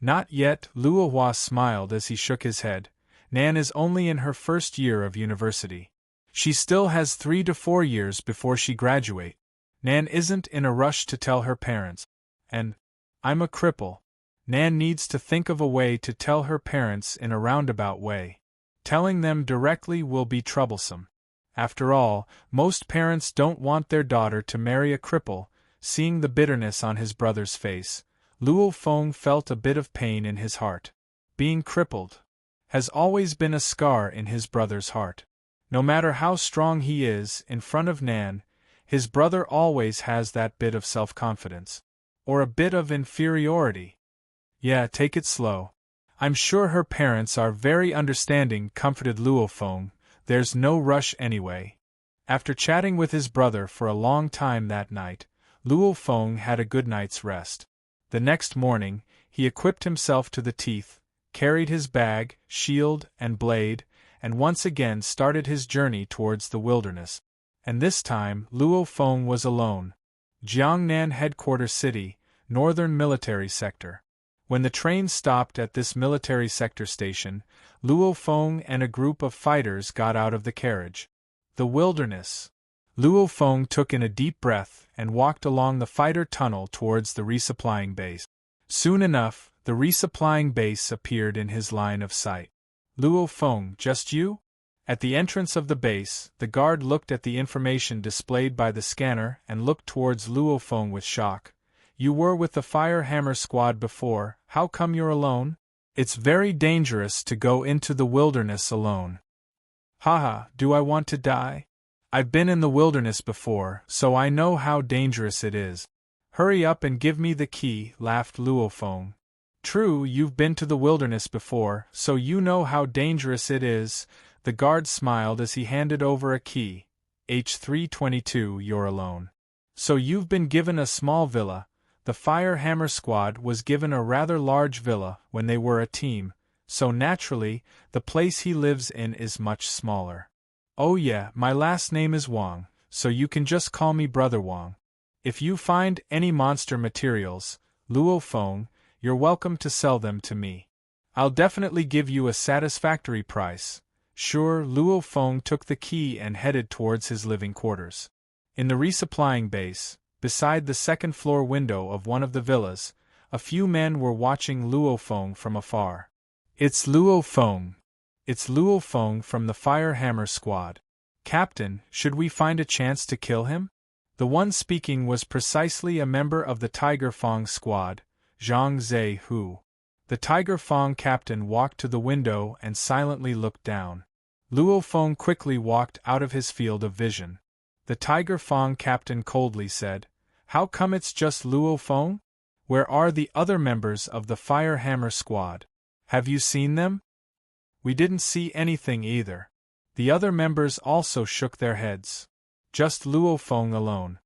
"Not yet." Luo smiled as he shook his head. "Nan is only in her first year of university. She still has 3 to 4 years before she graduates. Nan isn't in a rush to tell her parents. And I'm a cripple. Nan needs to think of a way to tell her parents in a roundabout way. Telling them directly will be troublesome. After all, most parents don't want their daughter to marry a cripple." Seeing the bitterness on his brother's face, Luo Feng felt a bit of pain in his heart. Being crippled has always been a scar in his brother's heart. No matter how strong he is in front of Nan, his brother always has that bit of self-confidence. Or a bit of inferiority. "Yeah, take it slow. I'm sure her parents are very understanding," comforted Luo Feng. "There's no rush anyway." After chatting with his brother for a long time that night, Luo Feng had a good night's rest. The next morning, he equipped himself to the teeth, carried his bag, shield, and blade, and once again started his journey towards the wilderness. And this time, Luo Feng was alone. Jiangnan Headquarter City, Northern Military Sector. When the train stopped at this military sector station, Luo Feng and a group of fighters got out of the carriage. The wilderness. Luo Feng took in a deep breath and walked along the fighter tunnel towards the resupplying base. Soon enough, the resupplying base appeared in his line of sight. Luo Feng, just you? At the entrance of the base, the guard looked at the information displayed by the scanner and looked towards Luo Feng with shock. You were with the Fire Hammer Squad before, how come you're alone? It's very dangerous to go into the wilderness alone. Haha, do I want to die? I've been in the wilderness before, so I know how dangerous it is. Hurry up and give me the key, laughed Luo Feng. True, you've been to the wilderness before, so you know how dangerous it is. The guard smiled as he handed over a key. H322, you're alone. So you've been given a small villa. The Fire Hammer Squad was given a rather large villa when they were a team, so naturally, the place he lives in is much smaller. Oh yeah, my last name is Wang, so you can just call me Brother Wang. If you find any monster materials, Luo Feng, you're welcome to sell them to me. I'll definitely give you a satisfactory price. Sure, Luo Feng took the key and headed towards his living quarters. In the resupplying base, beside the second-floor window of one of the villas, a few men were watching Luo Feng from afar. It's Luo Feng. It's Luo Feng from the Fire Hammer Squad. Captain, should we find a chance to kill him? The one speaking was precisely a member of the Tiger Fang Squad, Zhang Zhe-hu. The Tiger Fang captain walked to the window and silently looked down. Luo Feng quickly walked out of his field of vision. The Tiger Fang captain coldly said, How come it's just Luo Feng? Where are the other members of the Fire Hammer Squad? Have you seen them? We didn't see anything either. The other members also shook their heads. Just Luo Feng alone.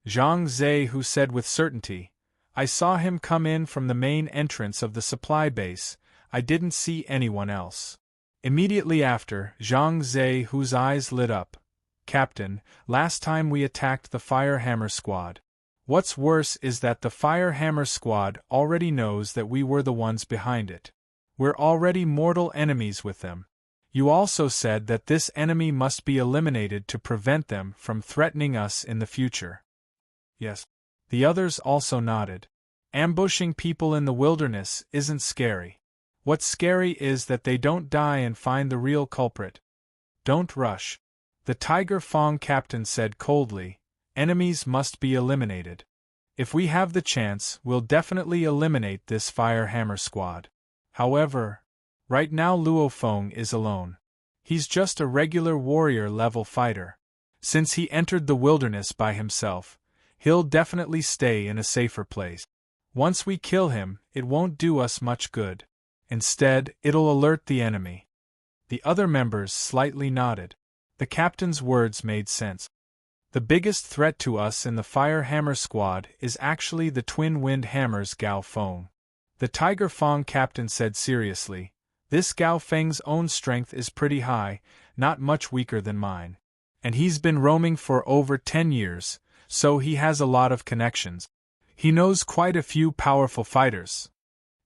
Zhang Zhe-hu said with certainty, I saw him come in from the main entrance of the supply base, I didn't see anyone else. Immediately after, Zhang Zhe-hu's eyes lit up. Captain, last time we attacked the Fire Hammer Squad. What's worse is that the Fire Hammer Squad already knows that we were the ones behind it. We're already mortal enemies with them. You also said that this enemy must be eliminated to prevent them from threatening us in the future. Yes. The others also nodded. Ambushing people in the wilderness isn't scary. What's scary is that they don't die and find the real culprit. Don't rush. The Tiger Fang captain said coldly, enemies must be eliminated. If we have the chance, we'll definitely eliminate this Fire Hammer Squad. However, right now Luo Feng is alone. He's just a regular warrior-level fighter. Since he entered the wilderness by himself, he'll definitely stay in a safer place. Once we kill him, it won't do us much good. Instead, it'll alert the enemy. The other members slightly nodded. The captain's words made sense. The biggest threat to us in the Fire Hammer Squad is actually the Twin Wind Hammers Gao Feng. The Tiger Fang captain said seriously, This Gao Feng's own strength is pretty high, not much weaker than mine. And he's been roaming for over 10 years, so he has a lot of connections. He knows quite a few powerful fighters.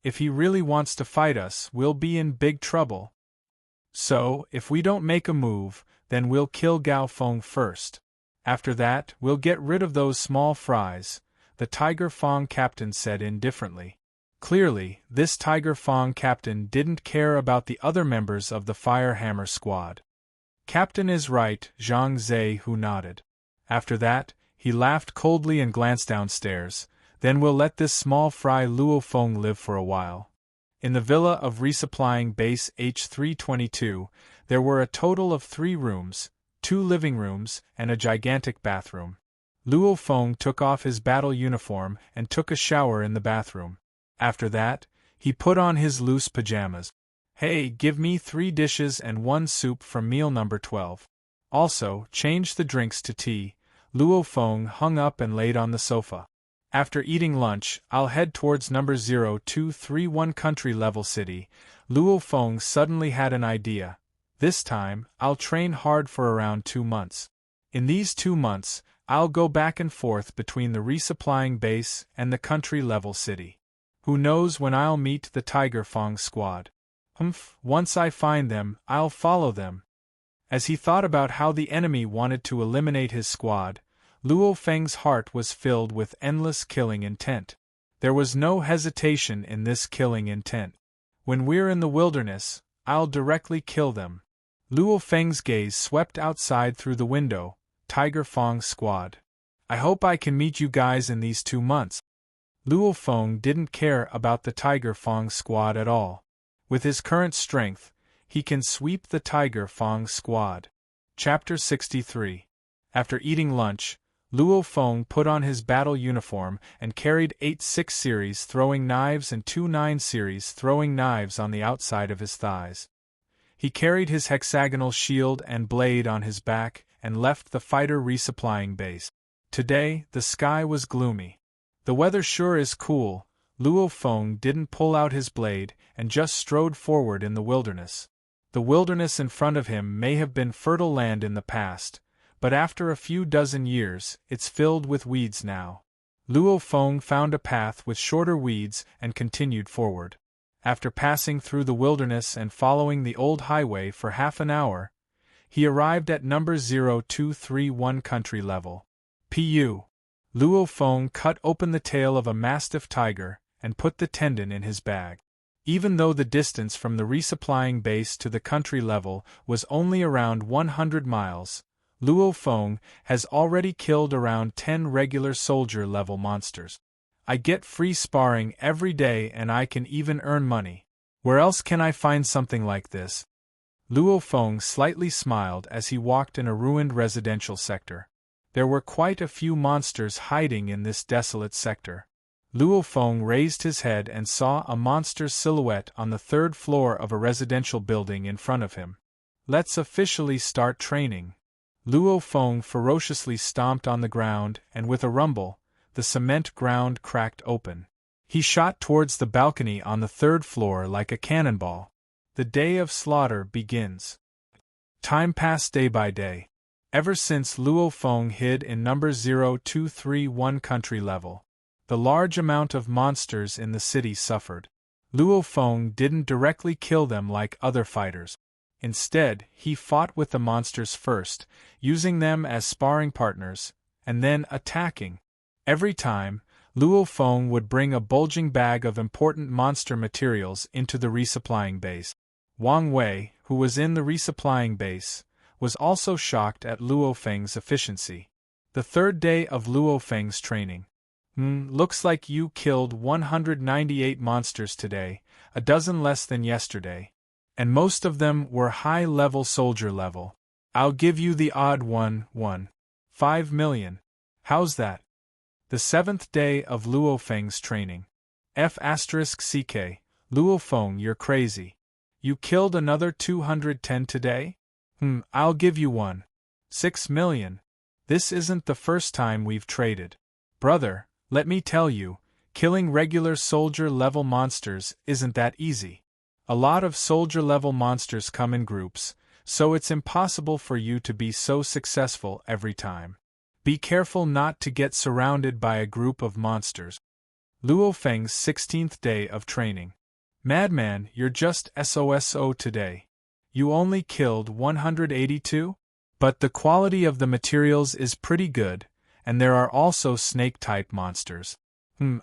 If he really wants to fight us, we'll be in big trouble. So, if we don't make a move, then we'll kill Gao Feng first. After that, we'll get rid of those small fries, the Tiger Fang captain said indifferently. Clearly, this Tiger Fang captain didn't care about the other members of the Fire Hammer Squad. Captain is right, Zhang Zhe-hu nodded. After that, he laughed coldly and glanced downstairs. Then we'll let this small fry Luo Feng live for a while. In the villa of resupplying base H322, there were a total of 3 rooms, 2 living rooms, and a gigantic bathroom. Luo Feng took off his battle uniform and took a shower in the bathroom. After that, he put on his loose pajamas. Hey, give me 3 dishes and 1 soup from meal number 12. Also, change the drinks to tea. Luo Feng hung up and laid on the sofa. After eating lunch, I'll head towards number 0231 country level city. Luo Feng suddenly had an idea. This time, I'll train hard for around 2 months. In these 2 months, I'll go back and forth between the resupplying base and the country-level city. Who knows when I'll meet the Tiger Fong squad? Once I find them, I'll follow them. As he thought about how the enemy wanted to eliminate his squad, Luo Feng's heart was filled with endless killing intent. There was no hesitation in this killing intent. When we're in the wilderness, I'll directly kill them. Luo Feng's gaze swept outside through the window. Tiger Fong squad. I hope I can meet you guys in these 2 months. Luo Feng didn't care about the Tiger Fong squad at all. With his current strength, he can sweep the Tiger Fong squad. Chapter 63. After eating lunch, Luo Feng put on his battle uniform and carried 8 6 series throwing knives and 2 9 series throwing knives on the outside of his thighs. He carried his hexagonal shield and blade on his back and left the fighter resupplying base. Today, the sky was gloomy. The weather sure is cool. Luo Feng didn't pull out his blade and just strode forward in the wilderness. The wilderness in front of him may have been fertile land in the past, but after a few dozen years, it's filled with weeds now. Luo Feng found a path with shorter weeds and continued forward. After passing through the wilderness and following the old highway for half an hour, he arrived at number 0231 country level. Pu. Luo Feng cut open the tail of a mastiff tiger and put the tendon in his bag. Even though the distance from the resupplying base to the country level was only around 100 miles, Luo Feng has already killed around 10 regular soldier-level monsters. I get free sparring every day and I can even earn money. Where else can I find something like this? Luo Feng slightly smiled as he walked in a ruined residential sector. There were quite a few monsters hiding in this desolate sector. Luo Feng raised his head and saw a monster's silhouette on the 3rd floor of a residential building in front of him. Let's officially start training. Luo Feng ferociously stomped on the ground and with a rumble, the cement ground cracked open. He shot towards the balcony on the 3rd floor like a cannonball. The day of slaughter begins. Time passed day by day. Ever since Luo Feng hid in number 0231 country level, the large amount of monsters in the city suffered. Luo Feng didn't directly kill them like other fighters. Instead, he fought with the monsters first, using them as sparring partners, and then attacking. Every time, Luo Feng would bring a bulging bag of important monster materials into the resupplying base. Wang Wei, who was in the resupplying base, was also shocked at Luo Feng's efficiency. The 3rd day of Luo Feng's training. Looks like you killed 198 monsters today, a dozen less than yesterday. And most of them were high-level soldier level. I'll give you the odd one. 5 million. How's that? The 7th day of Luo Feng's training. F*CK, Luo Feng, you're crazy. You killed another 210 today? I'll give you 6 million. This isn't the first time we've traded. Brother, let me tell you, killing regular soldier-level monsters isn't that easy. A lot of soldier-level monsters come in groups, so it's impossible for you to be so successful every time. Be careful not to get surrounded by a group of monsters. Luo Feng's 16th day of training. Madman, you're just SOSO today. You only killed 182? But the quality of the materials is pretty good, and there are also snake-type monsters.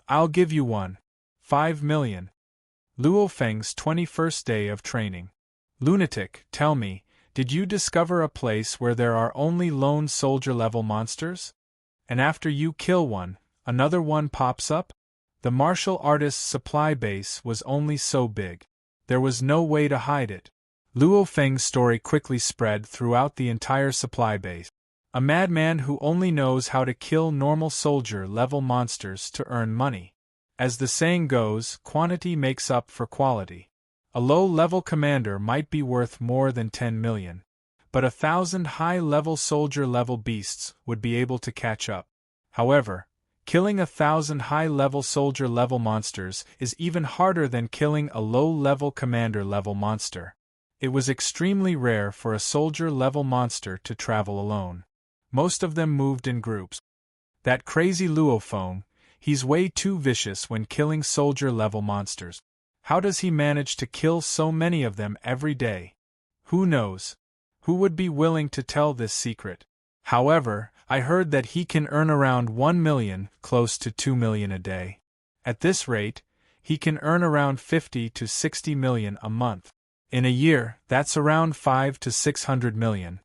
I'll give you 5 million. Luo Feng's 21st day of training. Lunatic, tell me, did you discover a place where there are only lone soldier-level monsters? And after you kill one, another one pops up? The martial artist's supply base was only so big. There was no way to hide it. Luo Feng's story quickly spread throughout the entire supply base. A madman who only knows how to kill normal soldier-level monsters to earn money. As the saying goes, quantity makes up for quality. A low-level commander might be worth more than 10 million. But 1,000 high-level soldier-level beasts would be able to catch up. However, killing 1,000 high-level soldier-level monsters is even harder than killing a low-level commander-level monster. It was extremely rare for a soldier-level monster to travel alone. Most of them moved in groups. That crazy Luo Feng, he's way too vicious when killing soldier-level monsters. How does he manage to kill so many of them every day? Who knows? Who would be willing to tell this secret? However, I heard that he can earn around 1 million, close to 2 million a day. At this rate, he can earn around 50 to 60 million a month. In a year, that's around 5 to 600 million.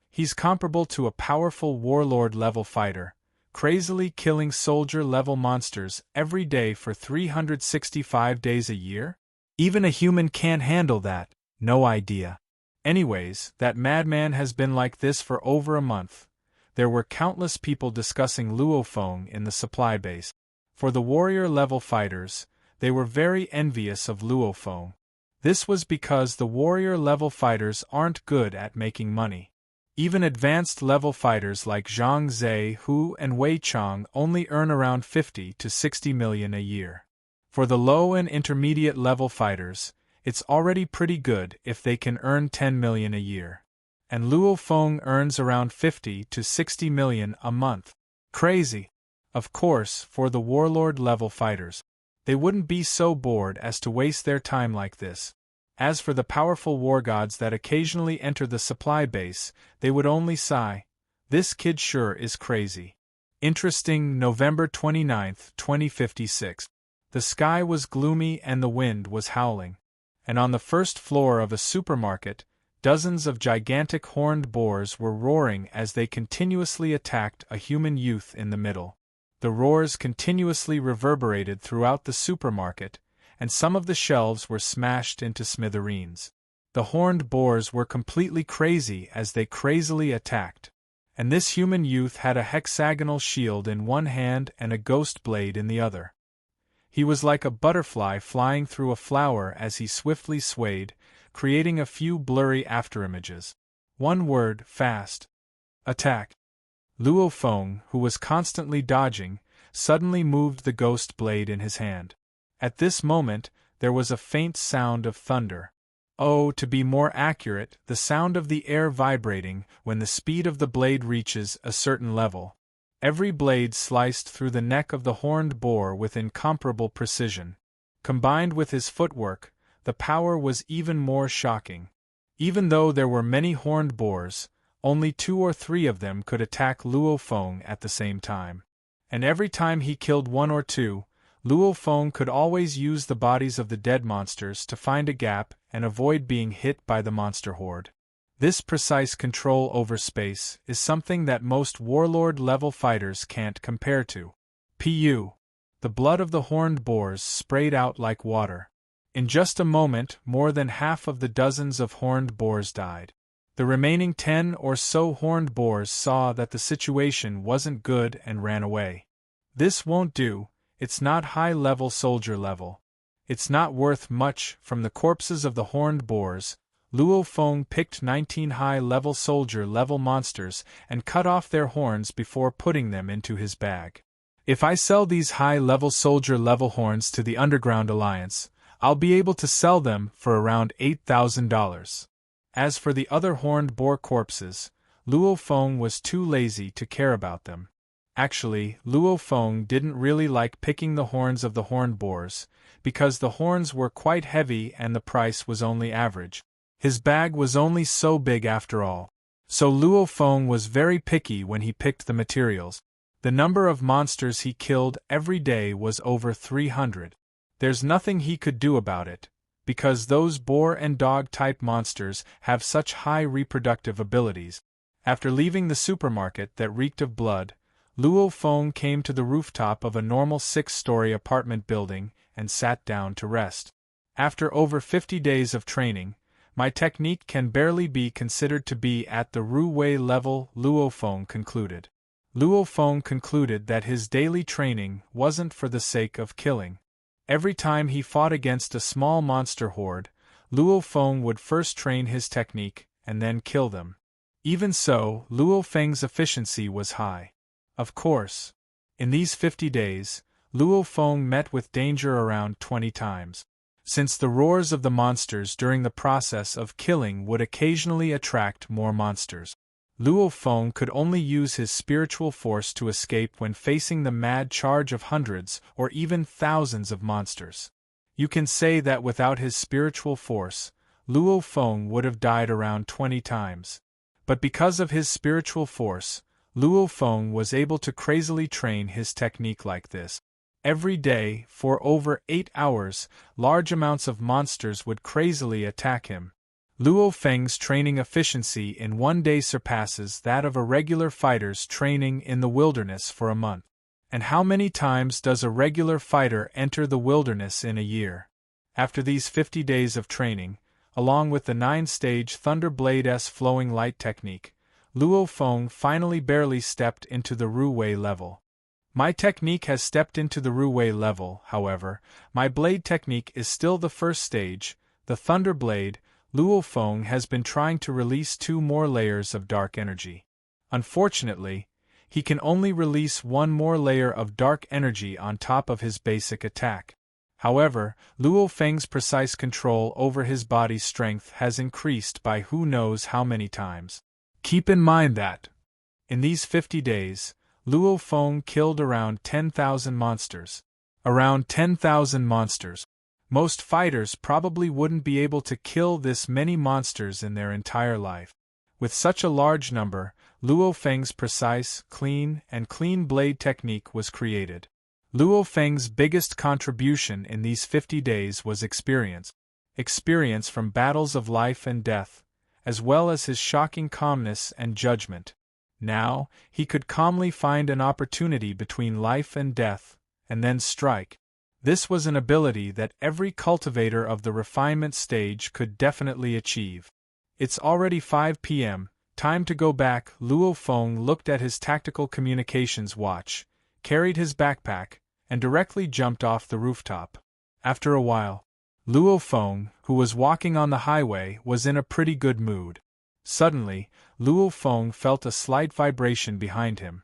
He's comparable to a powerful warlord-level fighter, crazily killing soldier-level monsters every day for 365 days a year? Even a human can't handle that, no idea. Anyways, that madman has been like this for over a month. There were countless people discussing Luo Feng in the supply base. For the warrior-level fighters, they were very envious of Luo Feng. This was because the warrior-level fighters aren't good at making money. Even advanced-level fighters like Zhang Zhe Hu and Wei Chang only earn around 50 to 60 million a year. For the low and intermediate-level fighters, it's already pretty good if they can earn 10 million a year. And Luo Feng earns around 50 to 60 million a month. Crazy! Of course, for the warlord-level fighters, they wouldn't be so bored as to waste their time like this. As for the powerful war gods that occasionally enter the supply base, they would only sigh, "This kid sure is crazy." Interesting. November 29, 2056. The sky was gloomy and the wind was howling. And on the first floor of a supermarket, dozens of gigantic horned boars were roaring as they continuously attacked a human youth in the middle. The roars continuously reverberated throughout the supermarket, and some of the shelves were smashed into smithereens. The horned boars were completely crazy as they crazily attacked. And this human youth had a hexagonal shield in one hand and a ghost blade in the other. He was like a butterfly flying through a flower as he swiftly swayed, creating a few blurry afterimages. One word: fast. Attack. Luo Feng, who was constantly dodging, suddenly moved the ghost blade in his hand. At this moment, there was a faint sound of thunder. Oh, to be more accurate, the sound of the air vibrating when the speed of the blade reaches a certain level. Every blade sliced through the neck of the horned boar with incomparable precision. Combined with his footwork, the power was even more shocking. Even though there were many horned boars, only 2 or 3 of them could attack Luo Feng at the same time. And every time he killed 1 or 2, Luo Feng could always use the bodies of the dead monsters to find a gap and avoid being hit by the monster horde. This precise control over space is something that most warlord-level fighters can't compare to. Pu. The blood of the horned boars sprayed out like water. In just a moment, more than half of the dozens of horned boars died. The remaining 10 or so horned boars saw that the situation wasn't good and ran away. This won't do, it's not high-level soldier level. It's not worth much. From the corpses of the horned boars, Luo Feng picked 19 high-level soldier-level monsters and cut off their horns before putting them into his bag. If I sell these high-level soldier-level horns to the Underground Alliance, I'll be able to sell them for around $8,000. As for the other horned boar corpses, Luo Feng was too lazy to care about them. Actually, Luo Feng didn't really like picking the horns of the horned boars, because the horns were quite heavy and the price was only average. His bag was only so big after all. So Luo Feng was very picky when he picked the materials. The number of monsters he killed every day was over 300. There's nothing he could do about it, because those boar and dog-type monsters have such high reproductive abilities. After leaving the supermarket that reeked of blood, Luo Feng came to the rooftop of a normal 6-story apartment building and sat down to rest. After over 50 days of training, my technique can barely be considered to be at the Ru Wei level, Luo Feng concluded. Luo Feng concluded that his daily training wasn't for the sake of killing. Every time he fought against a small monster horde, Luo Feng would first train his technique and then kill them. Even so, Luo Feng's efficiency was high. Of course, in these 50 days, Luo Feng met with danger around 20 times. since the roars of the monsters during the process of killing would occasionally attract more monsters. Luo Feng could only use his spiritual force to escape when facing the mad charge of hundreds or even thousands of monsters. You can say that without his spiritual force, Luo Feng would have died around 20 times. But because of his spiritual force, Luo Feng was able to crazily train his technique like this. Every day, for over 8 hours, large amounts of monsters would crazily attack him. Luo Feng's training efficiency in one day surpasses that of a regular fighter's training in the wilderness for a month. And how many times does a regular fighter enter the wilderness in a year? After these 50 days of training, along with the 9-stage Thunder Blade-S flowing light technique, Luo Feng finally barely stepped into the Ru-Wei level. My technique has stepped into the Ru-Wei level, however. My blade technique is still the first stage, the Thunder Blade. Luo Feng has been trying to release 2 more layers of dark energy. Unfortunately, he can only release 1 more layer of dark energy on top of his basic attack. However, Luo Feng's precise control over his body's strength has increased by who knows how many times. Keep in mind that, in these 50 days, Luo Feng killed around 10,000 monsters. Around 10,000 monsters. Most fighters probably wouldn't be able to kill this many monsters in their entire life. With such a large number, Luo Feng's precise, clean blade technique was created. Luo Feng's biggest contribution in these 50 days was experience. Experience from battles of life and death, as well as his shocking calmness and judgment. Now, he could calmly find an opportunity between life and death, and then strike. This was an ability that every cultivator of the refinement stage could definitely achieve. It's already 5 p.m., time to go back. Luo Feng looked at his tactical communications watch, carried his backpack, and directly jumped off the rooftop. After a while, Luo Feng, who was walking on the highway, was in a pretty good mood. Suddenly, Luo Feng felt a slight vibration behind him.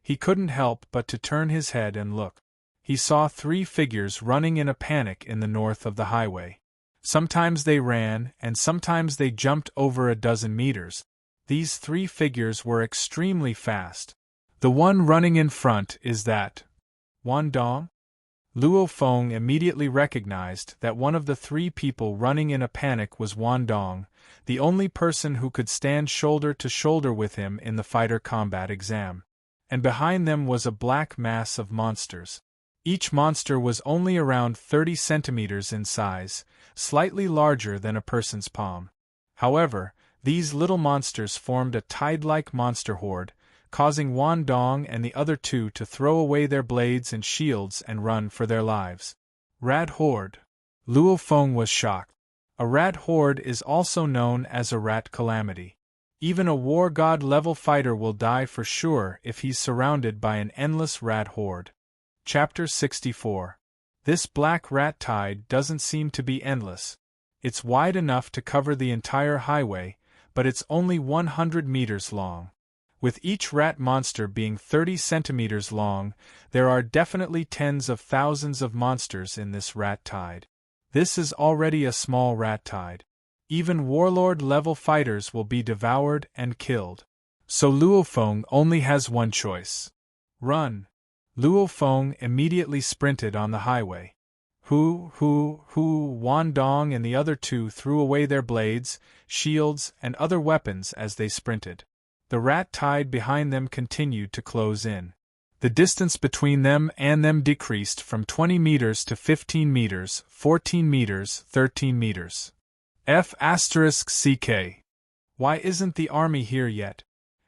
He couldn't help but to turn his head and look. He saw 3 figures running in a panic in the north of the highway. Sometimes they ran, and sometimes they jumped over a dozen meters. These 3 figures were extremely fast. The one running in front is that Wan Dong? Luo Feng immediately recognized that one of the 3 people running in a panic was Wan Dong, the only person who could stand shoulder to shoulder with him in the fighter combat exam. And behind them was a black mass of monsters. Each monster was only around 30 centimeters in size, slightly larger than a person's palm. However, these little monsters formed a tide-like monster horde, causing Wan Dong and the other 2 to throw away their blades and shields and run for their lives. Rat horde. Luo Feng was shocked. A rat horde is also known as a rat calamity. Even a war god level fighter will die for sure if he's surrounded by an endless rat horde. Chapter 64. This black rat tide doesn't seem to be endless. It's wide enough to cover the entire highway, but it's only 100 meters long. With each rat monster being 30 centimeters long, there are definitely tens of thousands of monsters in this rat tide. This is already a small rat tide. Even warlord-level fighters will be devoured and killed. So Luo Feng only has one choice. Run. Luo Feng immediately sprinted on the highway. Wan Dong and the other 2 threw away their blades, shields, and other weapons as they sprinted. The rat tide behind them continued to close in. The distance between them and them decreased from 20 meters to 15 meters, 14 meters, 13 meters. F***CK. Why isn't the army here yet?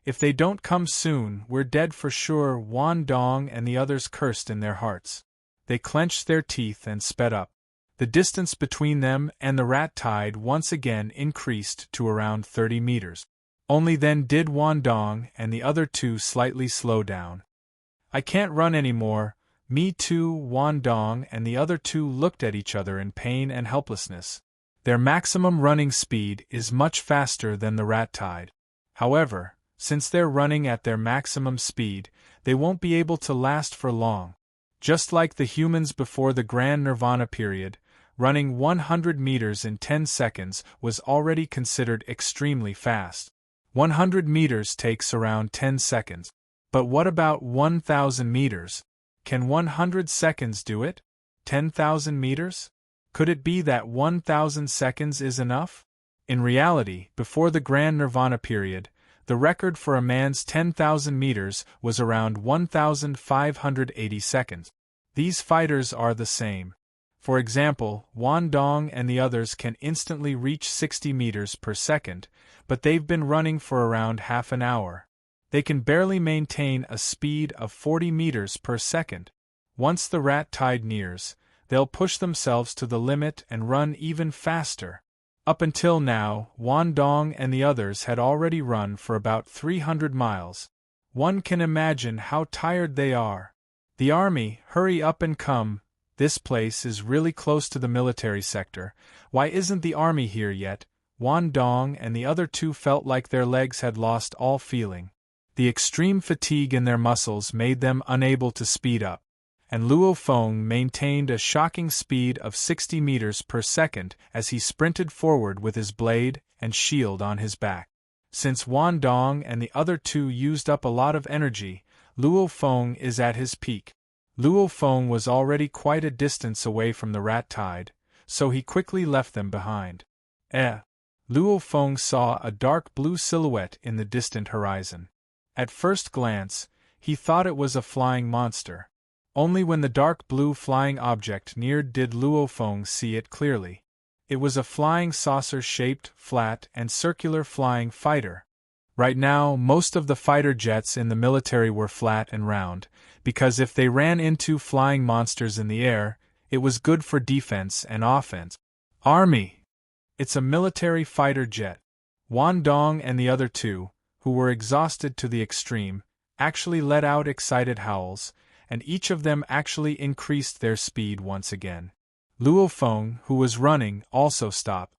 If they don't come soon, we're dead for sure. Wan Dong and the others cursed in their hearts. They clenched their teeth and sped up. The distance between them and the rat tide once again increased to around 30 meters. Only then did Wan Dong and the other 2 slightly slow down. I can't run anymore. Me too. Wan Dong and the other 2 looked at each other in pain and helplessness. Their maximum running speed is much faster than the rat tide. However, since they're running at their maximum speed, they won't be able to last for long. Just like the humans before the Grand Nirvana period, Running 100 meters in 10 seconds was already considered extremely fast. 100 meters takes around 10 seconds. But what about 1,000 meters? Can 100 seconds do it? 10,000 meters? Could it be that 1,000 seconds is enough? In reality, before the Grand Nirvana period, the record for a man's 10,000 meters was around 1,580 seconds. These fighters are the same. For example, Wan Dong and the others can instantly reach 60 meters per second, but they've been running for around half an hour. They can barely maintain a speed of 40 meters per second. Once the rat tide nears, they'll push themselves to the limit and run even faster. Up until now, Wan Dong and the others had already run for about 300 miles. One can imagine how tired they are. The army, hurry up and come. This place is really close to the military sector. Why isn't the army here yet? Wan Dong and the other two felt like their legs had lost all feeling. The extreme fatigue in their muscles made them unable to speed up, and Luo Feng maintained a shocking speed of 60 meters per second as he sprinted forward with his blade and shield on his back. Since Wan Dong and the other two used up a lot of energy, Luo Feng is at his peak. Luo Feng was already quite a distance away from the rat tide, so he quickly left them behind. Luo Feng saw a dark blue silhouette in the distant horizon. At first glance, he thought it was a flying monster. Only when the dark blue flying object neared did Luo Feng see it clearly. It was a flying saucer-shaped, flat, and circular flying fighter. Right now, most of the fighter jets in the military were flat and round, because if they ran into flying monsters in the air, it was good for defense and offense. Army! It's a military fighter jet. Wan Dong and the other two, who were exhausted to the extreme, actually let out excited howls, and each of them actually increased their speed once again. Luo Feng, who was running, also stopped.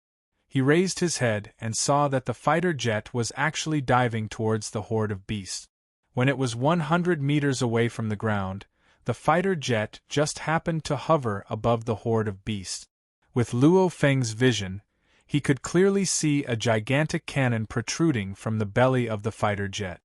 He raised his head and saw that the fighter jet was actually diving towards the horde of beasts. When it was 100 meters away from the ground, the fighter jet just happened to hover above the horde of beasts. With Luo Feng's vision, he could clearly see a gigantic cannon protruding from the belly of the fighter jet.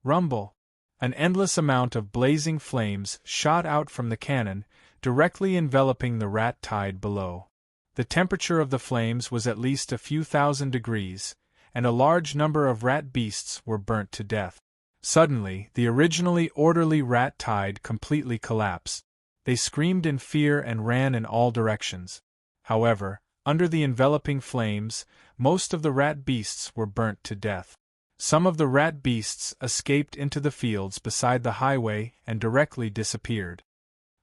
Rumble! An endless amount of blazing flames shot out from the cannon, directly enveloping the rat tide below. The temperature of the flames was at least a few thousand degrees, and a large number of rat beasts were burnt to death. Suddenly, the originally orderly rat tide completely collapsed. They screamed in fear and ran in all directions. However, under the enveloping flames, most of the rat beasts were burnt to death. Some of the rat beasts escaped into the fields beside the highway and directly disappeared.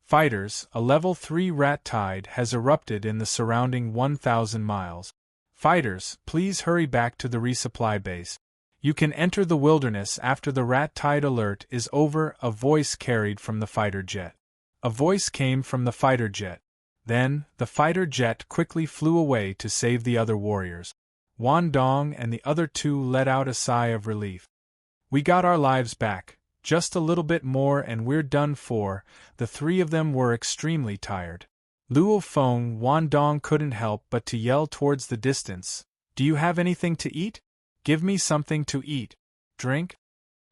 Fighters, a level 3 rat tide has erupted in the surrounding 1,000 miles. Fighters, please hurry back to the resupply base. You can enter the wilderness after the rat tide alert is over, a voice carried from the fighter jet. A voice came from the fighter jet. Then, the fighter jet quickly flew away to save the other warriors. Wan Dong and the other two let out a sigh of relief. We got our lives back, just a little bit more and we're done for. The three of them were extremely tired. Luo Feng, Wan Dong couldn't help but to yell towards the distance, "Do you have anything to eat? Give me something to eat. Drink?"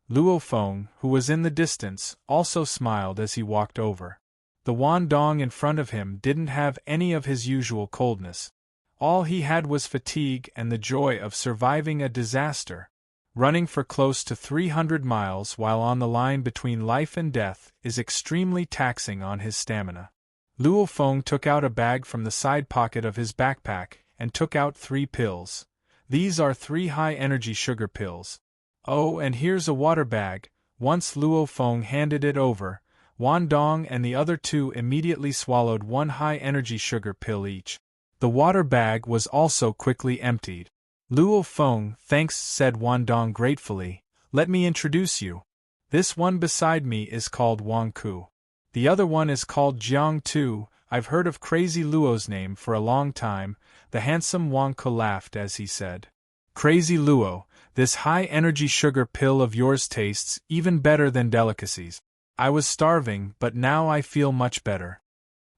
Luo Feng, who was in the distance, also smiled as he walked over. The Wan Dong in front of him didn't have any of his usual coldness. All he had was fatigue and the joy of surviving a disaster. Running for close to 300 miles while on the line between life and death is extremely taxing on his stamina. Luo Feng took out a bag from the side pocket of his backpack and took out 3 pills. These are 3 high-energy sugar pills. Oh, and here's a water bag. Once Luo Feng handed it over, Wan Dong and the other two immediately swallowed 1 high-energy sugar pill each. The water bag was also quickly emptied. Luo Feng, thanks, said Wan Dong gratefully. Let me introduce you. This one beside me is called Wang Ku. The other one is called Jiang Tu. I've heard of Crazy Luo's name for a long time. The handsome Wang Ku laughed as he said, Crazy Luo, this high-energy sugar pill of yours tastes even better than delicacies. I was starving, but now I feel much better.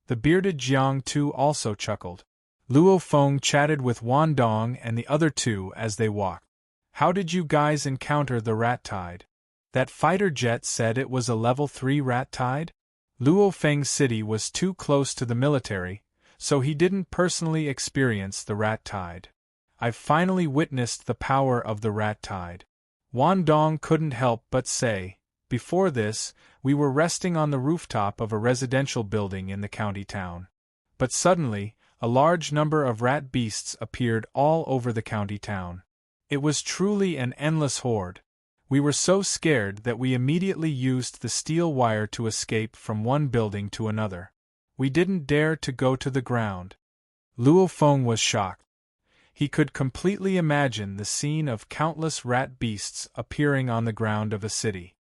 The bearded Jiang Tu also chuckled. Luo Feng chatted with Wan Dong and the other two as they walked. How did you guys encounter the rat tide? That fighter jet said it was a level 3 rat tide? Luo Feng's city was too close to the military, so he didn't personally experience the rat tide. I've finally witnessed the power of the rat tide. Wan Dong couldn't help but say, before this, we were resting on the rooftop of a residential building in the county town. But suddenly, a large number of rat beasts appeared all over the county town. It was truly an endless horde. We were so scared that we immediately used the steel wire to escape from one building to another. We didn't dare to go to the ground. Luo Feng was shocked. He could completely imagine the scene of countless rat beasts appearing on the ground of a city.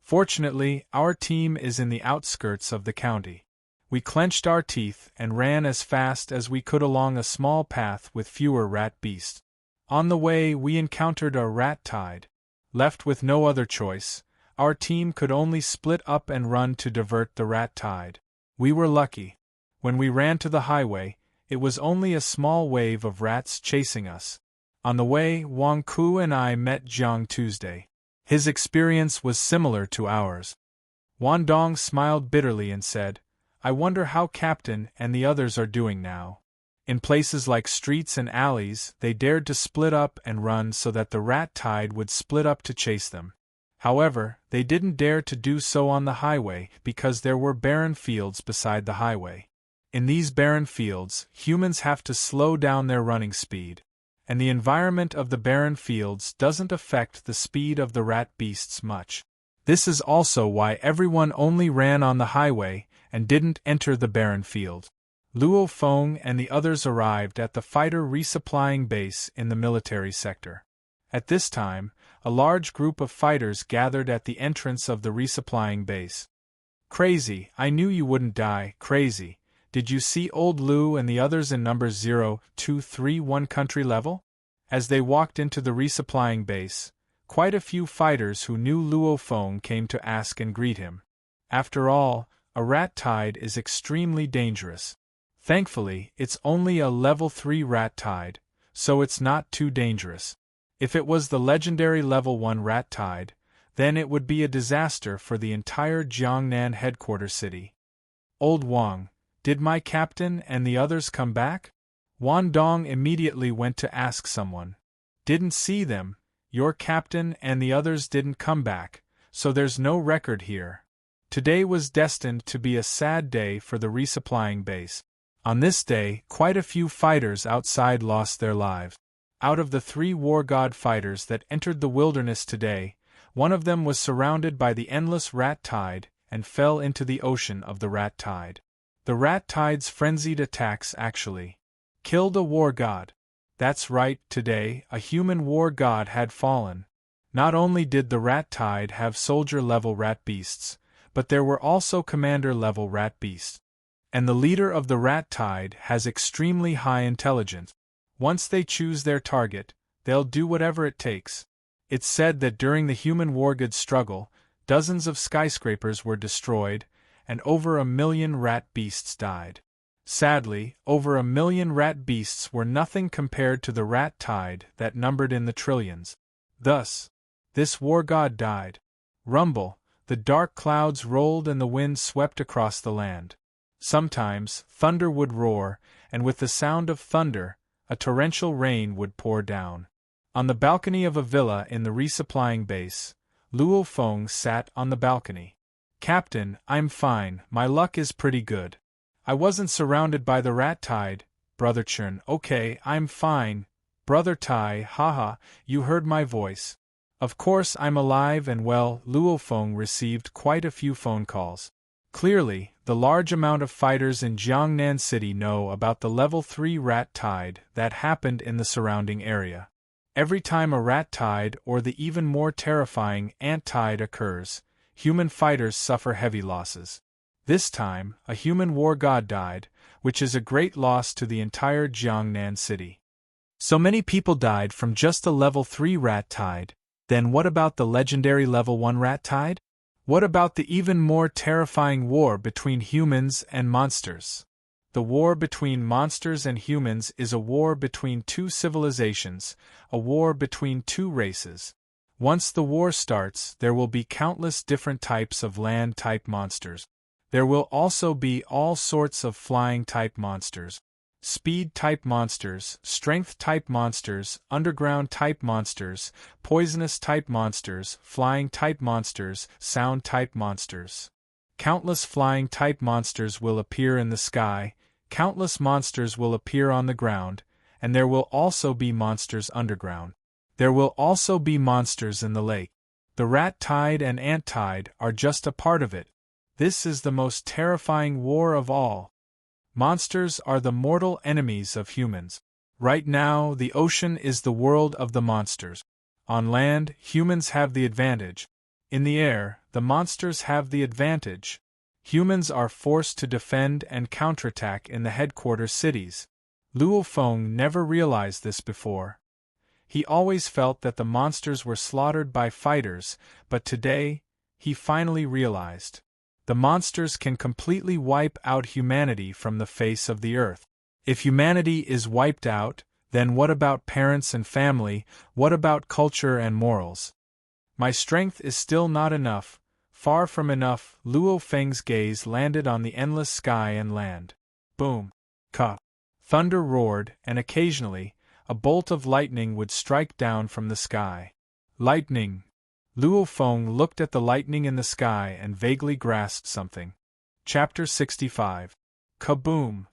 Fortunately, our team is in the outskirts of the county. We clenched our teeth and ran as fast as we could along a small path with fewer rat beasts. On the way, we encountered a rat tide. Left with no other choice, our team could only split up and run to divert the rat tide. We were lucky. When we ran to the highway, it was only a small wave of rats chasing us. On the way, Wang Ku and I met Jiang Tuesday. His experience was similar to ours. Wan Dong smiled bitterly and said, I wonder how Captain and the others are doing now. In places like streets and alleys, they dared to split up and run so that the rat tide would split up to chase them. However, they didn't dare to do so on the highway because there were barren fields beside the highway. In these barren fields, humans have to slow down their running speed, and the environment of the barren fields doesn't affect the speed of the rat beasts much. This is also why everyone only ran on the highway and didn't enter the barren field. Luo Feng and the others arrived at the fighter resupplying base in the military sector. At this time, a large group of fighters gathered at the entrance of the resupplying base. Crazy, I knew you wouldn't die, Crazy. Did you see old Lu and the others in numbers 0, 2, 3, 1 country level? As they walked into the resupplying base, quite a few fighters who knew Luo Feng came to ask and greet him. After all, a rat tide is extremely dangerous. Thankfully, it's only a level 3 rat tide, so it's not too dangerous. If it was the legendary level 1 rat tide, then it would be a disaster for the entire Jiangnan headquarters city. Old Wang, did my captain and the others come back? Wan Dong immediately went to ask someone. Didn't see them, your captain and the others didn't come back, so there's no record here. Today was destined to be a sad day for the resupplying base. On this day, quite a few fighters outside lost their lives. Out of the 3 war god fighters that entered the wilderness today, one of them was surrounded by the endless rat tide and fell into the ocean of the rat tide. The rat tide's frenzied attacks actually killed a war god. That's right, today, a human war god had fallen. Not only did the rat tide have soldier-level rat beasts, but there were also commander-level rat beasts. And the leader of the rat tide has extremely high intelligence. Once they choose their target, they'll do whatever it takes. It's said that during the human war god struggle, dozens of skyscrapers were destroyed, and over 1 million rat beasts died. Sadly, over 1 million rat beasts were nothing compared to the rat tide that numbered in the trillions. Thus, this war god died. Rumble, the dark clouds rolled and the wind swept across the land. Sometimes, thunder would roar, and with the sound of thunder, a torrential rain would pour down. On the balcony of a villa in the resupplying base, Luo Feng sat on the balcony. Captain, I'm fine, my luck is pretty good. I wasn't surrounded by the rat tide, Brother Chern. Okay, I'm fine, Brother Tai, haha, you heard my voice. Of course I'm alive and well. Luo Feng received quite a few phone calls. Clearly, the large amount of fighters in Jiangnan City know about the level 3 rat tide that happened in the surrounding area. Every time a rat tide or the even more terrifying ant tide occurs, human fighters suffer heavy losses. This time, a human war god died, which is a great loss to the entire Jiangnan City. So many people died from just a level 3 rat tide. Then what about the legendary level 1 rat tide? What about the even more terrifying war between humans and monsters? The war between monsters and humans is a war between two civilizations, a war between two races. Once the war starts, there will be countless different types of land-type monsters. There will also be all sorts of flying-type monsters. Speed-type monsters, strength-type monsters, underground-type monsters, poisonous-type monsters, flying-type monsters, sound-type monsters. Countless flying-type monsters will appear in the sky, countless monsters will appear on the ground, and there will also be monsters underground. There will also be monsters in the lake. The rat tide and ant tide are just a part of it. This is the most terrifying war of all. Monsters are the mortal enemies of humans. Right now, the ocean is the world of the monsters. On land, humans have the advantage. In the air, the monsters have the advantage. Humans are forced to defend and counterattack in the headquarters cities. Luo Feng never realized this before. He always felt that the monsters were slaughtered by fighters, but today, he finally realized. The monsters can completely wipe out humanity from the face of the earth. If humanity is wiped out, then what about parents and family, what about culture and morals? My strength is still not enough, far from enough. Luo Feng's gaze landed on the endless sky and land. Boom! Ka! Thunder roared, and occasionally, a bolt of lightning would strike down from the sky. Lightning! Luo Feng looked at the lightning in the sky and vaguely grasped something. Chapter 65. Kaboom!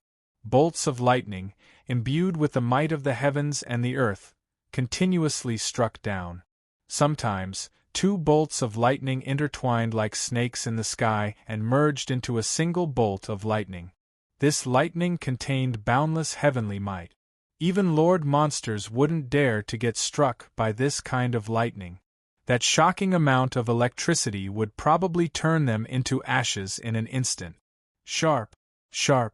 Bolts of lightning, imbued with the might of the heavens and the earth, continuously struck down. Sometimes, two bolts of lightning intertwined like snakes in the sky and merged into a single bolt of lightning. This lightning contained boundless heavenly might. Even Lord monsters wouldn't dare to get struck by this kind of lightning. That shocking amount of electricity would probably turn them into ashes in an instant. Sharp, sharp.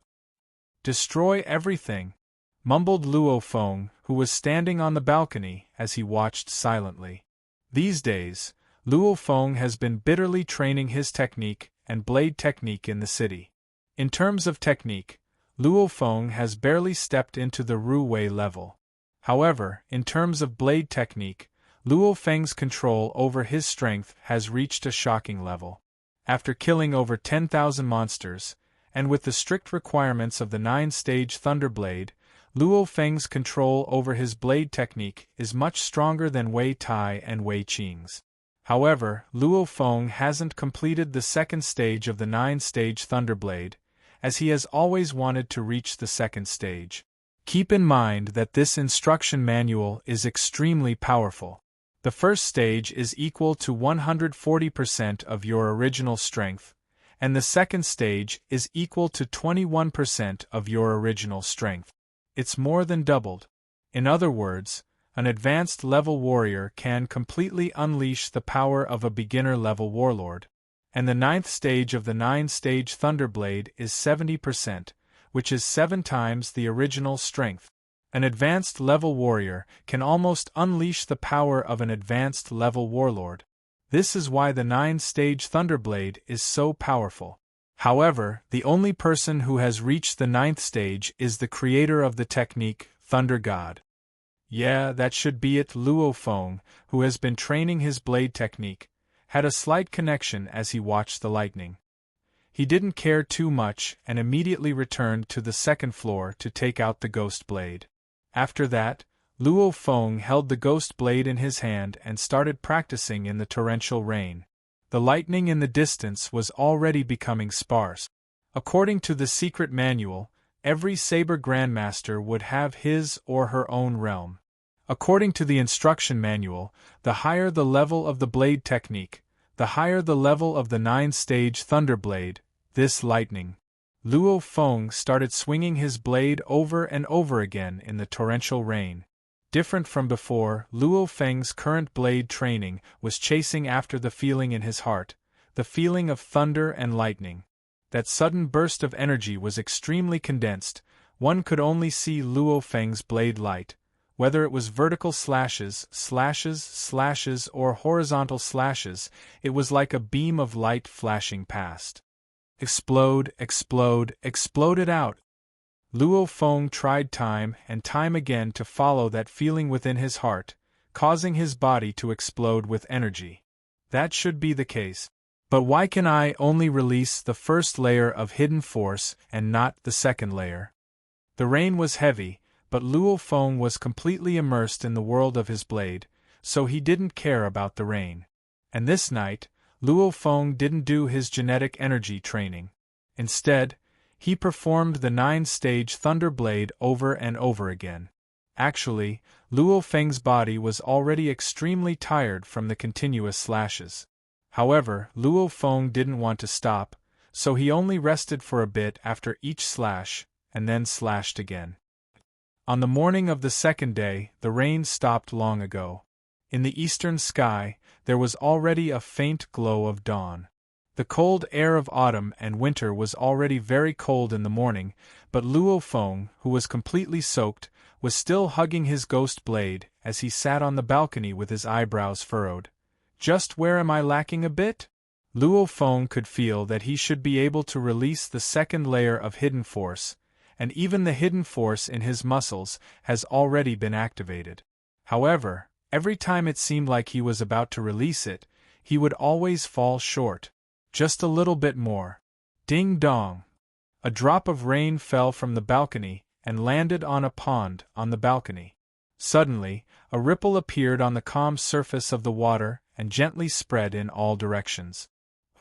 Destroy everything, mumbled Luo Feng, who was standing on the balcony as he watched silently. These days, Luo Feng has been bitterly training his technique and blade technique in the city. In terms of technique, Luo Feng has barely stepped into the Ru Wei level. However, in terms of blade technique, Luo Feng's control over his strength has reached a shocking level. After killing over 10,000 monsters, and with the strict requirements of the 9-stage Thunderblade, Luo Feng's control over his blade technique is much stronger than Wei Tai and Wei Qing's. However, Luo Feng hasn't completed the second stage of the 9-stage Thunderblade, as he has always wanted to reach the second stage. Keep in mind that this instruction manual is extremely powerful. The first stage is equal to 140% of your original strength, and the second stage is equal to 21% of your original strength. It's more than doubled. In other words, an advanced level warrior can completely unleash the power of a beginner level warlord. And the 9th stage of the 9-stage Thunderblade is 70%, which is 7 times the original strength. An advanced level warrior can almost unleash the power of an advanced level warlord. This is why the 9-stage Thunderblade is so powerful. However, the only person who has reached the 9th stage is the creator of the technique, Thunder God. Yeah, that should be it. Luo Feng, who has been training his blade technique, had a slight connection as he watched the lightning. He didn't care too much and immediately returned to the second floor to take out the ghost blade. After that, Luo Feng held the ghost blade in his hand and started practicing in the torrential rain. The lightning in the distance was already becoming sparse. According to the secret manual, every saber grandmaster would have his or her own realm. According to the instruction manual, the higher the level of the blade technique, the higher the level of the 9-stage Thunderblade, this lightning. Luo Feng started swinging his blade over and over again in the torrential rain. Different from before, Luo Feng's current blade training was chasing after the feeling in his heart, the feeling of thunder and lightning. That sudden burst of energy was extremely condensed. One could only see Luo Feng's blade light, Whether it was vertical slashes, slashes, or horizontal slashes, it was like a beam of light flashing past. Explode, explode it out. Luo Feng tried time and time again to follow that feeling within his heart, causing his body to explode with energy. That should be the case. But why can I only release the first layer of hidden force and not the second layer? The rain was heavy, but Luo Feng was completely immersed in the world of his blade, so he didn't care about the rain. And this night, Luo Feng didn't do his genetic energy training. Instead, he performed the 9-stage Thunder Blade over and over again. Actually, Luo Feng's body was already extremely tired from the continuous slashes. However, Luo Feng didn't want to stop, so he only rested for a bit after each slash, and then slashed again. On the morning of the second day, the rain stopped long ago. In the eastern sky, there was already a faint glow of dawn. The cold air of autumn and winter was already very cold in the morning, but Luo Feng, who was completely soaked, was still hugging his ghost blade as he sat on the balcony with his eyebrows furrowed. Just where am I lacking a bit? Luo Feng could feel that he should be able to release the second layer of hidden force, and even the hidden force in his muscles has already been activated. However, every time it seemed like he was about to release it, he would always fall short. Just a little bit more. Ding dong! A drop of rain fell from the balcony and landed on a pond on the balcony. Suddenly, a ripple appeared on the calm surface of the water and gently spread in all directions.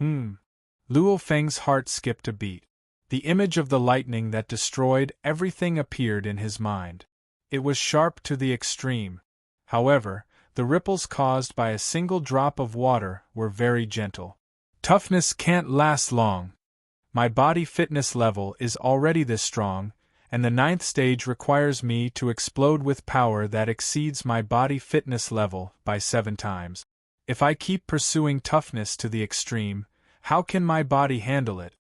Luo Feng's heart skipped a beat. The image of the lightning that destroyed everything appeared in his mind. It was sharp to the extreme. However, the ripples caused by a single drop of water were very gentle. Toughness can't last long. My body fitness level is already this strong, and the 9th stage requires me to explode with power that exceeds my body fitness level by 7 times. If I keep pursuing toughness to the extreme, how can my body handle it?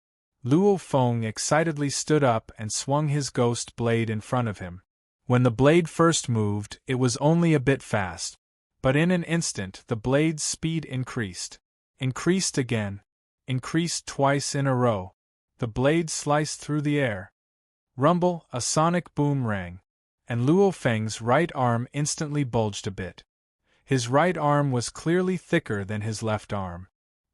Luo Feng excitedly stood up and swung his ghost blade in front of him. When the blade first moved, it was only a bit fast. But in an instant the blade's speed increased. Increased again. Increased twice in a row. The blade sliced through the air. Rumble, a sonic boom rang. And Luo Feng's right arm instantly bulged a bit. His right arm was clearly thicker than his left arm.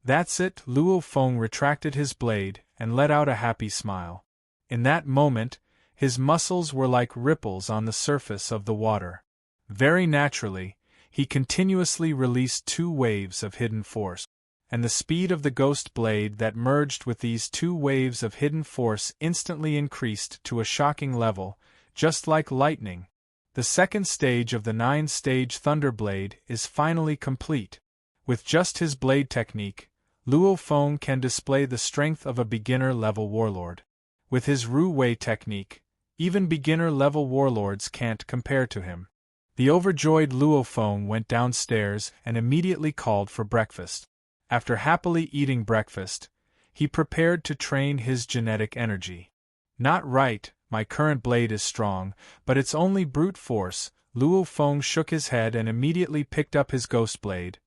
That's it, Luo Feng retracted his blade and let out a happy smile. In that moment, his muscles were like ripples on the surface of the water. Very naturally, he continuously released 2 waves of hidden force. And the speed of the ghost blade that merged with these 2 waves of hidden force instantly increased to a shocking level, just like lightning. The second stage of the 9-stage Thunder Blade is finally complete. With just his blade technique, Luo Feng can display the strength of a beginner-level warlord. With his Ru Wei technique, even beginner-level warlords can't compare to him. The overjoyed Luo Feng went downstairs and immediately called for breakfast. After happily eating breakfast, he prepared to train his genetic energy. Not right, my current blade is strong, but it's only brute force. Luo Feng shook his head and immediately picked up his ghost blade.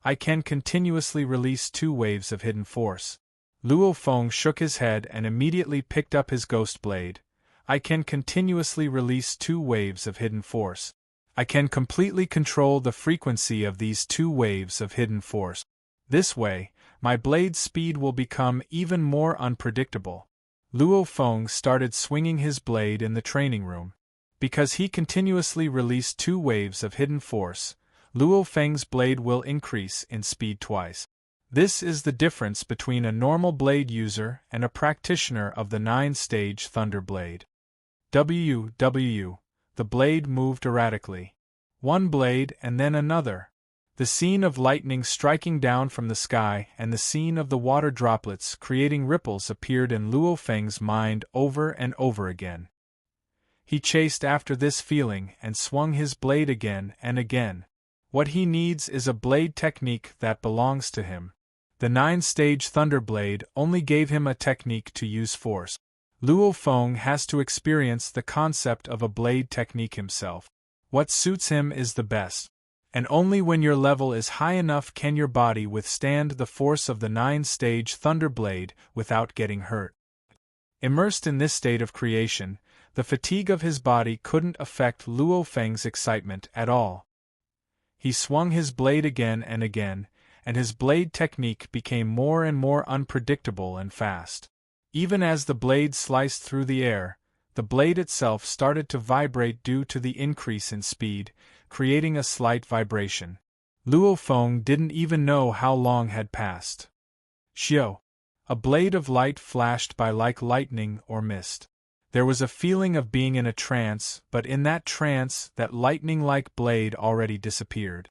I can continuously release 2 waves of hidden force. Luo Feng shook his head and immediately picked up his ghost blade. I can continuously release 2 waves of hidden force. I can completely control the frequency of these 2 waves of hidden force. This way, my blade's speed will become even more unpredictable. Luo Feng started swinging his blade in the training room. Because he continuously released 2 waves of hidden force, Luo Feng's blade will increase in speed twice. This is the difference between a normal blade user and a practitioner of the 9-stage Thunder Blade. The blade moved erratically. One blade and then another. The scene of lightning striking down from the sky and the scene of the water droplets creating ripples appeared in Luo Feng's mind over and over again. He chased after this feeling and swung his blade again and again. What he needs is a blade technique that belongs to him. The 9-stage Thunder Blade only gave him a technique to use force. Luo Feng has to experience the concept of a blade technique himself. What suits him is the best. And only when your level is high enough can your body withstand the force of the 9-stage Thunder Blade without getting hurt. Immersed in this state of creation, the fatigue of his body couldn't affect Luo Feng's excitement at all. He swung his blade again and again, and his blade technique became more and more unpredictable and fast. Even as the blade sliced through the air, the blade itself started to vibrate due to the increase in speed, creating a slight vibration. Luo Feng didn't even know how long had passed. Xiao! A blade of light flashed by like lightning or mist. There was a feeling of being in a trance, but in that trance, that lightning-like blade already disappeared.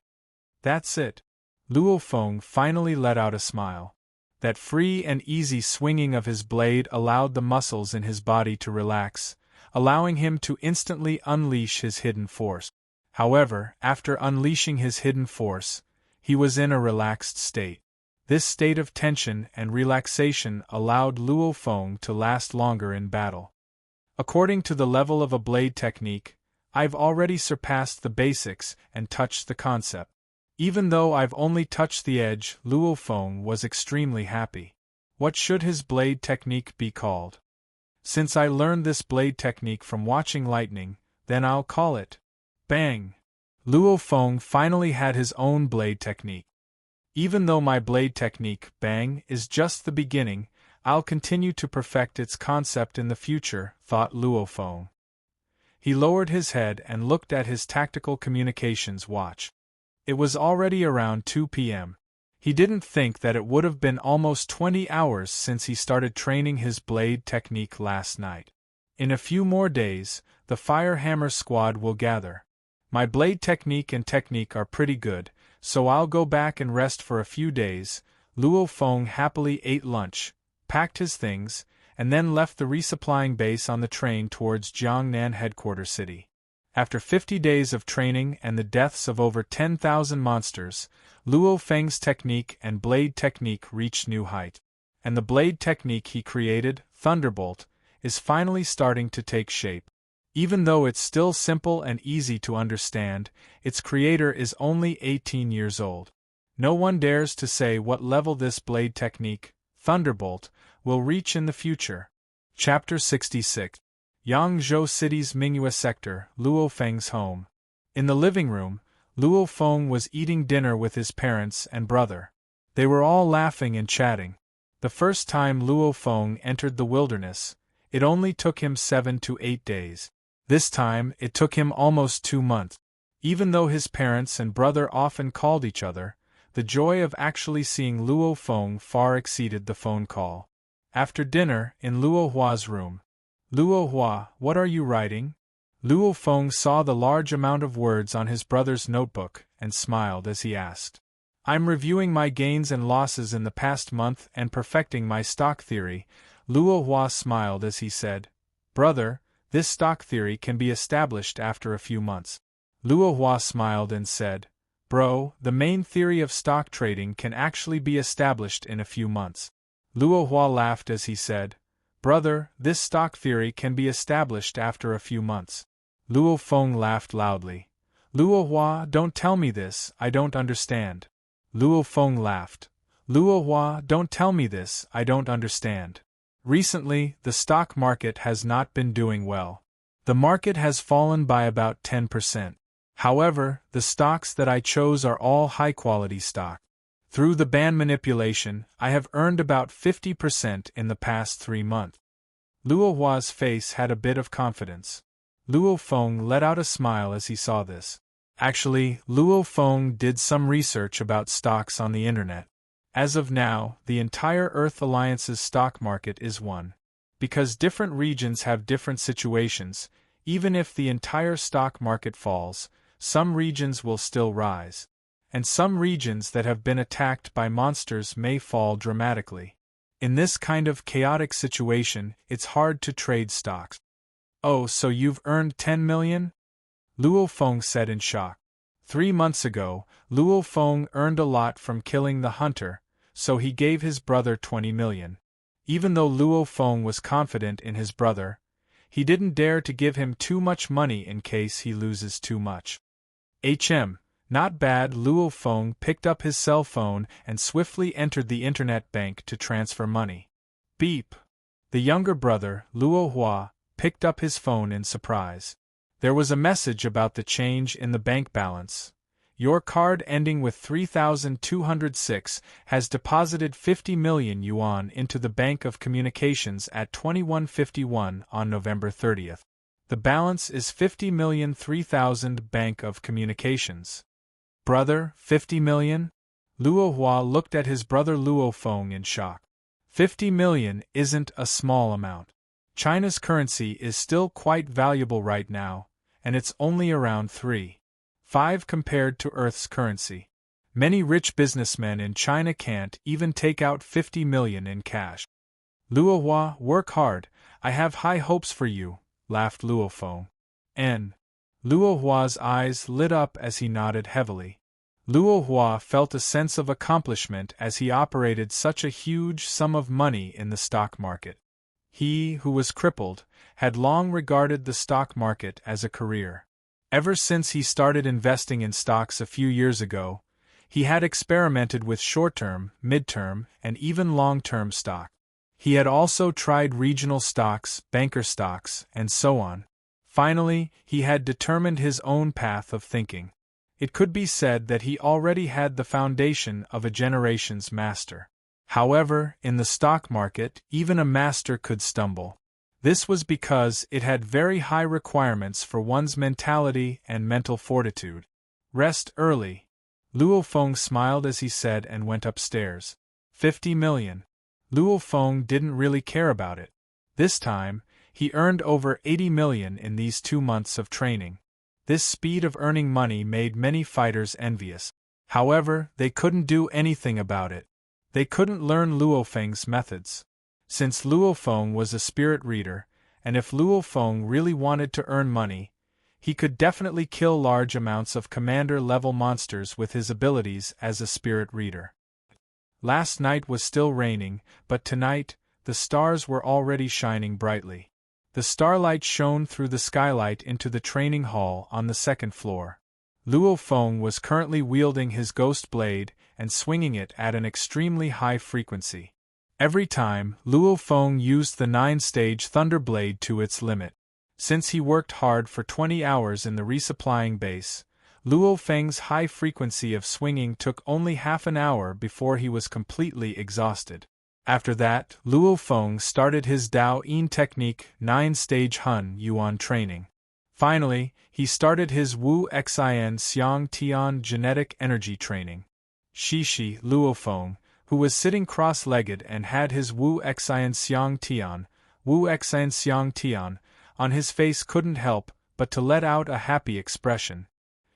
That's it. Luo Feng finally let out a smile. That free and easy swinging of his blade allowed the muscles in his body to relax, allowing him to instantly unleash his hidden force. However, after unleashing his hidden force, he was in a relaxed state. This state of tension and relaxation allowed Luo Feng to last longer in battle. According to the level of a blade technique, I've already surpassed the basics and touched the concept. Even though I've only touched the edge, Luo Feng was extremely happy. What should his blade technique be called? Since I learned this blade technique from watching lightning, then I'll call it Bang! Luo Feng finally had his own blade technique. Even though my blade technique, Bang, is just the beginning, I'll continue to perfect its concept in the future, thought Luo Feng. He lowered his head and looked at his tactical communications watch. It was already around 2 p.m. He didn't think that it would have been almost 20 hours since he started training his blade technique last night. In a few more days, the Fire Hammer Squad will gather. My blade technique and technique are pretty good, so I'll go back and rest for a few days. Luo Feng happily ate lunch, packed his things, and then left the resupplying base on the train towards Jiangnan headquarters city. After 50 days of training and the deaths of over 10,000 monsters, Luo Feng's technique and blade technique reached new height. And the blade technique he created, Thunderbolt, is finally starting to take shape. Even though it's still simple and easy to understand, its creator is only 18 years old. No one dares to say what level this blade technique, Thunderbolt, will reach in the future. Chapter 66. Yangzhou City's Mingyue sector, Luo Feng's home. In the living room, Luo Feng was eating dinner with his parents and brother. They were all laughing and chatting. The first time Luo Feng entered the wilderness, it only took him 7 to 8 days. This time, it took him almost 2 months. Even though his parents and brother often called each other, the joy of actually seeing Luo Feng far exceeded the phone call. After dinner, in Luo Hua's room. Luo Hua, what are you writing? Luo Feng saw the large amount of words on his brother's notebook and smiled as he asked. I'm reviewing my gains and losses in the past month and perfecting my stock theory. Luo Hua smiled as he said, Brother, this stock theory can be established after a few months. Luo Hua smiled and said, Bro, the main theory of stock trading can actually be established in a few months. Luo Hua laughed as he said, Brother, this stock theory can be established after a few months. Luo Feng laughed loudly. Luo Hua, don't tell me this, I don't understand. Luo Feng laughed. Luo Hua, don't tell me this, I don't understand. Recently, the stock market has not been doing well. The market has fallen by about 10%. However, the stocks that I chose are all high-quality stock. Through the band manipulation, I have earned about 50% in the past 3 months. Luo Hua's face had a bit of confidence. Luo Feng let out a smile as he saw this. Actually, Luo Feng did some research about stocks on the internet. As of now, the entire Earth Alliance's stock market is one. Because different regions have different situations, even if the entire stock market falls, some regions will still rise. And some regions that have been attacked by monsters may fall dramatically. In this kind of chaotic situation, it's hard to trade stocks. Oh, so you've earned 10 million? Luo Feng said in shock. 3 months ago, Luo Feng earned a lot from killing the hunter, so he gave his brother 20 million. Even though Luo Feng was confident in his brother, He didn't dare to give him too much money in case he loses too much. Not bad. Luo Feng picked up his cell phone and swiftly entered the internet bank to transfer money. Beep. The younger brother, Luo Hua, picked up his phone in surprise. There was a message about the change in the bank balance. Your card ending with 3206 has deposited 50 million yuan into the Bank of Communications at 2151 on November 30th. The balance is 50,003,000 Bank of Communications. Brother, 50 million? Luo Hua looked at his brother Luo Feng in shock. 50 million isn't a small amount. China's currency is still quite valuable right now, and it's only around 3.5 compared to Earth's currency. Many rich businessmen in China can't even take out 50 million in cash. Luo Hua, work hard, I have high hopes for you, laughed Luo Feng. Luo Hua's eyes lit up as he nodded heavily. Luo Hua felt a sense of accomplishment as he operated such a huge sum of money in the stock market. He, who was crippled, had long regarded the stock market as a career. Ever since he started investing in stocks a few years ago, he had experimented with short-term, mid-term, and even long-term stock. He had also tried regional stocks, banker stocks, and so on. Finally, he had determined his own path of thinking. It could be said that he already had the foundation of a generation's master. However, in the stock market, even a master could stumble. This was because it had very high requirements for one's mentality and mental fortitude. Rest early. Luo Feng smiled as he said and went upstairs. 50 million. Luo Feng didn't really care about it. This time, he earned over 80 million in these 2 months of training. This speed of earning money made many fighters envious. However, they couldn't do anything about it. They couldn't learn Luo Feng's methods. Since Luo Feng was a spirit reader, and if Luo Feng really wanted to earn money, he could definitely kill large amounts of commander-level monsters with his abilities as a spirit reader. Last night was still raining, but tonight, the stars were already shining brightly. The starlight shone through the skylight into the training hall on the second floor. Luo Feng was currently wielding his ghost blade and swinging it at an extremely high frequency. Every time, Luo Feng used the 9-stage thunder blade to its limit. Since he worked hard for 20 hours in the resupplying base, Luo Feng's high frequency of swinging took only half an hour before he was completely exhausted. After that, Luo Feng started his Dao Yin technique 9-stage Hun Yuan training. Finally, he started his Wu Xin Xiang Tian genetic energy training. Shishi Luo Feng, who was sitting cross-legged and had his Wu Xin Xiang Tian, on his face couldn't help but to let out a happy expression.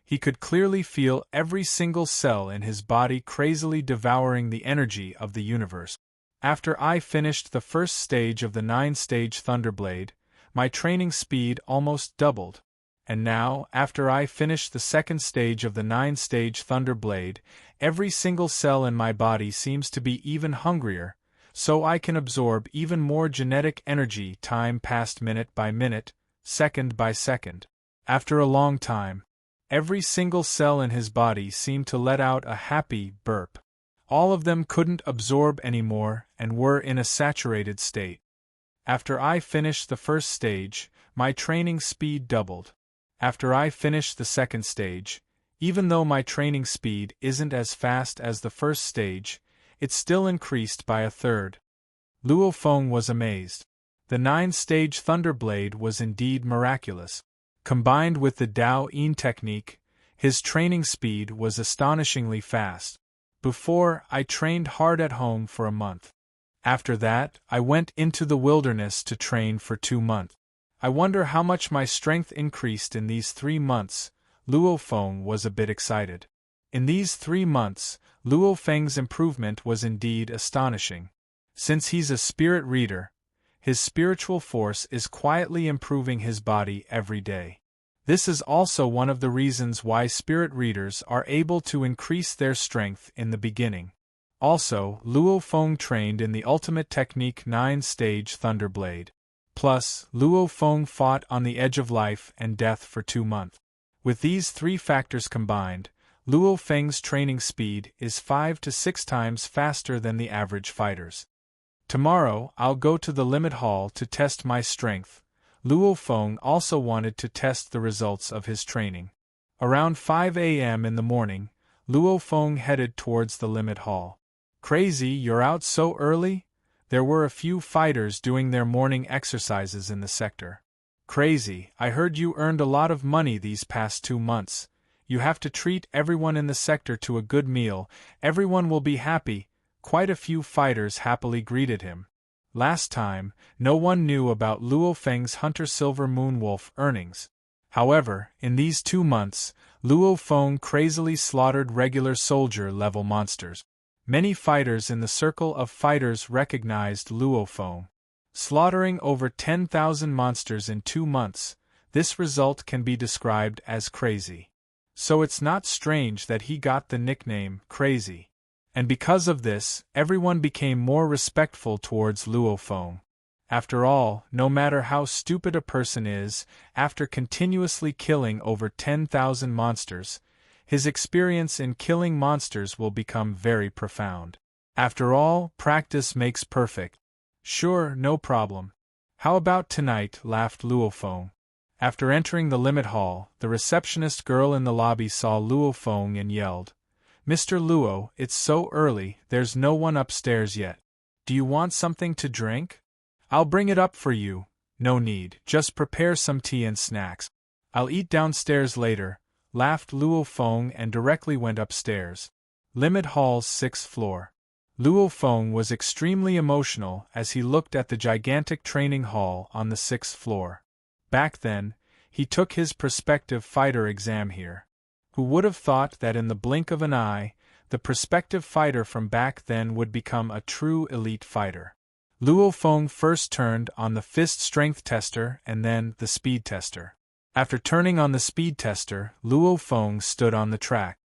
He could clearly feel every single cell in his body crazily devouring the energy of the universe. After I finished the first stage of the 9-stage Thunderblade, my training speed almost doubled. And now, after I finished the second stage of the 9-stage Thunderblade, every single cell in my body seems to be even hungrier, so I can absorb even more genetic energy time passed minute by minute, second by second. After a long time, every single cell in his body seemed to let out a happy burp. All of them couldn't absorb anymore and were in a saturated state. After I finished the first stage, my training speed doubled. After I finished the second stage, even though my training speed isn't as fast as the first stage, it still increased by a third. Luo Feng was amazed. The 9-stage Thunderblade was indeed miraculous. Combined with the Dao Yin technique, his training speed was astonishingly fast. Before, I trained hard at home for a month. After that, I went into the wilderness to train for 2 months. I wonder how much my strength increased in these 3 months. Luo Feng was a bit excited. In these 3 months, Luo Feng's improvement was indeed astonishing. Since he's a spirit reader, his spiritual force is quietly improving his body every day. This is also one of the reasons why spirit readers are able to increase their strength in the beginning. Also, Luo Feng trained in the ultimate technique 9-stage Thunderblade. Plus, Luo Feng fought on the edge of life and death for 2 months. With these 3 factors combined, Luo Feng's training speed is 5 to 6 times faster than the average fighters. Tomorrow, I'll go to the limit hall to test my strength. Luo Feng also wanted to test the results of his training. Around 5 a.m. in the morning, Luo Feng headed towards the limit hall. Crazy, you're out so early? There were a few fighters doing their morning exercises in the sector. Crazy, I heard you earned a lot of money these past 2 months. You have to treat everyone in the sector to a good meal, everyone will be happy. Quite a few fighters happily greeted him. Last time, no one knew about Luo Feng's Hunter Silver Moon Wolf earnings. However, in these 2 months, Luo Feng crazily slaughtered regular soldier-level monsters. Many fighters in the circle of fighters recognized Luo Feng. Slaughtering over 10,000 monsters in 2 months, this result can be described as crazy. So it's not strange that he got the nickname Crazy. And because of this, everyone became more respectful towards Luo Feng. After all, no matter how stupid a person is, after continuously killing over 10,000 monsters, his experience in killing monsters will become very profound. After all, practice makes perfect. Sure, no problem. How about tonight? Laughed Luo Feng. After entering the limit hall, the receptionist girl in the lobby saw Luo Feng and yelled, "Mr. Luo, it's so early, there's no one upstairs yet. Do you want something to drink? I'll bring it up for you." "No need, just prepare some tea and snacks. I'll eat downstairs later," laughed Luo Feng and directly went upstairs. Limit Hall's 6th floor. Luo Feng was extremely emotional as he looked at the gigantic training hall on the 6th floor. Back then, he took his prospective fighter exam here. Who would have thought that in the blink of an eye, the prospective fighter from back then would become a true elite fighter? Luo Feng first turned on the fist strength tester and then the speed tester. After turning on the speed tester, Luo Feng stood on the track.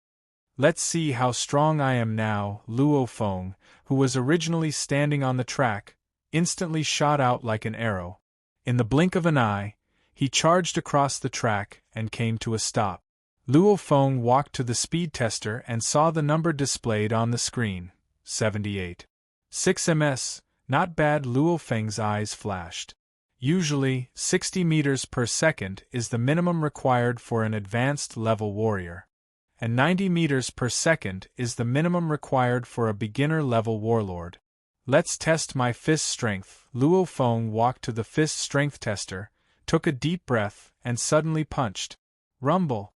"Let's see how strong I am now." Luo Feng, who was originally standing on the track, instantly shot out like an arrow. In the blink of an eye, he charged across the track and came to a stop. Luo Feng walked to the speed tester and saw the number displayed on the screen, 78. 6 ms, not bad. Luo Feng's eyes flashed. Usually, 60 meters per second is the minimum required for an advanced level warrior, and 90 meters per second is the minimum required for a beginner level warlord. Let's test my fist strength. Luo Feng walked to the fist strength tester, took a deep breath, and suddenly punched. Rumble!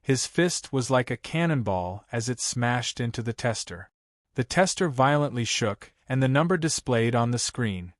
His fist was like a cannonball as it smashed into the tester. The tester violently shook, and the number displayed on the screen,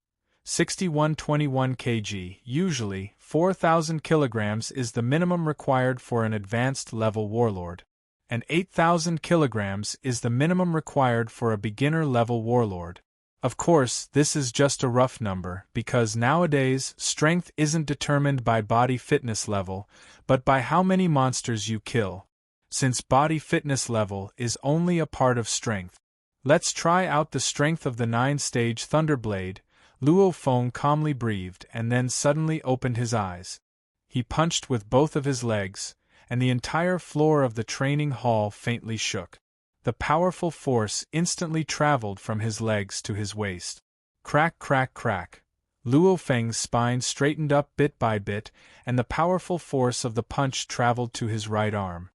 6121 kg. Usually, 4,000 kilograms is the minimum required for an advanced level warlord, and 8,000 kilograms is the minimum required for a beginner level warlord. Of course, this is just a rough number, because nowadays, strength isn't determined by body fitness level, but by how many monsters you kill. Since body fitness level is only a part of strength. Let's try out the strength of the 9-stage Thunderblade. Luo Feng calmly breathed and then suddenly opened his eyes. He punched with both of his legs, and the entire floor of the training hall faintly shook. The powerful force instantly traveled from his legs to his waist. Crack, crack, crack. Luo Feng's spine straightened up bit by bit, and the powerful force of the punch traveled to his right arm.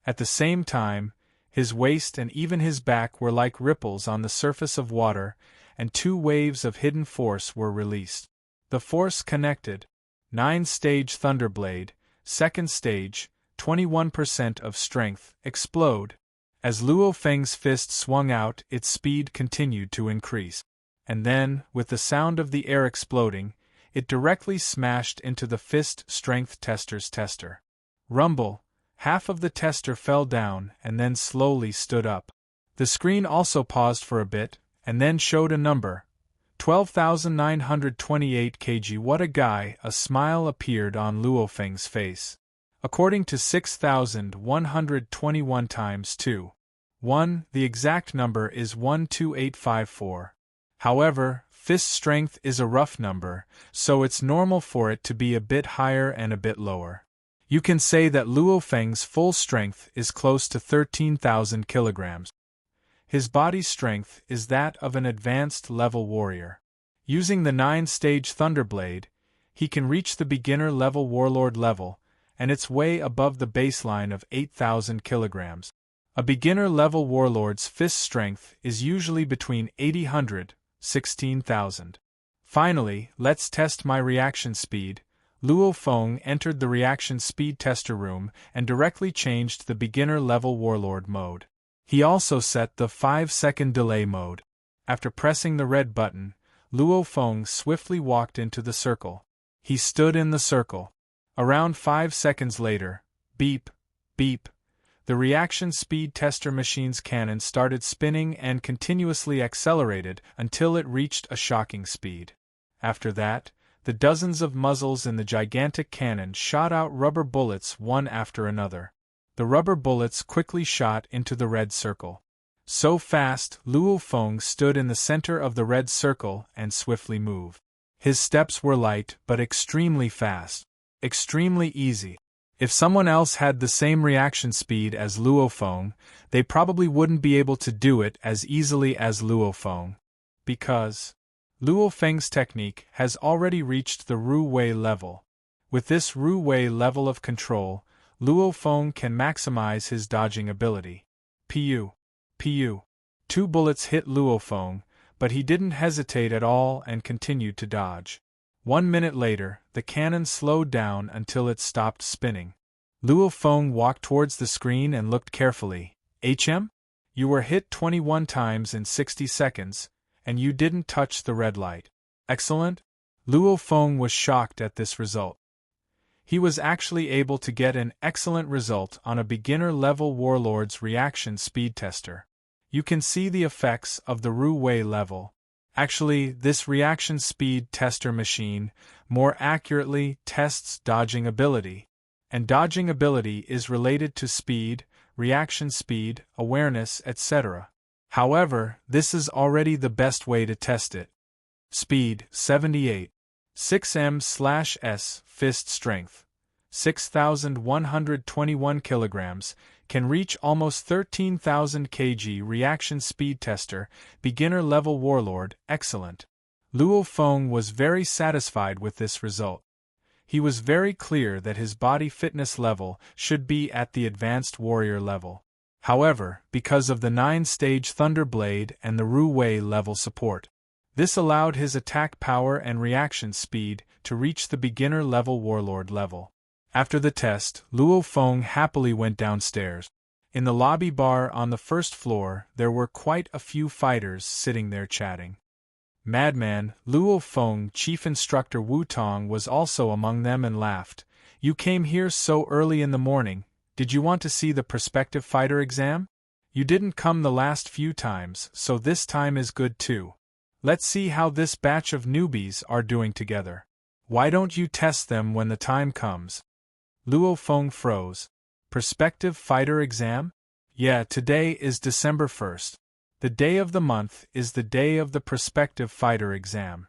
At the same time, his waist and even his back were like ripples on the surface of water, and 2 waves of hidden force were released. The force connected. 9-stage Thunderblade, 2nd stage, 21% of strength, explode. As Luo Feng's fist swung out, its speed continued to increase. And then, with the sound of the air exploding, it directly smashed into the fist strength tester's tester. Rumble! Half of the tester fell down and then slowly stood up. The screen also paused for a bit, and then showed a number. 12,928 kg. What a guy! A smile appeared on Luo Feng's face. According to 6,121 times 2. 1, the exact number is 12854. However, fist strength is a rough number, so it's normal for it to be a bit higher and a bit lower. You can say that Luo Feng's full strength is close to 13,000 kilograms. His body strength is that of an advanced level warrior. Using the 9-stage Thunderblade, he can reach the beginner level warlord level, and it's way above the baseline of 8,000 kilograms. A beginner level warlord's fist strength is usually between 800 16,000. Finally, let's test my reaction speed. Luo Feng entered the reaction speed tester room and directly changed the beginner level warlord mode. He also set the 5-second delay mode. After pressing the red button, Luo Feng swiftly walked into the circle. He stood in the circle. Around 5 seconds later, beep, beep, the reaction speed tester machine's cannon started spinning and continuously accelerated until it reached a shocking speed. After that, the dozens of muzzles in the gigantic cannon shot out rubber bullets one after another. The rubber bullets quickly shot into the red circle. So fast, Luo Feng stood in the center of the red circle and swiftly moved. His steps were light but extremely fast. Extremely easy. If someone else had the same reaction speed as Luo Feng, they probably wouldn't be able to do it as easily as Luo Feng. Because Luo Feng's technique has already reached the Ru Wei level. With this Ru Wei level of control, Luo Feng can maximize his dodging ability. Pu. 2 bullets hit Luo Feng, but he didn't hesitate at all and continued to dodge. 1 minute later, the cannon slowed down until it stopped spinning. Luo Feng walked towards the screen and looked carefully. HM? You were hit 21 times in 60 seconds, and you didn't touch the red light. Excellent? Luo Feng was shocked at this result. He was actually able to get an excellent result on a beginner-level warlord's reaction speed tester. You can see the effects of the Ru Wei level. Actually, this reaction speed tester machine more accurately tests dodging ability. And dodging ability is related to speed, reaction speed, awareness, etc. However, this is already the best way to test it. Speed, 78. 6m/s, fist strength, 6,121 kilograms, can reach almost 13,000 kg. Reaction speed tester, beginner level warlord, excellent. Luo Feng was very satisfied with this result. He was very clear that his body fitness level should be at the advanced warrior level. However, because of the 9-stage Thunderblade and the Ru Wei level support, this allowed his attack power and reaction speed to reach the beginner level warlord level. After the test, Luo Feng happily went downstairs. In the lobby bar on the first floor, there were quite a few fighters sitting there chatting. Madman, Luo Feng chief instructor Wu Tong was also among them and laughed. You came here so early in the morning, did you want to see the prospective fighter exam? You didn't come the last few times, so this time is good too. Let's see how this batch of newbies are doing together. Why don't you test them when the time comes? Luo Feng froze. Prospective fighter exam? Yeah, today is December 1st. The day of the month is the day of the prospective fighter exam.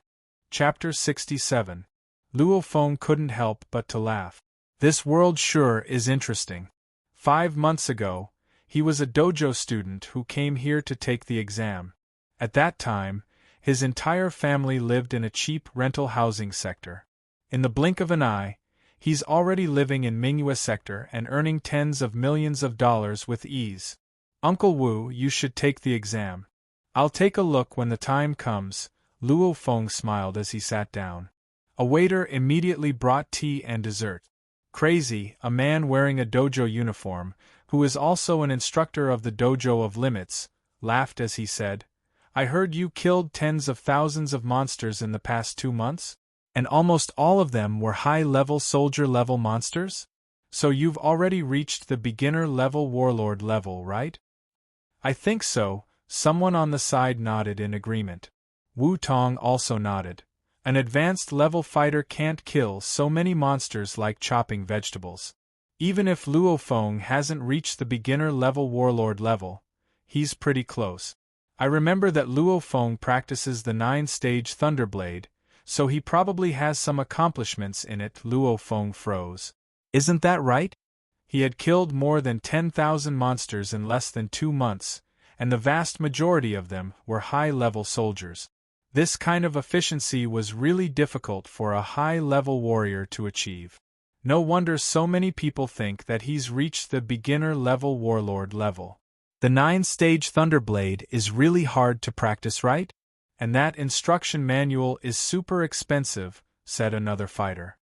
Chapter 67. Luo Feng couldn't help but to laugh. This world sure is interesting. 5 months ago, he was a dojo student who came here to take the exam. At that time, his entire family lived in a cheap rental housing sector. In the blink of an eye, he's already living in Mingyue sector and earning tens of millions of dollars with ease. Uncle Wu, you should take the exam. I'll take a look when the time comes, Luo Feng smiled as he sat down. A waiter immediately brought tea and dessert. Crazy, a man wearing a dojo uniform, who is also an instructor of the Dojo of Limits, laughed as he said, I heard you killed tens of thousands of monsters in the past 2 months? And almost all of them were high-level soldier-level monsters? So you've already reached the beginner-level warlord level, right? I think so, someone on the side nodded in agreement. Wu Tong also nodded. An advanced-level fighter can't kill so many monsters like chopping vegetables. Even if Luo Feng hasn't reached the beginner-level warlord level, he's pretty close. I remember that Luo Feng practices the 9-stage Thunderblade, so he probably has some accomplishments in it. Luo Feng froze. Isn't that right? He had killed more than 10,000 monsters in less than 2 months, and the vast majority of them were high-level soldiers. This kind of efficiency was really difficult for a high-level warrior to achieve. No wonder so many people think that he's reached the beginner-level warlord level. The 9-stage Thunderblade is really hard to practice, right? And that instruction manual is super expensive, said another fighter.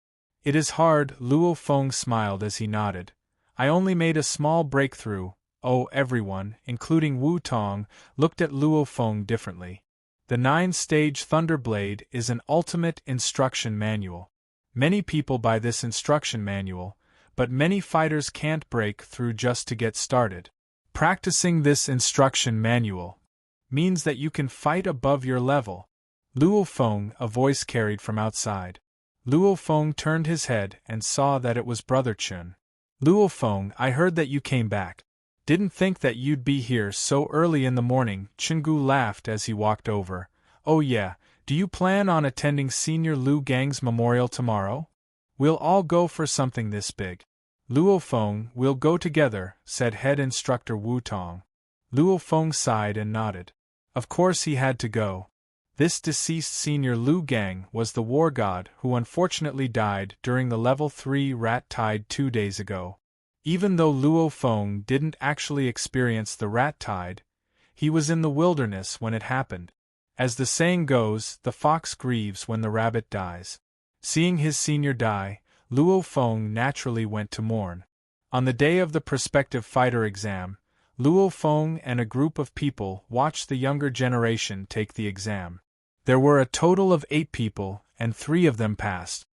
It is hard, Luo Feng smiled as he nodded. I only made a small breakthrough. Oh, everyone, including Wu Tong, looked at Luo Feng differently. The 9-stage Thunderblade is an ultimate instruction manual. Many people buy this instruction manual, but many fighters can't break through just to get started. Practicing this instruction manual means that you can fight above your level. Luo Feng, a voice carried from outside. Luo Feng turned his head and saw that it was Brother Chun. Luo Feng, I heard that you came back. Didn't think that you'd be here so early in the morning. Chungu laughed as he walked over. Oh yeah, do you plan on attending Senior Lu Gang's memorial tomorrow? We'll all go for something this big. Luo Feng, we'll go together, said head instructor Wu Tong. Luo Feng sighed and nodded. Of course he had to go. This deceased Senior Lu Gang was the war god who unfortunately died during the level 3 rat tide 2 days ago. Even though Luo Feng didn't actually experience the rat tide, he was in the wilderness when it happened. As the saying goes, the fox grieves when the rabbit dies. Seeing his senior die, Luo Feng naturally went to mourn. On the day of the prospective fighter exam, Luo Feng and a group of people watched the younger generation take the exam. There were a total of 8 people, and 3 of them passed.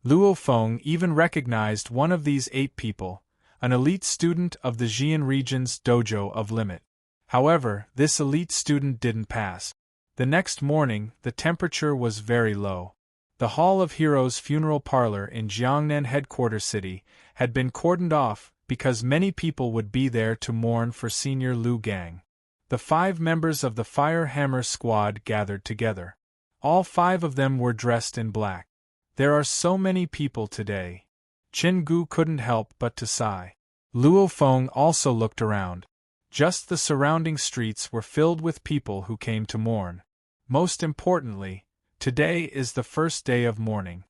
Luo Feng even recognized one of these 8 people, an elite student of the Xian region's dojo of limit. However, this elite student didn't pass. The next morning, the temperature was very low. The Hall of Heroes funeral parlor in Jiangnan headquarters city had been cordoned off because many people would be there to mourn for Senior Lu Gang. The 5 members of the Fire Hammer squad gathered together. All 5 of them were dressed in black. There are so many people today. Qin Gu couldn't help but to sigh. Luo Feng also looked around. Just the surrounding streets were filled with people who came to mourn. Most importantly, today is the first day of mourning.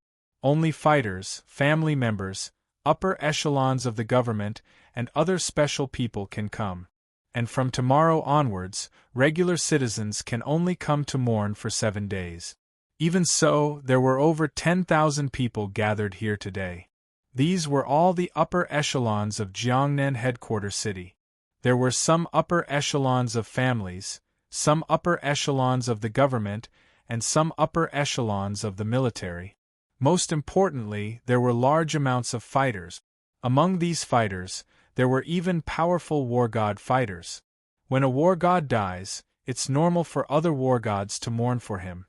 Only fighters, family members, upper echelons of the government, and other special people can come. And from tomorrow onwards, regular citizens can only come to mourn for 7 days. Even so, there were over 10,000 people gathered here today. These were all the upper echelons of Jiangnan headquarters city. There were some upper echelons of families, some upper echelons of the government, and some upper echelons of the military. Most importantly, there were large amounts of fighters. Among these fighters, there were even powerful war god fighters. When a war god dies, it's normal for other war gods to mourn for him.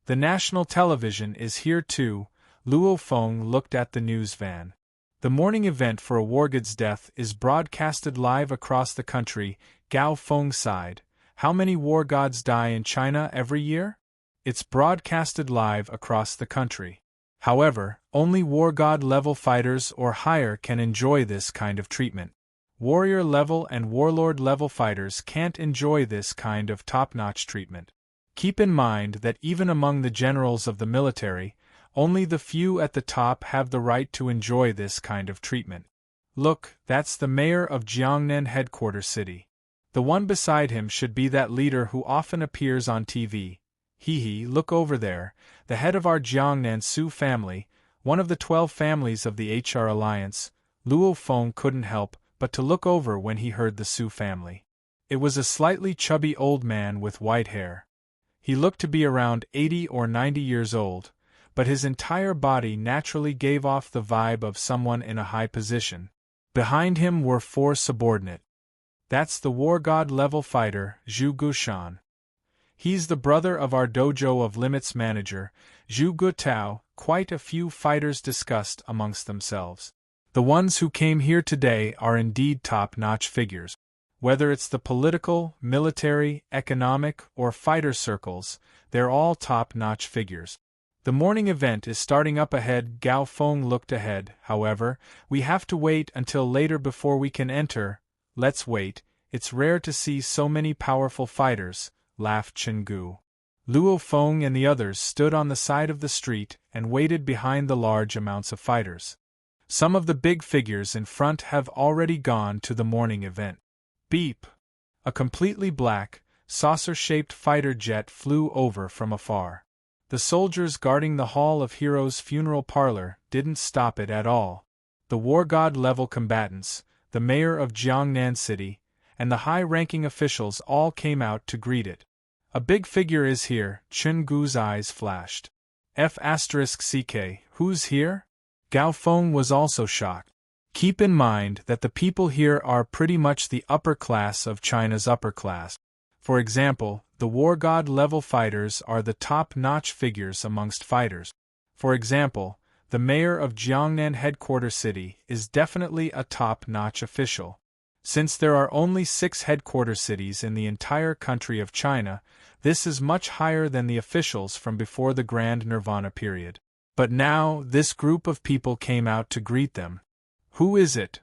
The national television is here too. Luo Feng looked at the news van. The morning event for a war god's death is broadcasted live across the country. Gao Feng sighed. How many war gods die in China every year? It's broadcasted live across the country. However, only war god level fighters or higher can enjoy this kind of treatment. Warrior level and warlord level fighters can't enjoy this kind of top-notch treatment. Keep in mind that even among the generals of the military, only the few at the top have the right to enjoy this kind of treatment. Look, that's the mayor of Jiangnan headquarters city. The one beside him should be that leader who often appears on TV. Look over there, the head of our Jiangnan Su family, one of the 12 families of the HR Alliance. Luo Feng couldn't help but to look over when he heard the Su family. It was a slightly chubby old man with white hair. He looked to be around 80 or 90 years old, but his entire body naturally gave off the vibe of someone in a high position. Behind him were 4 subordinate. That's the war god level fighter, Zhu Gushan. He's the brother of our dojo of limits manager, Zhu Gutao. Quite a few fighters discussed amongst themselves. The ones who came here today are indeed top-notch figures. Whether it's the political, military, economic, or fighter circles, they're all top-notch figures. The morning event is starting up ahead. Gao Feng looked ahead. However, we have to wait until later before we can enter. Let's wait. It's rare to see so many powerful fighters, laughed Chen Gu. Luo Feng and the others stood on the side of the street and waited behind the large amounts of fighters. Some of the big figures in front have already gone to the morning event. Beep! A completely black, saucer-shaped fighter jet flew over from afar. The soldiers guarding the Hall of Heroes funeral parlor didn't stop it at all. The war god-level combatants, the mayor of Jiangnan City, and the high-ranking officials all came out to greet it. A big figure is here, Chen Gu's eyes flashed. F***ck, who's here? Gao Feng was also shocked. Keep in mind that the people here are pretty much the upper class of China's upper class. For example, the war god level fighters are the top-notch figures amongst fighters. For example, the mayor of Jiangnan headquarters city is definitely a top-notch official. Since there are only 6 headquarters cities in the entire country of China, this is much higher than the officials from before the Grand Nirvana period. But now, this group of people came out to greet them. Who is it?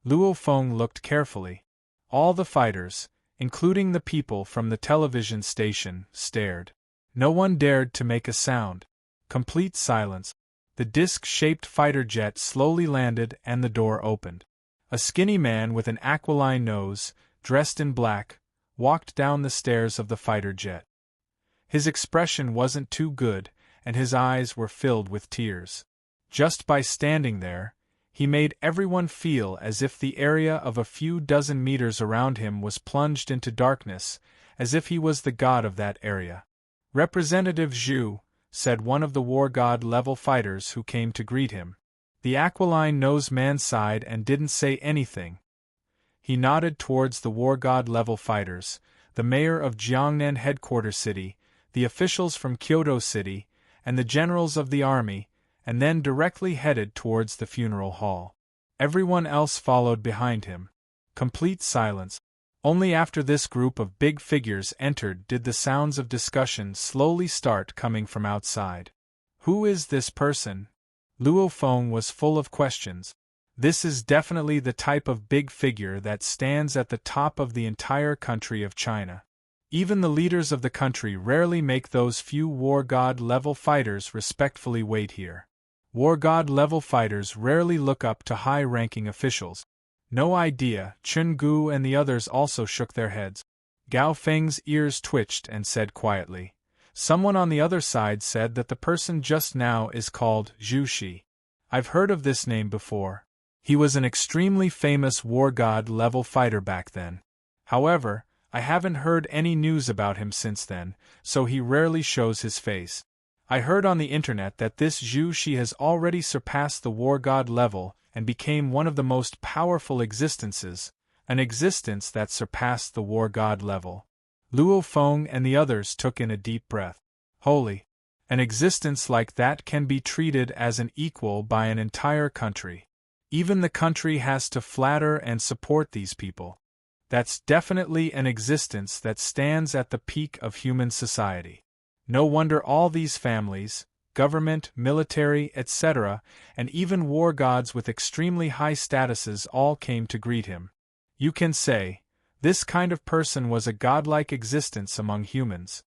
Luo Feng looked carefully. All the fighters, including the people from the television station, stared. No one dared to make a sound. Complete silence. The disc-shaped fighter jet slowly landed and the door opened. A skinny man with an aquiline nose, dressed in black, walked down the stairs of the fighter jet. His expression wasn't too good, and his eyes were filled with tears. Just by standing there, he made everyone feel as if the area of a few dozen meters around him was plunged into darkness, as if he was the god of that area. Representative Zhu, said one of the war god-level fighters who came to greet him. The aquiline-nosed man sighed and didn't say anything. He nodded towards the war god-level fighters, the mayor of Jiangnan headquarters city, the officials from Kyoto City, and the generals of the army, and then directly headed towards the funeral hall. Everyone else followed behind him. Complete silence. Only after this group of big figures entered did the sounds of discussion slowly start coming from outside. Who is this person? Luo Feng was full of questions. This is definitely the type of big figure that stands at the top of the entire country of China. Even the leaders of the country rarely make those few war god-level fighters respectfully wait here. War god-level fighters rarely look up to high-ranking officials. No idea. Chen Gu and the others also shook their heads. Gao Feng's ears twitched and said quietly. Someone on the other side said that the person just now is called Zhu Shi. I've heard of this name before. He was an extremely famous war god-level fighter back then. However, I haven't heard any news about him since then, so he rarely shows his face. I heard on the internet that this Zhu Shi has already surpassed the war god level and became one of the most powerful existences, an existence that surpassed the war god level. Luo Feng and the others took in a deep breath. Holy! An existence like that can be treated as an equal by an entire country. Even the country has to flatter and support these people. That's definitely an existence that stands at the peak of human society. No wonder all these families, government, military, etc., and even war gods with extremely high statuses all came to greet him. You can say, this kind of person was a godlike existence among humans.